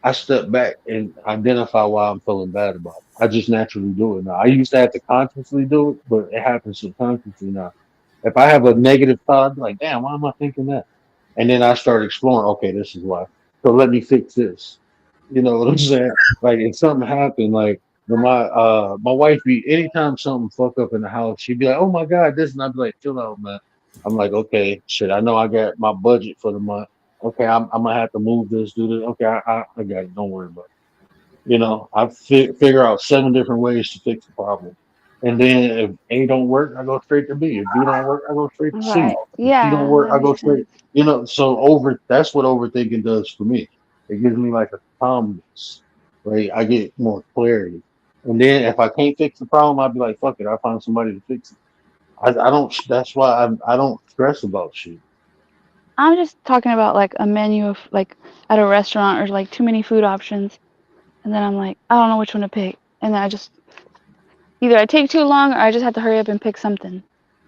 I step back and identify why I'm feeling bad about it. I just naturally do it now. I used to have to consciously do it, but it happens subconsciously now. If I have a negative thought, I'm like, damn, why am I thinking that? And then I start exploring, okay, this is why. So let me fix this. You know what I'm saying? Like if something happened, like But my wife be anytime something fuck up in the house, she'd be like, "Oh my god, this," and I'd be like, "Chill out, man." I'm like, "Okay, shit, I know I got my budget for the month. Okay, I'm gonna have to move this, do this. Okay, I got it. Don't worry about it." I figure out seven different ways to fix the problem. And then if A don't work, I go straight to B. If B don't work, I go straight to C. Right. If C don't Yeah, work, that I go makes sense. straight. So that's what overthinking does for me. It gives me like a calmness, right? I get more clarity. And then if I can't fix the problem, I'll be like, fuck it, I'll find somebody to fix it. I don't. That's why I don't stress about shit. I'm just talking about like a menu of like at a restaurant or like too many food options, and then I'm like, I don't know which one to pick, and then I just either I take too long or I just have to hurry up and pick something.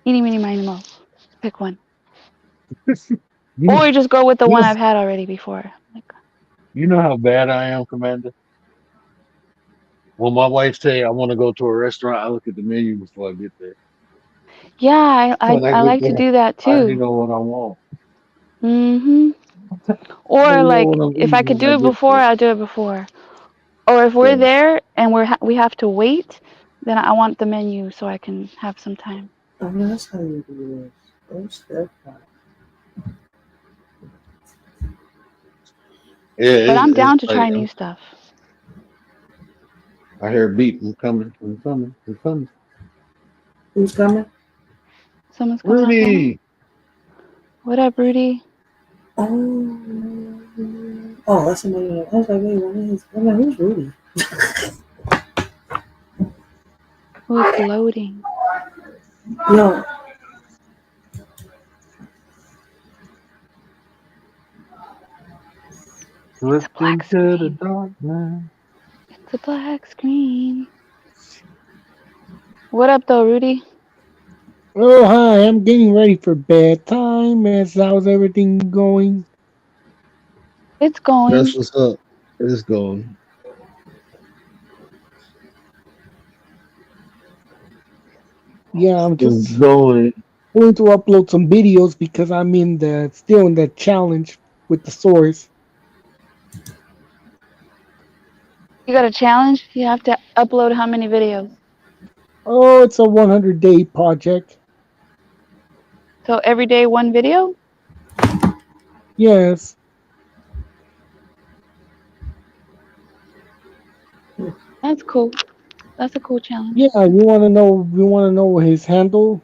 Eeny, meeny, miny, mo. Pick one, You know, or just go with the you one know, I've had already before. Like, you know how bad I am, Commander. When my wife say I want to go to a restaurant, I look at the menu before I get there. yeah, I When I I get like to there, do that I already too. know what I want. Mhm. I Or already know like what I'm if I eating could when I do it get before, there. I'll do it before. Or if we're Yeah. there and we have to wait, then I want the menu so I can have some time. I mean, that's how you do it. That's that part. Yeah, But I'm it's down to like try new stuff. I hear a beep. I'm coming. I'm coming. I'm coming. Who's coming? Someone's coming off the mic. Rudy. What up, Rudy? Oh, that's somebody. I was like, wait, I'm like, who's Rudy? Who's gloating? Yo, It's a Slipped black into the screen. darkness. It's a black screen. What up, though, Rudy? Oh, hi, I'm getting ready for bedtime. How's everything going? It's That's going. what's up. It's going. Yeah, I'm It's just going. going to upload some videos because I'm still in the challenge with the source. You got a challenge? You have to upload how many videos? Oh, it's a 100-day project. So every day one video? Yes. That's cool. That's a cool challenge. Yeah, you want to know his handle?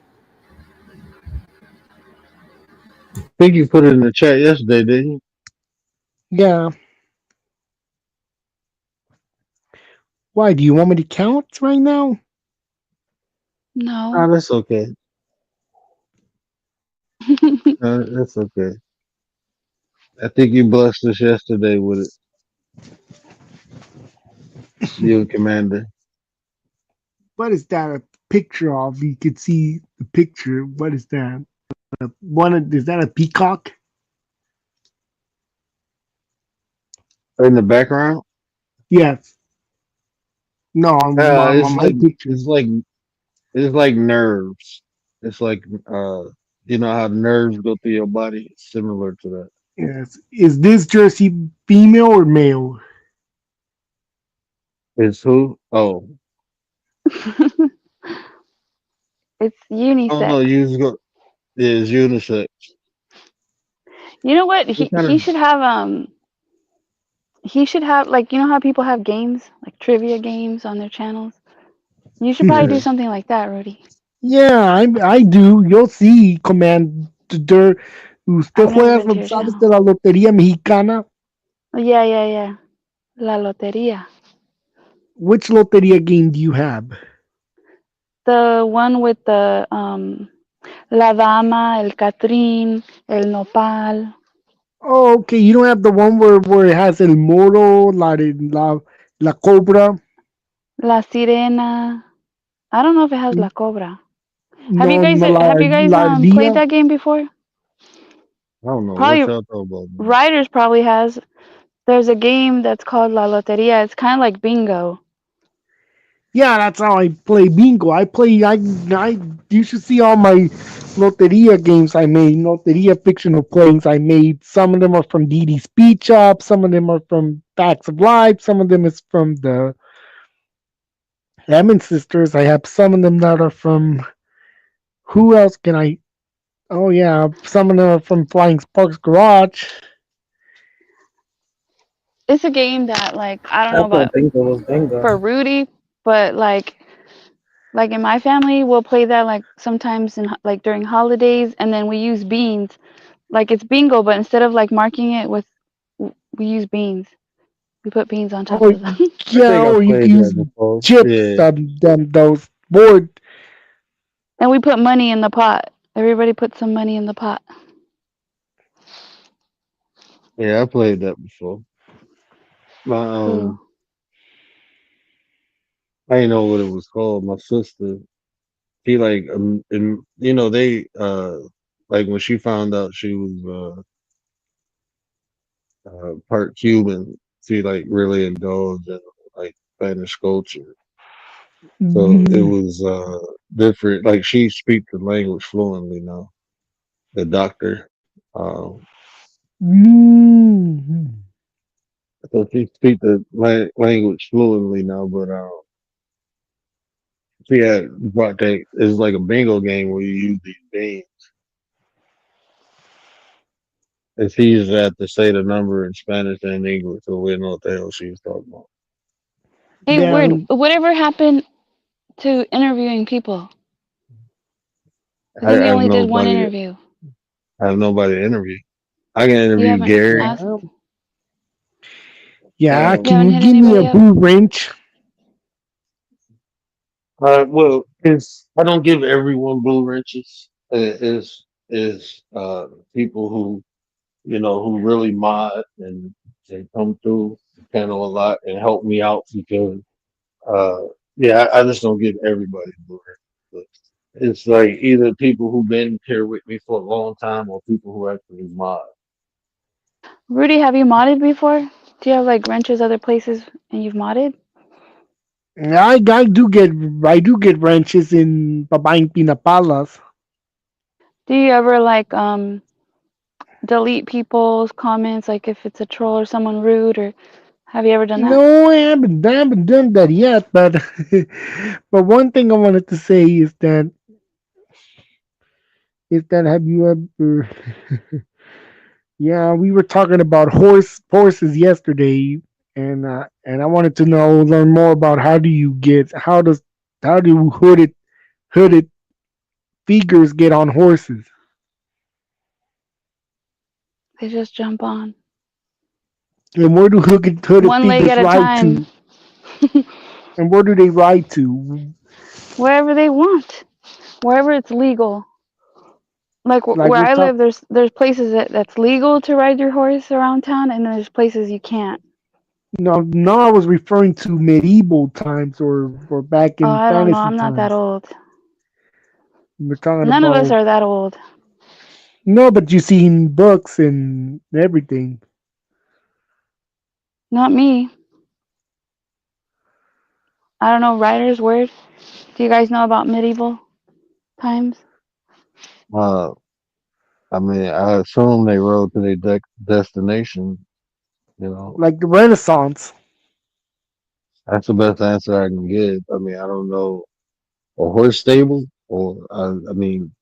I think you put it in the chat yesterday, didn't you? Yeah. Why, do you want me to count right now? No. Ah, that's okay. That's okay. I think you blessed us yesterday with it. You and Commander. What is that a picture of? You could see the picture. What is that? Is that a peacock? In the background. Yes. No, It's on my like picture. it's like nerves. It's like how nerves go through your body. It's similar to that. Yes. Is this jersey female or male? It's who? Oh, It's oh no, unisex. you just go. Yeah, it's unisex. You know what? What He kind he of? should have he should have like you know how people have games like trivia games on their channels. You should probably do Mhm. something like that, Rudy. Yeah, I do. You'll see, Commander. ¿Usted I've never juega, been to your sabes, channel. de la Lotería Mexicana? Yeah, yeah, yeah. La Loteria. Which Lotería game do you have? The one with the La Dama, El Catrín, El Nopal, Oh, okay. You don't have the one where it has El Moro, la Cobra. La Sirena. I don't know if it has La Cobra. No, no, Have you guys la played Ardilla. that game before? I don't know what Probably y'all talking about, man. Riders probably has. There's a game that's called La Loteria. It's kind of like bingo. Yeah, that's how I play bingo. I you should see all my Loteria games I made, Loteria fictional plays I made. Some of them are from Dee Dee's Speed Shop, some of them are from Facts of Life, some of them is from the Lemon Sisters. I have some of them that are from. Who else can I? Oh yeah, some of them are from Flying Sparks Garage. It's a game that like I don't I know thought about bingo was bingo. for Rudy, but like in my family, we'll play that like sometimes in like during holidays, and then we use beans. Like it's bingo, but instead of like marking it with, we use beans. We put beans on top Oh of them, I yeah, think I or you can played use that before. chips. Yeah, Them those board. and we put money in the pot. Everybody put some money in the pot. yeah, I played that before. My Cool. I didn't know what it was called. My sister, she like, and they like when she found out she was part Cuban, she like really indulged in like Spanish culture. So it Mm, was different. Like she speaks the language fluently now. The doctor, um, mm. so she speaks the language fluently now. But she had brought that. It's like a bingo game where you use these beans, and she used to have to say the number in Spanish and English, so we didn't know what the hell she was talking about. Hey, weird. Then Whatever happened to interviewing people? I think I we have only did one nobody. interview. I have nobody to interview. I can You interview haven't Gary. asked. yeah, yeah. You Um, Can haven't you hit give me a anybody up. blue wrench? well, it's I don't give everyone blue wrenches. Is people who who really mod and come through the panel a lot and help me out because uh yeah I just don't give everybody blue wrenches. But it's like either people who've been here with me for a long time or people who actually mod. Rudy, have you modded before? Do you have like wrenches other places and you've modded? I do get wrenches in babaeng pinapalas. Do you ever like delete people's comments, like if it's a troll or someone rude, or have you ever done that? No, I haven't done that yet. But but one thing I wanted to say is that have you ever? Yeah, we were talking about horses yesterday, and I wanted to learn more about how do hooded figures get on horses, They just jump on and where do hooded one leg figures at a ride time, to, and where do they ride to? wherever they want, wherever it's legal. Like Like where we're I live, talking. there's places that's legal to ride your horse around town, and there's places you can't. No, I was referring to medieval times or back Oh, in I don't know. fantasy I'm not that times. old. We're talking None of us about are that old. no, but you see in books and everything. Not me. I don't know. Writer's word. Do you guys know about medieval times? Uh, I mean, I assume they rode to their destination. You know, Like the Renaissance. that's the best answer I can give. I mean, I don't know a horse stable, or I mean,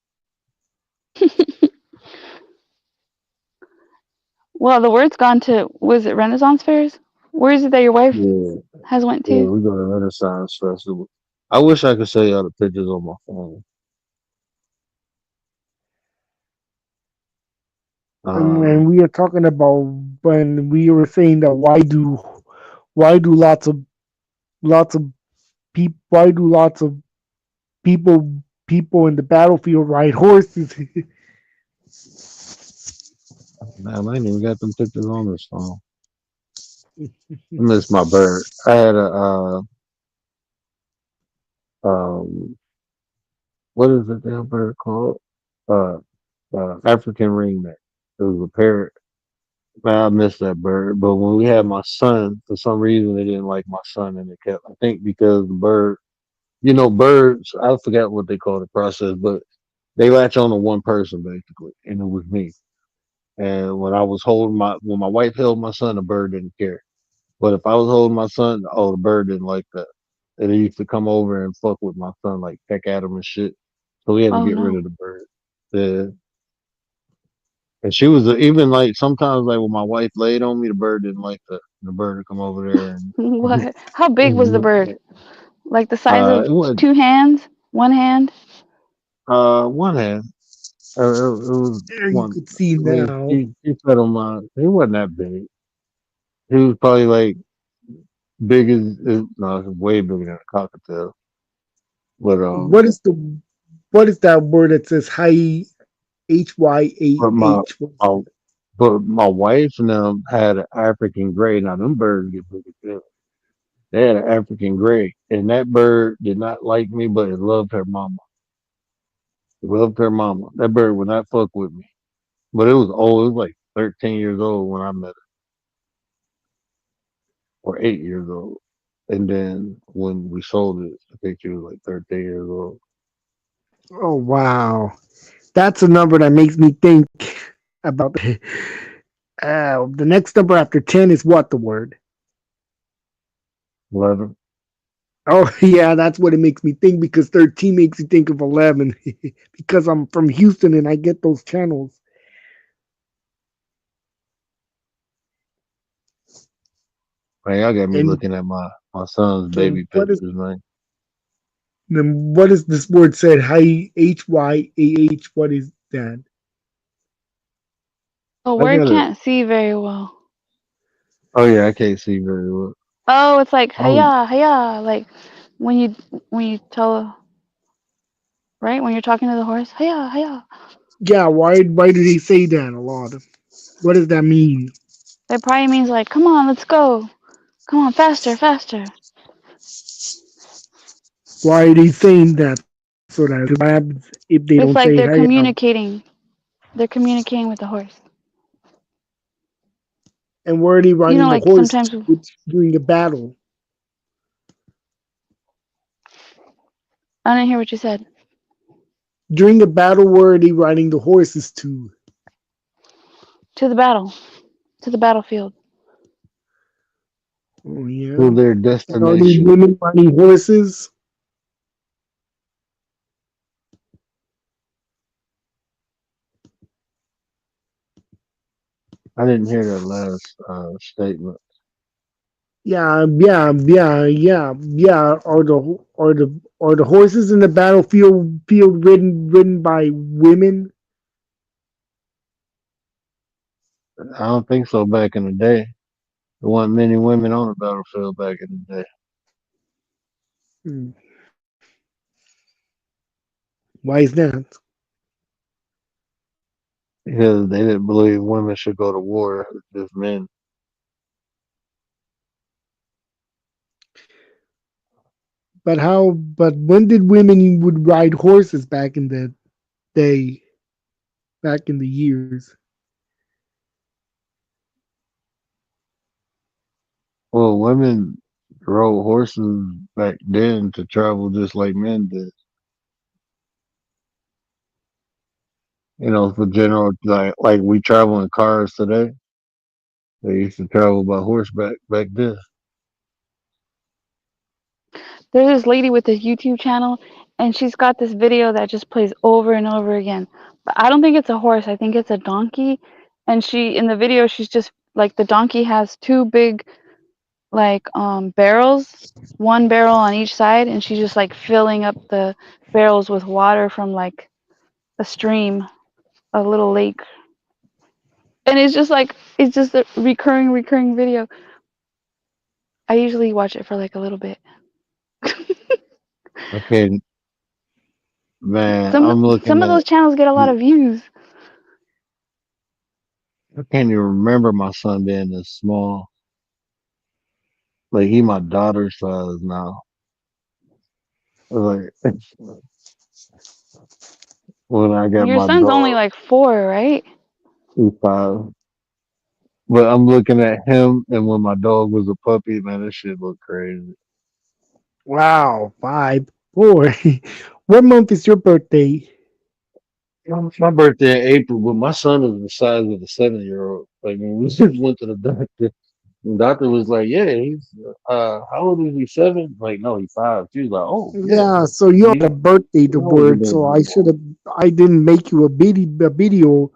Well, the word's gone to, was it Renaissance fairs? Where is it that your wife yeah, has went yeah, to? we go to Renaissance Festival. I wish I could show y'all the pictures on my phone. And Um, we are talking about when we were saying that why do lots of people in the battlefield ride horses? man, I ain't even got them pictures on this phone. I miss my bird. I had a um, what is the damn bird called? Uh, African ringneck. It was a parrot. Man, I miss that bird. But when we had my son, for some reason they didn't like my son, and it kept. I think because the bird, birds. I forgot what they call the process, but they latch on to one person basically, and it was me. And when my wife held my son, the bird didn't care. But if I was holding my son, oh, the bird didn't like that. and he used to come over and fuck with my son, like peck at him and shit. So we had to Oh get rid no. of the bird. Yeah. And she was even like sometimes like when my wife laid on me, the bird didn't like the bird to come over there What? How big was the bird? and Like the size of it was two hands? One hand? one hand. It was There you one. could see I mean, now. he fed on my. He wasn't that big. He was probably like big as no, it's way bigger than a cockatiel. But What is the what is that word that says but my HYAH? What is my but my wife and them had an African gray. Now them birds get big as hell. They had an African gray, and that bird did not like me, but it loved her mama. It loved her mama. That bird would not fuck with me. But it was old. It was like 13 years old when I met her, or 8 years old. And then when we sold it, I think she was like 13 years old. Oh wow, that's a number that makes me think about. The next number after 10 is what the word? 11. Oh yeah, that's what it makes me think because 13 makes you think of 11 because I'm from Houston and I get those channels. Man, y'all got me And looking at my son's then baby pictures, man. what is this word said? HYAH. What is that? Oh, I word got it. can't see very well. Oh yeah, I can't see very well. Oh, it's like Oh, hiya, hiya, like when you when you tell right when you're talking to the horse, hiya, hiya. Yeah, why do they say that a lot? What does that mean? It probably means like, come on, let's go, come on, faster, faster. Why are they saying that so that what happens if they don't It's say like hey? they're communicating. They're communicating with the horse. And where are they You know, riding the like horse sometimes during a battle? I didn't hear what you said. During a battle, where are they riding the horses to? To the battle, to the battlefield. Oh yeah. to their And are they destination. women riding horses? I didn't hear that last statement. Yeah. Are the horses in the battlefield ridden by women? I don't think so. Back in the day, there weren't many women on the battlefield back in the day Hmm, why is that? because they didn't believe women should go to war. Just men. But how? But when did women would ride horses back in the day? Back in the years? Well, women rode horses back then to travel just like men did. You know, for general like we travel in cars today. They used to travel by horseback back then. There's this lady with this YouTube channel, and she's got this video that just plays over and over again. But I don't think it's a horse. I think it's a donkey. And she in the video, she's just like the donkey has two big like barrels, one barrel on each side, and she's just like filling up the barrels with water from like a stream, a little lake. And it's just a recurring video. I usually watch it for like a little bit. Okay, man, Some I'm looking some of at. those channels get a lot of views. I can't even remember my son being this small. Like he my daughter's size now. Like when I got Your my son's only dog, like 4, right? he's 5. But I'm looking at him, and when my dog was a puppy, man, this shit looked crazy. Wow, 5, 4. What month is your birthday? My birthday in April, but my son is the size of a 7-year old. Like when we just went to the doctor. The doctor was like, "Yeah, he's how old is he? 7?" Like, no, he's 5. She was like, "Oh, yeah, Yeah, so you had he a birthday to knows the word, so baby I should boy." have. I didn't make you a video.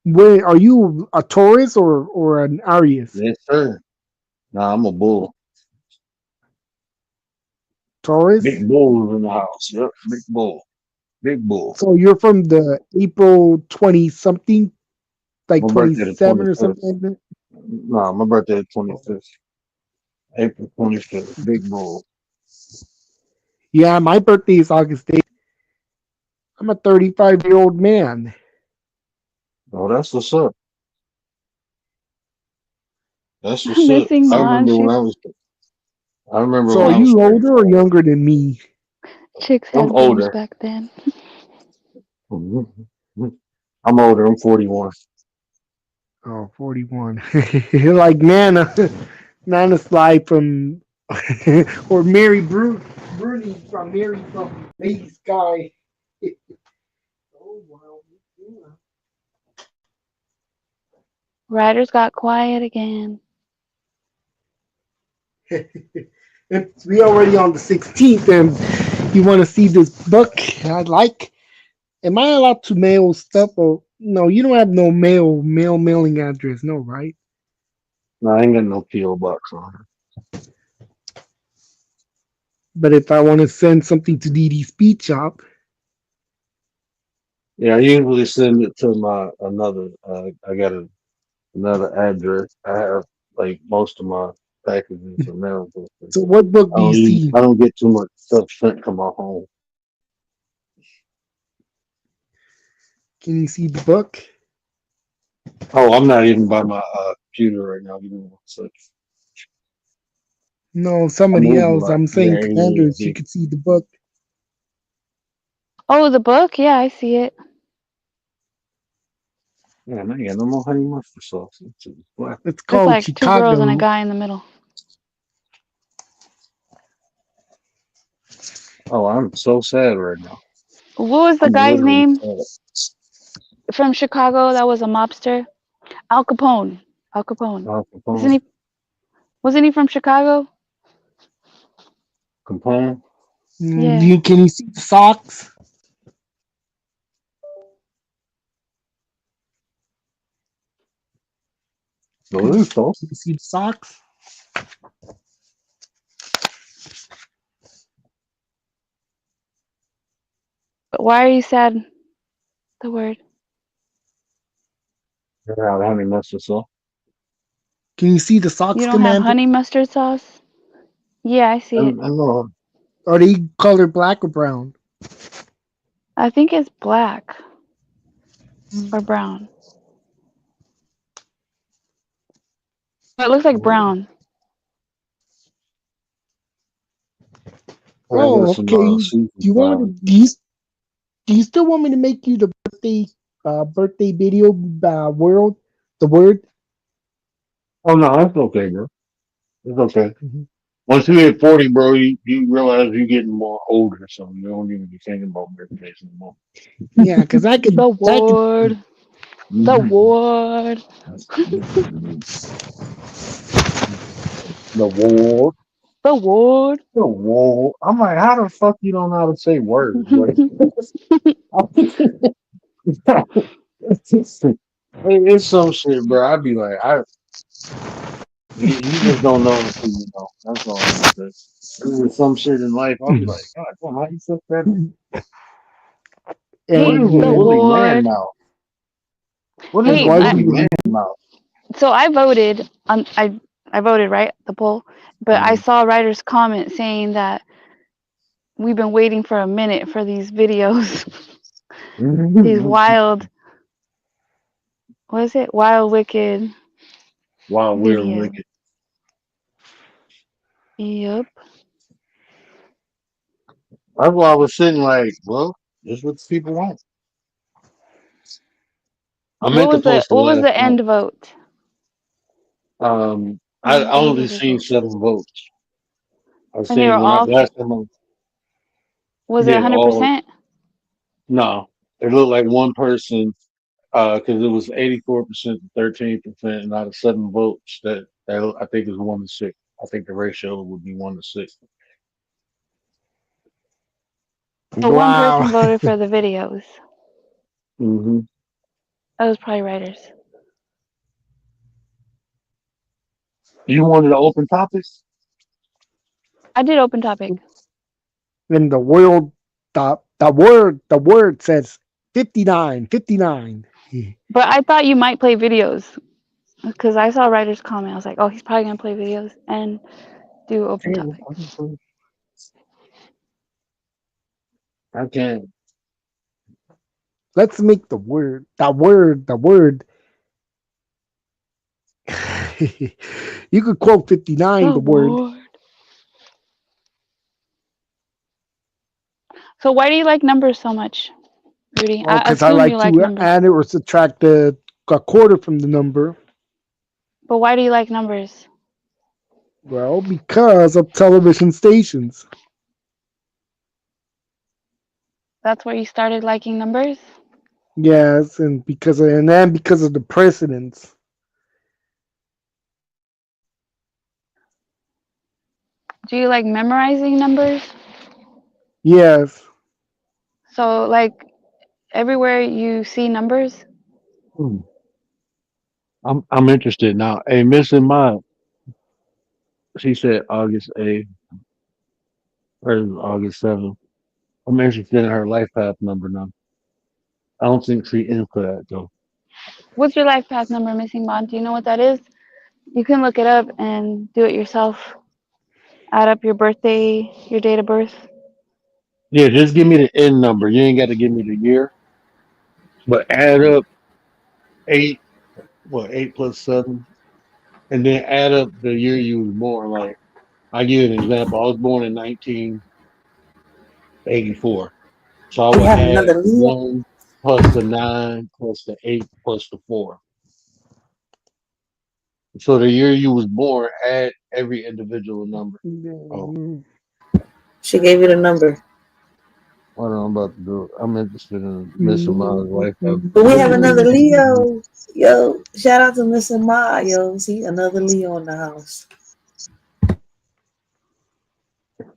Where are you, a Taurus or an Aries? Yes, sir. Nah, I'm a bull. Taurus. Big bulls in the house. Yep, big bull. Big bull. So you're from the April 20 something, like My birthday the 27 or 25th. something like that. Nah, my birthday the Oh. 25th. April 25th. Big bull. Yeah, my birthday is August 8th. I'm a 35-year-old man. Oh, that's what's up. That's what's up. Missing I Mon. remember when She's I was. I remember So when are I was you older or 35. younger than me? chicks I'm had boobs older. back then. Mhm. I'm older. I'm 41. Oh, 41. You're like Nana. Nana Sly from, or Mary Bruni from Mary from Lady Sky. Oh, wow. Riders got quiet again. We already on the 16th, and you want to see this book? I'd like. Am I allowed to mail stuff? Or no? You don't have no mail mailing address, no, right? No, I ain't got no PO box on her. But if I want to send something to Dee Dee's Speed Shop, Yeah, I usually send it to my another. I got another address. I have like most of my packages are mailable. so what book do you see? I don't get too much stuff sent to my home. Can you see the book? Oh, I'm not even by my computer right now. Give me one second. No, I somebody moved a else. lot. I'm Yeah, saying yeah, Commanders. You yeah. could see the book. Oh, the book? Yeah, I see it. Man, I ain't got no more honey mustard sauce. What? It's It's called like two girls and a Chicago. guy in the middle. Oh, I'm so sad right now. What was the I'm guy's literally name sad. from Chicago that was a mobster? Al Capone. Al Capone. Oh, Isn't Capone. he? Wasn't he from Chicago? Capone. Do Yeah. you can you see the socks? Can Believe so. you see the socks? But why are you sad? The word. Yeah, honey mustard sauce. Can you see the You socks, don't have Commander? honey mustard sauce? Yeah, I see it. I know. Are they colored black or brown? I think it's black or brown. It looks like brown. I got Oh, some okay. seafood fries. Do you still want me to make you the birthday video world the word? Oh no, that's okay, bro. It's okay. Mhm. Once you hit 40, bro, you realize you're getting more older, so you don't even be thinking about birthdays anymore. Yeah, because The I could word. The Mm-hmm. word. The war. The word. The war. I'm like, how the fuck you don't know how to say words? Like, it's some shit, bro. I'd be like, you just don't know until you know. That's all I'm gonna say. There's some shit in life. I'll be like, God, damn, how you took that? What Hey, is and a the woolly man ward. mouth? What is a Hey, why do I, woolly you man mouth? so I voted on I voted right the poll, but I Mhm. saw a writer's comment saying that we've been waiting for a minute for these videos, these wild, what is it? Wild wicked Wild, weird, and video. wicked. Yep. That's why I was sitting like, well, this is what the people want. I meant to post it What was last the night. end vote? I The end only of the seen vote, 7 votes. I and they were seen when I all. last time. Was it Yeah, all 100%? no. It looked like one person. Because it was 84% to 13%, and out of 7 votes, that I think is 1 to 6. I think the ratio would be 1 to 6. So one Wow. person voted for the videos. Hmm. That was probably writers. You wanted to open topics? I did open topic, And the world, the word says 59, 59. but I thought you might play videos because I saw writers comment. I was like, oh, he's probably gonna play videos and do open Yeah, topics. I can. Let's make the word. You could quote 59, The the word. Lord. So why do you like numbers so much, Rudy? Well, I because I assume you like like to numbers, add or subtract a quarter from the number. but why do you like numbers? Well, because of television stations. That's where you started liking numbers. Yes, and then because of the precedents. Do you like memorizing numbers? Yes. So like everywhere you see numbers, Hmm. I'm interested now. Hey, missing mine. She said August 8th or August 7th. I'm interested in her life path number now. I don't think she in for that though. what's your life path number, missing bond? Do you know what that is? You can look it up and do it yourself. Add up your birthday, your date of birth. Yeah, just give me the N number. You ain't got to give me the year, but add up 8. What 8 plus 7, and then add up the year you was born. Like I give you an example. I was born in 1984, so I We would have add another Leo. 1 plus the 9 plus the 8 plus the 4. So the year you was born, add every individual number. Oh, She gave you the number. what I'm about to do. I'm interested in missing my life But we too. have another Leo. Yo, shout out to Miss Ma. Yo, see another Leo in the house.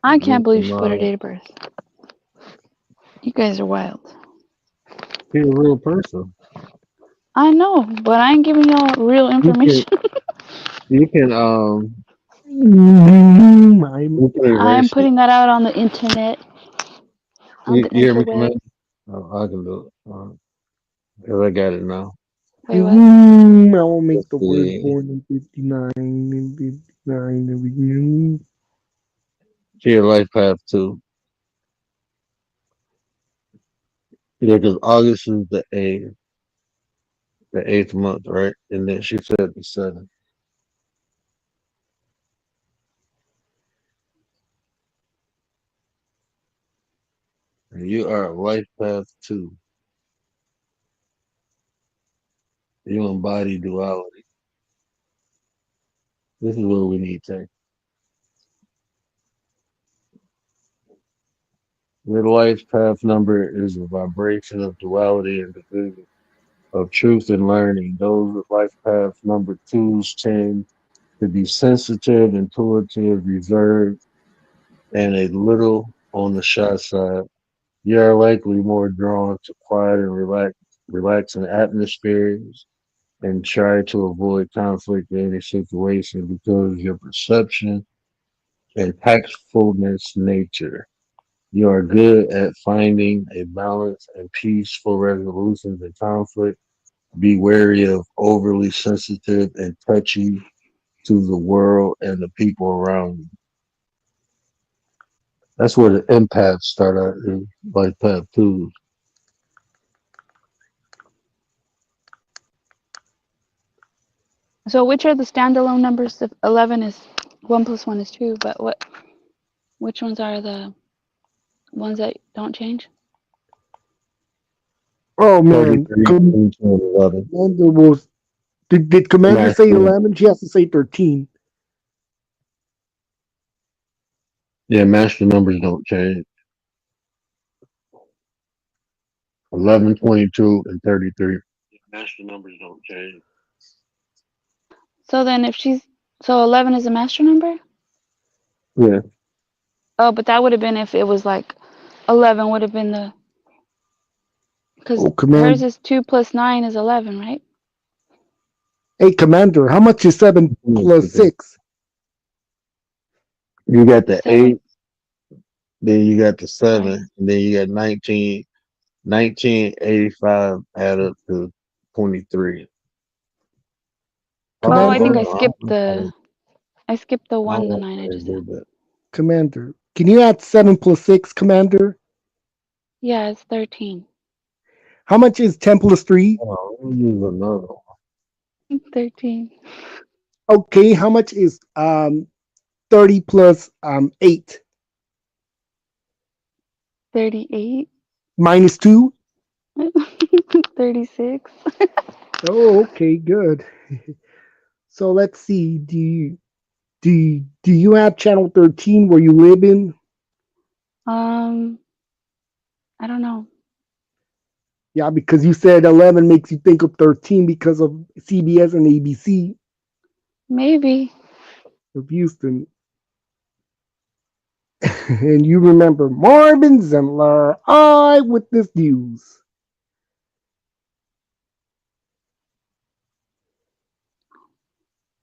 I can't believe Missing she put her my. date of birth. You guys are wild. He's a real person. I know, but I ain't giving y'all real You can information. you can you can I'm erase it. putting that out on the internet, on You the hear me, man? interweb. Oh, I can do it. 'Cause I got it now. Wait, what? I will Let's make the word see. born in 59 and 59 every new. See your life path too. Yeah, because August is the eighth month, right? And then she said the 7th. And you are a life path too. You embody duality. This is where we need to. Your life path number is a vibration of duality and division, of truth and learning. Those with life path number twos tend to be sensitive, intuitive, reserved, and a little on the shy side. You are likely more drawn to quiet and relaxing atmospheres and try to avoid conflict in any situation because of your perception and tactfulness nature. You are good at finding a balance and peaceful resolutions in conflict. Be wary of overly sensitive and touchy to the world and the people around you. That's where the empaths start out in life path too. So which are the standalone numbers? The 11 is 1 plus 1 is 2, but which ones are the ones that don't change? Oh man, 33, 22, and 11. Commander was. Did Commander say Master, 11? She has to say 13. yeah, master numbers don't change. 11, 22, and 33. Master numbers don't change. So then if she's so 11 is a master number? Yeah. Oh, but that would have been if it was like 11 would have been the because Oh, hers command. is 2 plus 9 is 11, right? Hey, Commander, how much is 7 plus 6? You got the 7. 8, then you got the Oh, 7, yeah. and then you got 19. 1985 add up to 23. Oh, I think Commander, I skipped the I don't 1, the know 9 how I they just said. did that. Commander. Can you add 7 plus 6, Commander? Yeah, it's 13. How much is 10 plus 3? Hold on, let me use another one. 13. Okay, how much is 30 plus 8? 38. Minus 2? 36. Oh, okay, good. So let's see. Do you have channel 13 where you live in? Um, I don't know. Yeah, because you said 11 makes you think of 13 because of CBS and ABC Maybe. of Houston. And you remember Marvin Zimler, Eyewitness News.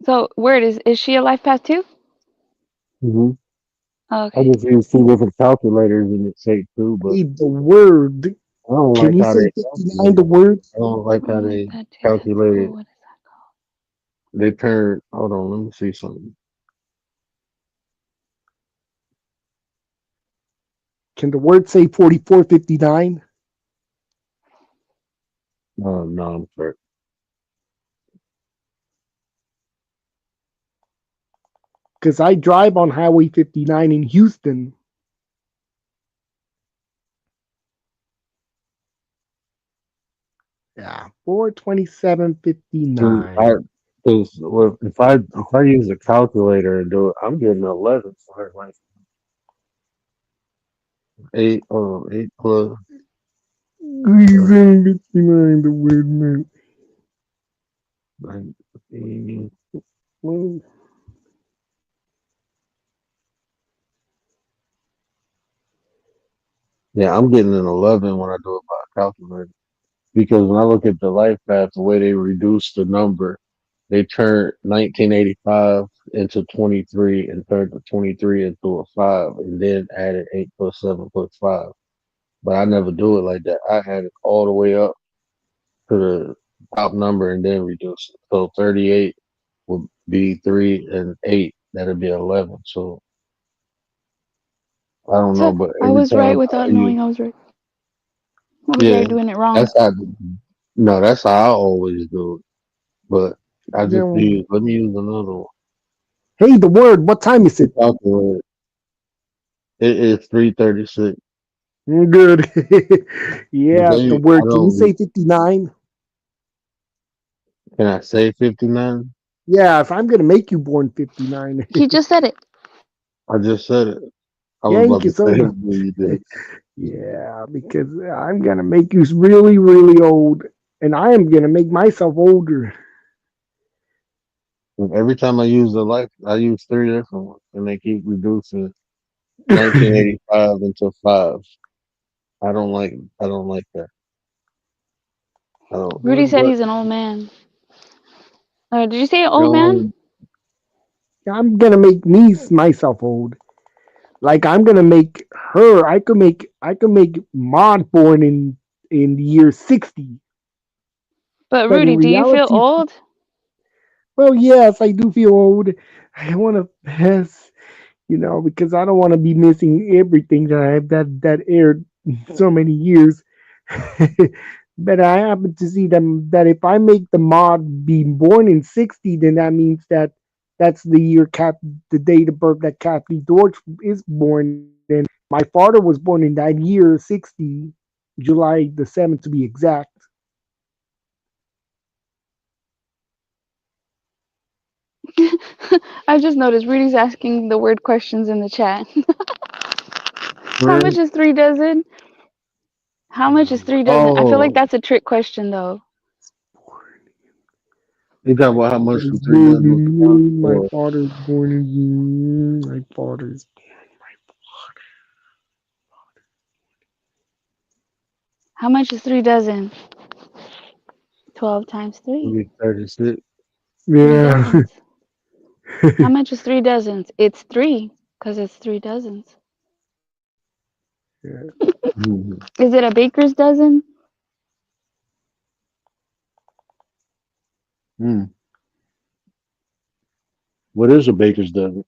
So, word is she a life path too? Hmm. Oh, I okay. just use two different calculators and it say two, but Hey, the word. I don't Can like you how say they 59, calculate the it. word? I don't like how Life they path 2, that's calculate cool. it. What is that They turn. Hold on, let me see something. Can the word say 4459? No, no, I'm sorry. Because I drive on Highway 59 in Houston. Yeah, See, I 42759. because if I use a calculator and do it, I'm getting 11 for it. Like eight, 8 plus 59, the word meant. 19. Well, Yeah, I'm getting an 11 when I do it by a calculator. Because when I look at the life path, the way they reduce the number, they turned 1985 into 23 and turned the 23 into a 5 and then added 8 plus 7 plus 5. But I never do it like that. I add it all the way up to the top number and then reduce it. So 38 would be 3 and 8. That'd be 11. So I don't know, called? but I every was right time without I use, knowing I was right. Or was I yeah, doing it wrong? that's how, no, that's how I always do it. But I just then, use, let me use another one. hey, the word, what time What's is the it? calculator? It is 3:36. Good. Yeah, the I word. Can you don't, say 59? can I say 59? Yeah, if I'm going to make you born 59. He just said it. I just said it. I was Thank about you to so say it much. when you did. Yeah, because I'm going to make you really, really old. And I am going to make myself older. And every time I use the life, I use three different ones, and they keep reducing 1985 into 5. I don't like that. I don't. Rudy said What? he's an old man. Did you say You old man? know, I'm going to make me myself old. Like I'm gonna make her. I could make Maud born in the year 60. But But in Rudy, do you feel reality, old? well, yes, I do feel old. I want to pass, because I don't want to be missing everything that I have that aired so many years. But I happen to see them that if I make the mod be born in 60, then that means that that's the date of birth that Kathleen George is born in. My father was born in that year 60, July the 7th to be exact. I just noticed Rudy's asking the word questions in the chat. How much really? is 3 dozen? How much is 3 dozen? I feel like Oh, that's a trick question though. You talking about how I much was for three born dozen of in tequila? June. My Or father is born in June. My father is. How much is 3 dozen? 12 times 3. maybe 36? Three Yeah. dozens. How much is 3 dozens? It's three, because it's 3 dozens. Yeah. Mm-hmm. Is it a baker's dozen? Mm. What is a baker's dozen?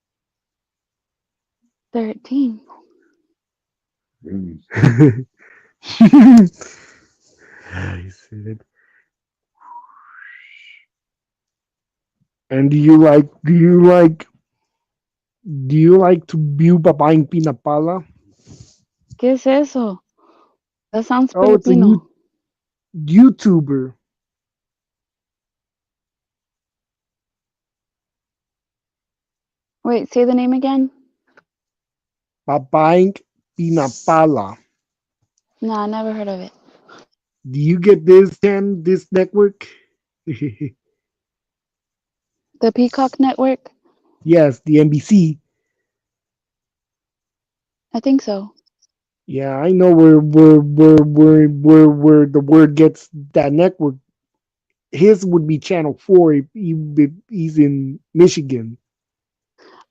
13. Mm. I said. And do you like to view babaeng pinapala? ¿Qué es eso? That sounds Oh, it's a Filipino. YouTuber. Wait, say the name again? Babaeng pinapala. No, I never heard of it. Do you get this network? The Peacock Network? Yes, the NBC. I think so. Yeah, I know where the word gets that network. His would be Channel 4 if he's in Michigan.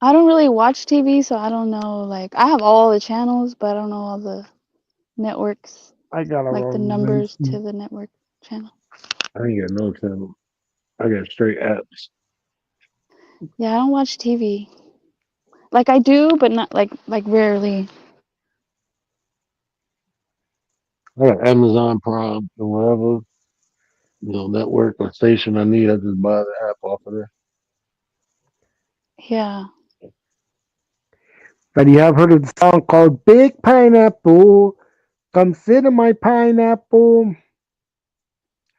I don't really watch TV, so I don't know. Like, I have all the channels, but I don't know all the networks, I got a like the wrong. numbers to the network channel. I ain't got no channel. I got straight apps. Yeah, I don't watch TV. Like I do, but not like rarely. I got Amazon Prime and whatever network or station I need. I just buy the app off of there. Yeah. But you have heard of the song called Big Pineapple? Come sit on my pineapple.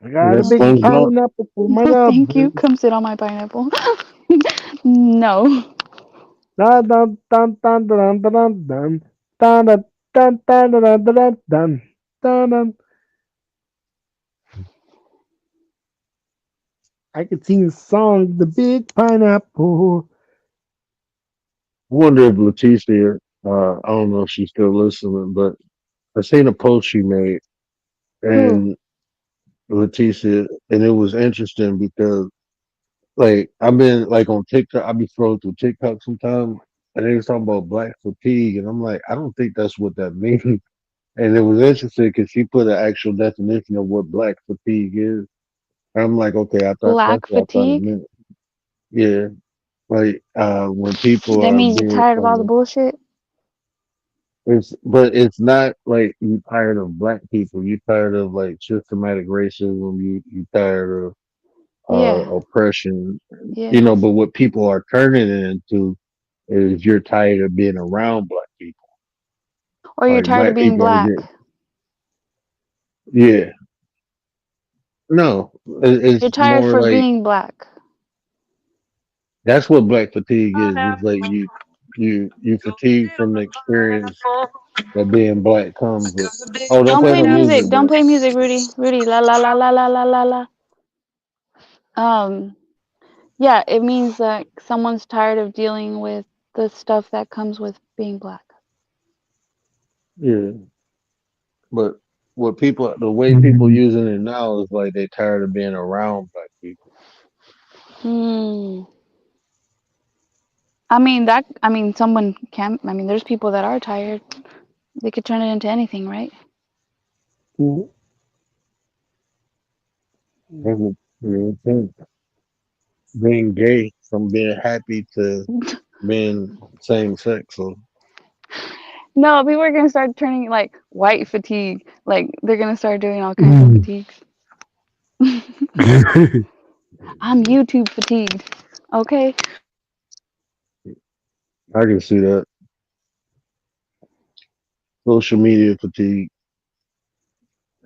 I got a That's No, big thank you. SpongeBob. pineapple for my No, thank you. lover. Come sit on my pineapple. No. Dun dun dun dun dun dun dun dun dun dun dun dun dun dun dun dun. I could sing a song, The Big Pineapple. I wonder if Leticia, I don't know if she's still listening, but I seen a post she made Who? and Leticia, and it was interesting because like I've been like on TikTok, I be scrolling through TikTok sometimes, and they was talking about black fatigue, and I'm like, I don't think that's what that means. And it was interesting because she put an actual definition of what black fatigue is. And I'm like, okay, I thought that's Black what I thought it fatigue? meant. Yeah, like when people That are means you're being tired of all the bullshit? but it's not like you tired of black people. You tired of like systematic racism. You tired of Yeah. oppression. Yeah. But what people are turning it into is you're tired of being around black people. Or you're Like tired of black being people are black. getting yeah. No, You're it's tired more for like being black. that's what black fatigue is. It's like you fatigue from the experience that being black comes with. Oh, don't Don't play play no music, music. Don't bro. play music, Rudy. Rudy, la la la la la la la la. Um, yeah, it means that someone's tired of dealing with the stuff that comes with being black. Yeah, but the way people Mhm. using it now is like they tired of being around black people. Hmm. Someone can. There's people that are tired. They could turn it into anything, right? People, think being gay from being happy to being same sex. So No, people are gonna start turning like white fatigue. Like they're gonna start doing all kinds of fatigues. I'm YouTube fatigued. Okay. I can see that social media fatigue.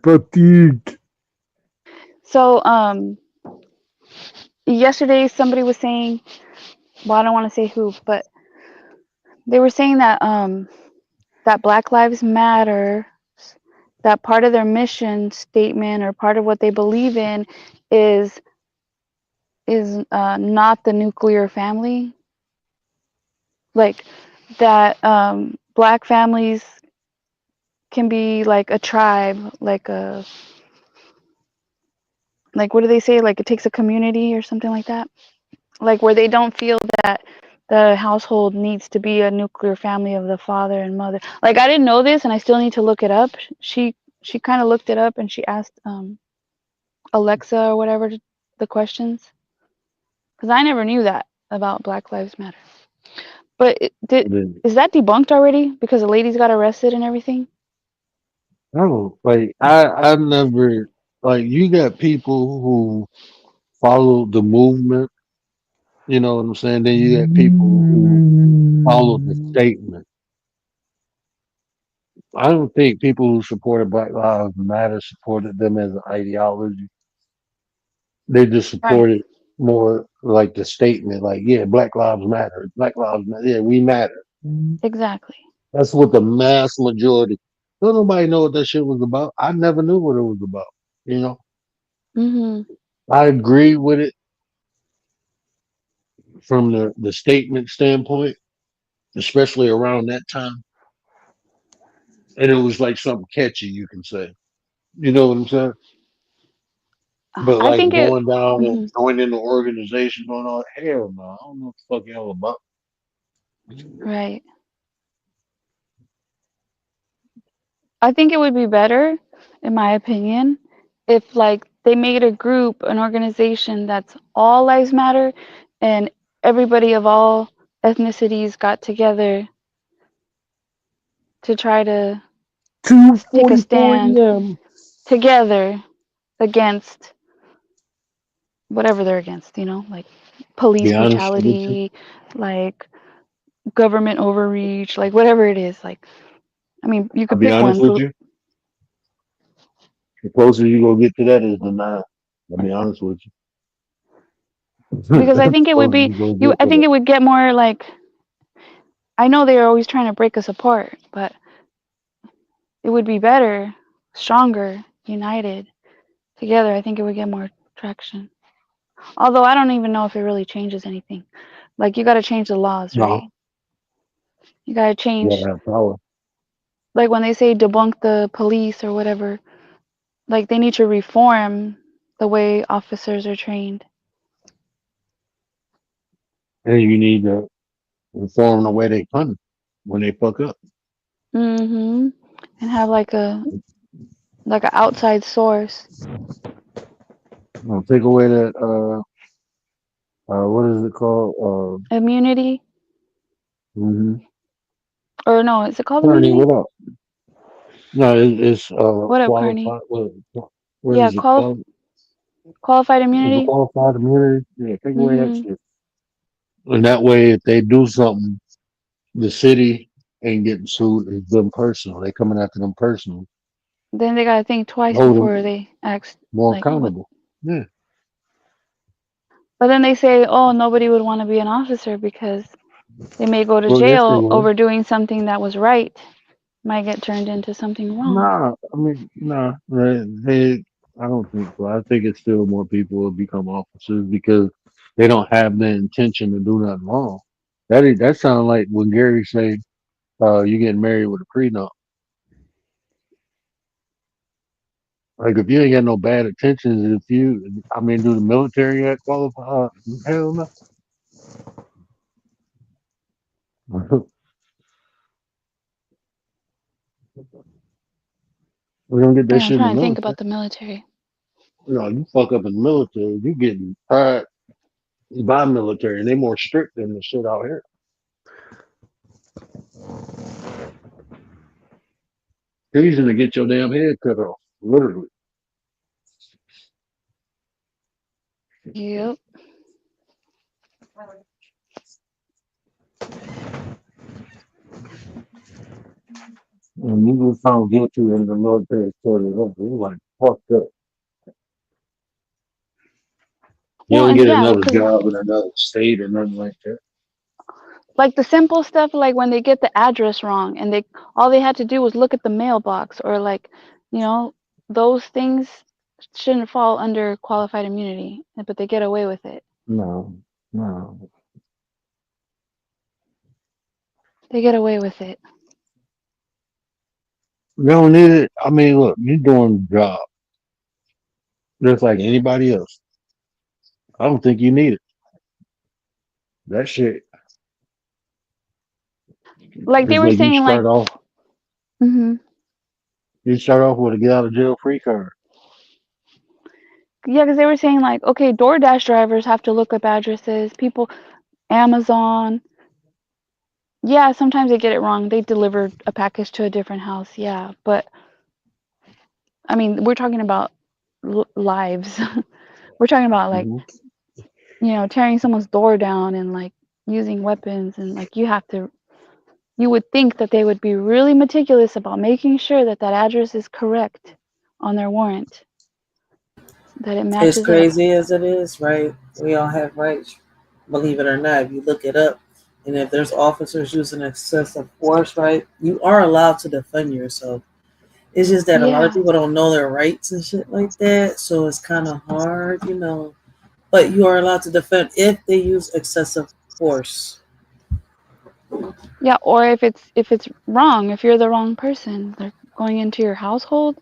Fatigue. So yesterday somebody was saying, well, I don't want to say who, but they were saying that that Black Lives Matter, that part of their mission statement or part of what they believe in is is not the nuclear family, like that black families can be like a tribe, like what do they say? Like it takes a community or something like that. Like where they don't feel that the household needs to be a nuclear family of the father and mother. Like I didn't know this, and I still need to look it up. She kind of looked it up, and she asked Alexa or whatever the questions, because I never knew that about Black Lives Matter. But Then, is that debunked already? Because the ladies got arrested and everything. no, like I never like you got people who follow the movement. You know what I'm saying? Then you got people who follow the statement. I don't think people who supported Black Lives Matter supported them as an ideology. They just Right. supported more like the statement, like, yeah, Black Lives Matter. Black Lives Matter. Yeah, we matter. Exactly. That's what the mass majority. Don't nobody know what that shit was about. I never knew what it was about. You know, Mhm. I agree with it from the statement standpoint, especially around that time. And it was like something catchy, you can say. You know what I'm saying? But I like think it. going down and Mhm. joining the organization, going on, hell no, I don't know what the fuck y'all about. Right. I think it would be better, in my opinion, if like they made a group, an organization that's all lives matter, and everybody of all ethnicities got together to try to take a 2:44 stand a.m. together against whatever they're against, like police Be honest with you. brutality, like government overreach, like whatever it is. Like, I mean, you I'll could be pick honest one. with you. The closer you gonna get to that is the nine. I'll be honest with you. Because I The think it would closer be you gonna you. get I to think that. it would get more like. I know they are always trying to break us apart, but it would be better, stronger, united together. I think it would get more traction. Although I don't even know if it really changes anything. Like you got to change the laws, right? No, You got to you change. gotta have power. Like when they say debunk the police or whatever, like they need to reform the way officers are trained. And you need to inform the way they punish when they fuck up. Mhm. And have like an outside source. Take away that what is it called? Immunity, Mhm. or no, is it called Carney, immunity? what up? No, it's What up, Carney? qualified. What Yeah, is it called? qualified Is it immunity. qualified immunity? Yeah, take away that Mhm. shit. And that way, if they do something, the city ain't getting sued. It's them personal. They coming after them personal. Then they gotta think twice Hold before them they ask more like what. accountable. Yeah. But then they say, oh, nobody would want to be an officer because they may go to Well, yes, they jail will. over doing something that was right, might get turned into something wrong. Nah, I mean, nah. I don't think so. I think it's still more people will become officers because they don't have the intention to do nothing wrong. That sounds like when Gary say, you getting married with a prenup. Like if you ain't got no bad intentions, I mean, do the military act qualify? Hell no. We don't get that Yeah, I'm shit in the trying to think military. about the military. You fuck up in the military, you getting tried by military, and they more strict than the shit out here. Reason to get your damn head cut off, literally. Yep. And you get found guilty in the military court is over. You like fucked up. You Well, don't and get yeah, another because job in another state or nothing like that. like the simple stuff, like when they get the address wrong and they all they had to do was look at the mailbox, or like, you know, those things shouldn't fall under qualified immunity, but they get away with it. No, no. They get away with it. You don't need it. I mean, look, you're doing the job just like anybody else. I don't think you need it. That shit Like they is were like saying, like, hmm you start off with a get out of jail free card. yeah, because they were saying like, okay, DoorDash drivers have to look up addresses. People, Amazon, yeah, sometimes they get it wrong. They deliver a package to a different house, yeah, but I mean, we're talking about lives. We're talking about like, Hmm. tearing someone's door down and like using weapons and like you would think that they would be really meticulous about making sure that that address is correct on their warrant, that it As matches up. crazy as it is, right? We all have rights. Believe it or not, if you look it up, and if there's officers using excessive force, right, you are allowed to defend yourself. It's just that a lot of Yeah. people don't know their rights and shit like that, so it's kind of hard. But you are allowed to defend if they use excessive force. Yeah, or if it's wrong, if you're the wrong person, they're going into your household.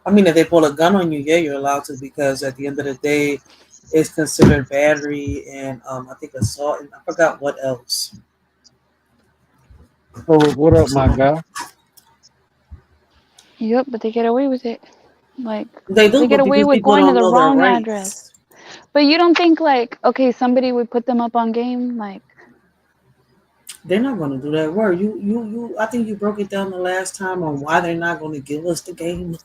I mean, if they pull a gun on you, yeah, you're allowed to because at the end of the day, it's considered battery and I think assault and I forgot what else. So what up, my guy? Yep, but they get away with it. Like They they do, get but away because with people going to don't the know their wrong address. rights. But you don't think like, okay, somebody would put them up on game? Like, They're not going to do that. Word, you. I think you broke it down the last time on why they're not going to give us the game,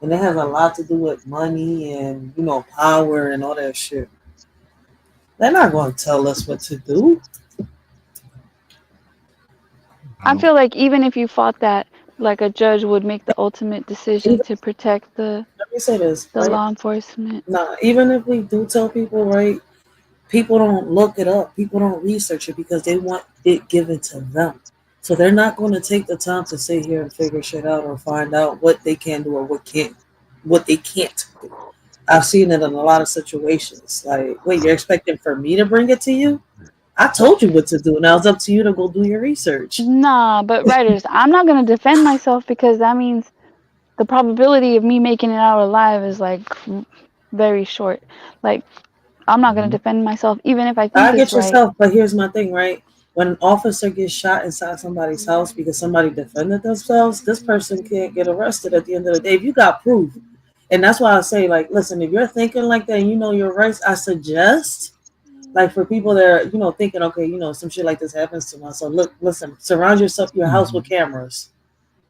and it has a lot to do with money and power and all that shit. They're not going to tell us what to do. I Um, feel like even if you fought that, like a judge would make the ultimate decision Even, to protect the let me say this, the right? law enforcement. Nah, even if we do tell people, right? People don't look it up. People don't research it because they want it given to them. So they're not going to take the time to sit here and figure shit out or find out what they can do or what they can't do. I've seen it in a lot of situations. Like, wait, you're expecting for me to bring it to you? I told you what to do. Now it's up to you to go do your research. Nah, but writers, I'm not gonna defend myself because that means the probability of me making it out alive is like very short. Like I'm not gonna mhm. defend myself even if I think I it's get right. yourself, but here's my thing, right? When an officer gets shot inside somebody's house because somebody defended themselves, this person can't get arrested at the end of the day. If you got proof, and that's why I say, like, listen, if you're thinking like that and you know your rights, I suggest, like, for people that are, thinking, okay, some shit like this happens to myself. So look, listen, surround your house with cameras.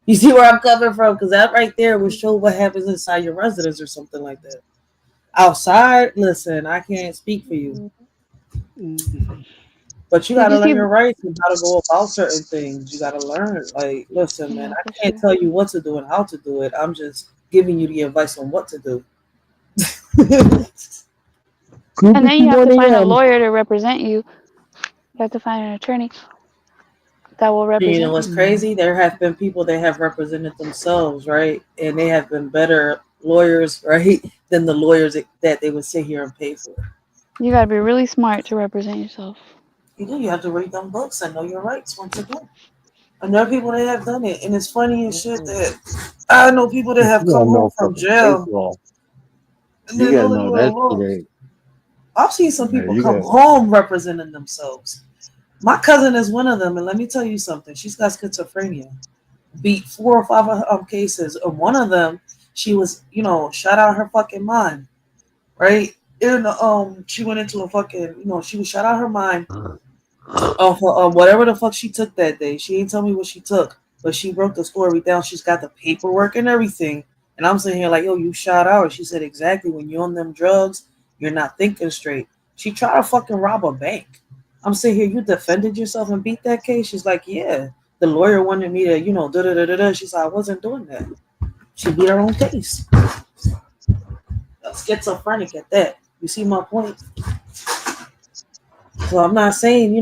You see where I'm coming from? Because that right there will show what happens inside your residence or something like that. Outside, listen, I can't speak for you, but you got Did to you learn see? your rights and how to go about certain things. You got to learn. Like, listen, man, Yeah, I for can't sure. tell you what to do and how to do it. I'm just giving you the advice on what to do. And then you have to 2:51 find a a.m. lawyer to represent you. You have to find an attorney that will You know represent what's you. crazy? There have been people that have represented themselves, right? And they have been better lawyers, right, than the lawyers that they would sit here and pay for. You gotta be really smart to represent yourself. You have to read them books and know your rights once again. And there are people that have done it. And it's funny as shit that I know people that You have come gotta home know from fucking case jail law. and You they gotta know they know were that alone. shit ain't. I've seen some Man, people you come got. home representing themselves. My cousin is one of them, and let me tell you something. She's got schizophrenia. Beat 4 or 5 cases. And one of them, she was, shut out her fucking mind, right? And she went into a fucking, she was shut out her mind of whatever the fuck she took that day. She ain't tell me what she took, but she wrote the story down. She's got the paperwork and everything. And I'm sitting here like, yo, you shot out. She said, exactly. When you're on them drugs, you're not thinking straight. She tried to fucking rob a bank. I'm sitting here, you defended yourself and beat that case? She's like, yeah. The lawyer wanted me to, da da da da da. She's like, I wasn't doing that. She beat her own case. Schizophrenic at that. You see my point? So I'm not saying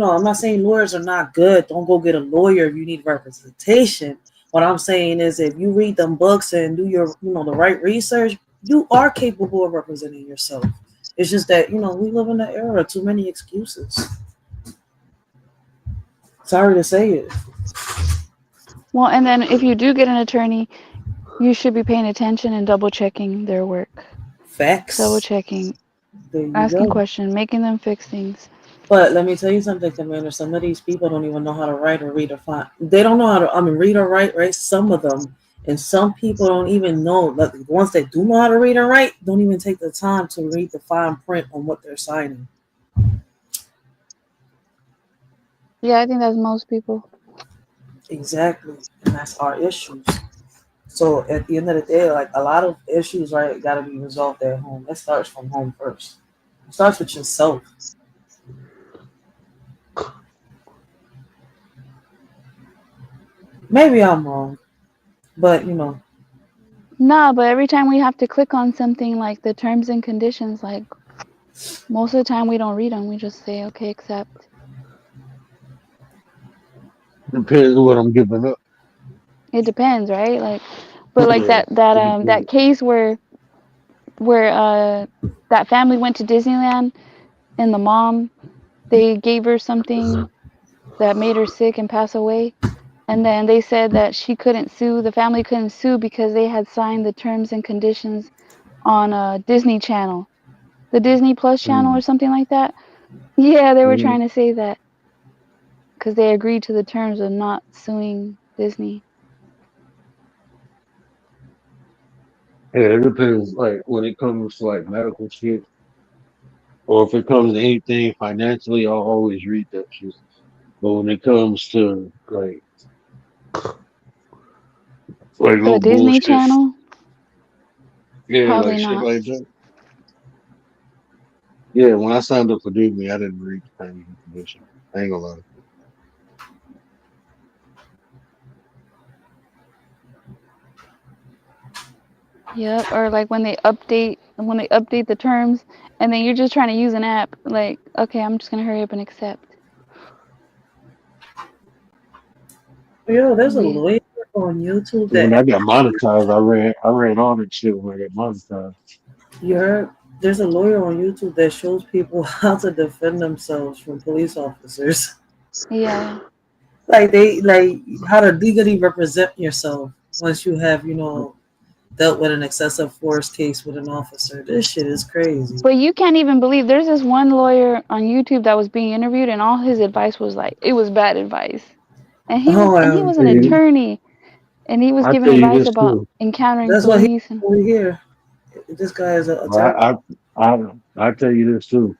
lawyers are not good. Don't go get a lawyer if you need representation. What I'm saying is if you read them books and do your, the right research, you are capable of representing yourself. It's just that we live in an era too many excuses. Sorry to say it. Well, and then if you do get an attorney, you should be paying attention and double checking their work. Double Facts. checking, There you asking go. questions, making them fix things. But let me tell you something, Commander. Some of these people don't even know how to write or read or find. They don't know how to. I mean, read or write. Right? Some of them, and some people don't even know. That the ones that do know how to read and write don't even take the time to read the fine print on what they're signing. Yeah, I think that's most people. Exactly, and that's our issues. So at the end of the day, like a lot of issues, right, got to be resolved at home. It starts from home first. It starts with yourself. Maybe I'm wrong, but Nah, but every time we have to click on something like the terms and conditions, like most of the time we don't read them. We just say, okay, accept. Depends on what I'm giving up. It depends, right? Like, but like Yeah, it that depends. case where that family went to Disneyland and the mom, they gave her something that made her sick and pass away. And then they said that she couldn't sue, the family couldn't sue because they had signed the terms and conditions on a Disney Channel, the Disney Plus channel or Mm. something like that. Yeah, they were Mhm. trying to say that because they agreed to the terms of not suing Disney. Yeah, it depends. Like when it comes to like medical shit, or if it comes to anything financially, I'll always read that shit. But when it comes to like For the little Disney bullshit, Channel, yeah, probably like shit not. like that. Yeah, when I signed up for Disney, I didn't read the terms and conditions. I ain't gonna lie. Yep, or like when they update the terms and then you're just trying to use an app, like, okay, I'm just gonna hurry up and accept. there's a Yeah. lawyer on YouTube When that I got monetized, I ran all that shit when I got monetized. you heard. There's a lawyer on YouTube that shows people how to defend themselves from police officers. Yeah. Like they like how to legally represent yourself once you have dealt with an excessive force case with an officer. This shit is crazy. But you can't even believe there's this one lawyer on YouTube that was being interviewed and all his advice was like it was bad advice. Oh, And he was an See, attorney and he was I giving tell you advice this about too. encountering that's what he police and over here. This guy is an attorney. I, I, I tell you this too.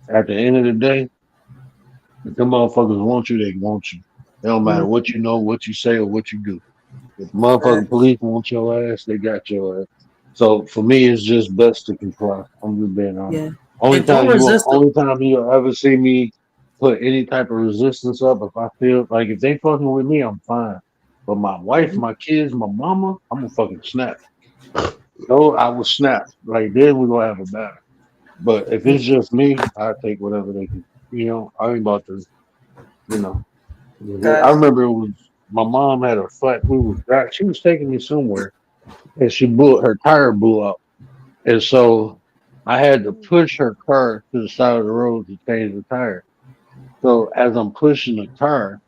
At the end of the day, if them motherfuckers want you, they want you. It don't matter Mm, what you know, what you say, or what you do. If motherfucking facts. police want your ass, they got your ass. So for me, it's just best to comply. I'm just being honest. Yeah, and don't resist them. Only time you'll ever see me put any type of resistance up, if I feel like if they fucking with me, I'm fine. But my wife, Mhm. my kids, my mama, I'm gonna fucking snap. No, I will snap. Like then we gonna have a battle. But if Yeah, it's just me, I take whatever they can. I ain't about to. You know, I got remember it was my mom had a fight. She was taking me somewhere, and her tire blew out, and so I had to push her car to the side of the road to change the tire. So as I'm pushing the car,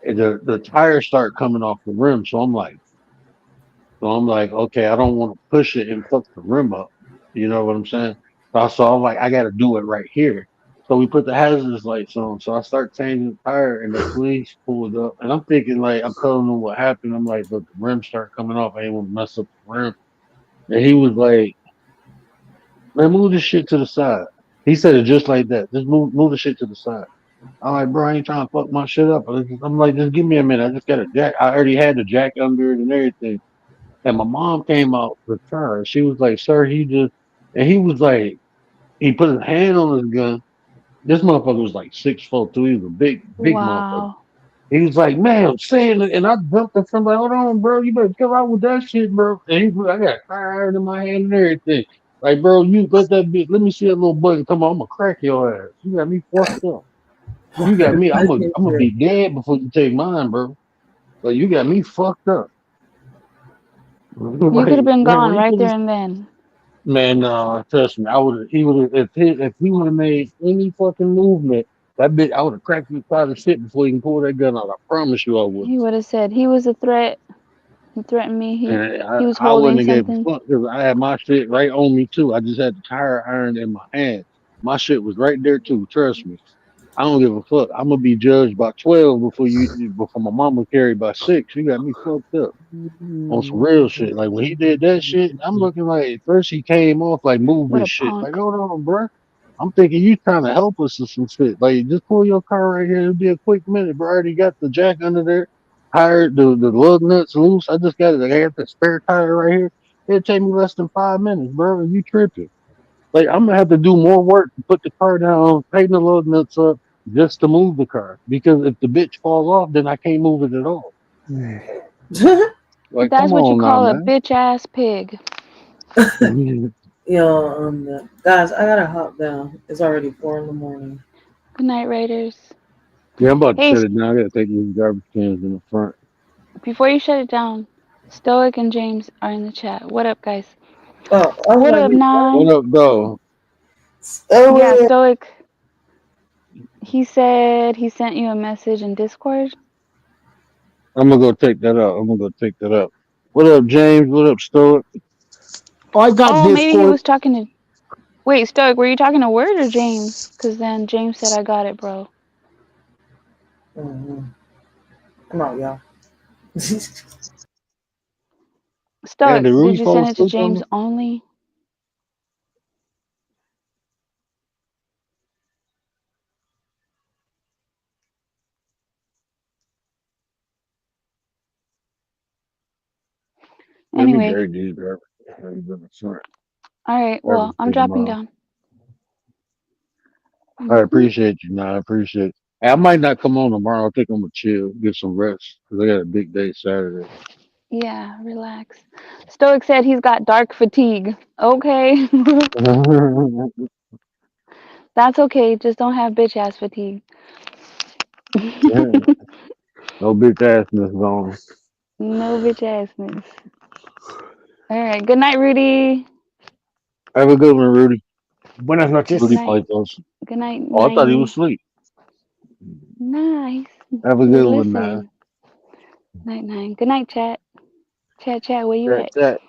the tires start coming off the rim. So I'm like, okay, I don't want to push it and fuck the rim up. You know what I'm saying? So I'm like, I got to do it right here. So we put the hazardous lights on. So I start changing the tire, and the police pulled up, and I'm thinking like I'm telling them what happened. I'm like, look, the rim start coming off. I ain't want to mess up the rim. And he was like, man, move this shit to the side. He said it just like that. Just move the shit to the side. I'm like, bro, I ain't trying to fuck my shit up. I'm like, just give me a minute. I just got a jack. I already had the jack under it and everything. And my mom came out with her. She was like, sir, and he was like, he put his hand on his gun. This motherfucker was like 6'2". He was a big motherfucker. wow. He was like, man, saying it. And I jumped in front, like, hold on, bro. You better come out with that shit, bro. And I got fire iron in my hand and everything. Like, bro, you let me see that little button. Come on, I'm gonna crack your ass. You got me fucked up. You got me. I think I'm gonna that be dead before you take mine, bro. Like, you got me fucked up. You could have Like, been man, gone why you right put there this? and then. Man, trust me, I would. He would have if he would have made any fucking movement. That bitch, I would have cracked his side of shit before he can pull that gun out. I promise you, I would. He would have said he was a threat. He threatened me. And He was I wouldn't holding have gave a something. fuck because I had my shit right on me too. I just had the tire iron in my hand. My shit was right there too. Trust me. I don't give a fuck. I'm gonna be judged by 12 before my mama carried by 6. You got me fucked up on some real shit. Like when he did that shit, I'm looking like at first he came off like moving What a shit. Like, punk. hold on, bruh. I'm thinking you trying to help us or some shit. Like, just pull your car right here. It'll be a quick minute, bro. I already got the jack under there. Hired the lug nuts loose. I just got it. I got the spare tire right here. It'll take me less than 5 minutes, bro. You tripping. Like, I'm gonna have to do more work to put the car down, tighten the lug nuts up just to move the car. Because if the bitch fall off, then I can't move it at all. Like, That's come what you on now, call a man. bitch ass pig. Yo, guys, I gotta hop down. It's already 4 in the morning. Good night, Raiders. Yeah, I'm about to Hey, shut it down. I gotta take these garbage cans in the front. before you shut it down, Stoic and James are in the chat. What up, guys? Oh, I was What like, up, wait, what? What Nine? up, though? Oh, Yeah, wait. Stoic. He said he sent you a message in Discord. I'm gonna go take that up. I'm gonna go take that up. What up, James? What up, Stuart? Oh, I got Oh, maybe he Discord. was talking to. Wait, Stoic, were you talking to Word or James? Because then James said, I got it, bro. Mhm. Come out, y'all. And Stoic, did did Rudy you fall send it to asleep on James me? only? Let me Anyway, drag these garbage cans in the front. alright, well, Garbage I'm can dropping tomorrow. down. I appreciate you, nah. I appreciate it. I might not come on tomorrow. I think I'm gonna chill, get some rest, because I got a big day Saturday. Yeah, relax. Stoic said he's got dark fatigue. Okay. That's okay. Just don't have bitch ass fatigue. No bitch assness on. No bitch assness. Alright, good night, Rudy. Have a good one, Rudy. Buenas Good noches. Rudy night. Python. Good night, Oh, I thought he was Nine. asleep. Nice. Have a He was good one, man. listening. Night, Nine. Good night, chat. Chat, where you Chat, at? chat,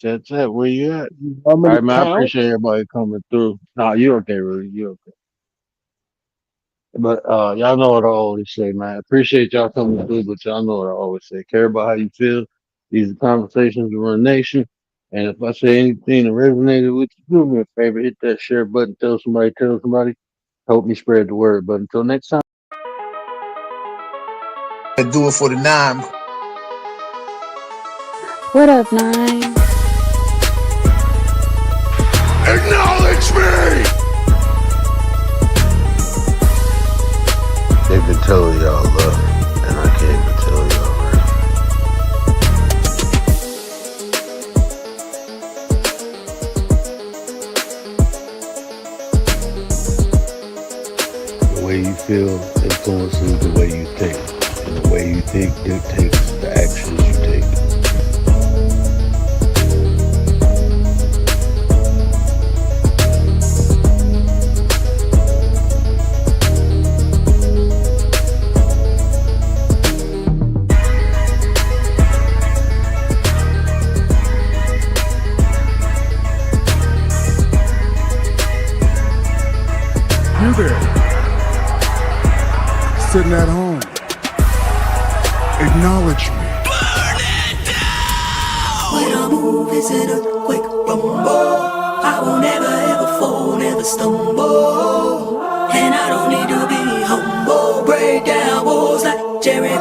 chat, chat. Where you at? You want me All to right, man. I count? appreciate everybody coming through. Nah, you okay, Rudy? You okay? But y'all know what I always say, man. Appreciate y'all coming through, but y'all know what I always say. Care about how you feel. These are conversations to run nation. And if I say anything that resonated with you, do me a favor, hit that share button, tell somebody, tell somebody. Help me spread the word. But until next time. And do it for the nine. What up, Nine? Acknowledge me! They've been telling y'all love, and I came to tell y'all right. The way you feel influences the way you think, and the way you think dictates the actions you take. You there, sitting at home, acknowledge me. When I move, is it a quick rumble? I won't ever, ever fall, never stumble. And I don't need to be humble. Break down walls like Jerry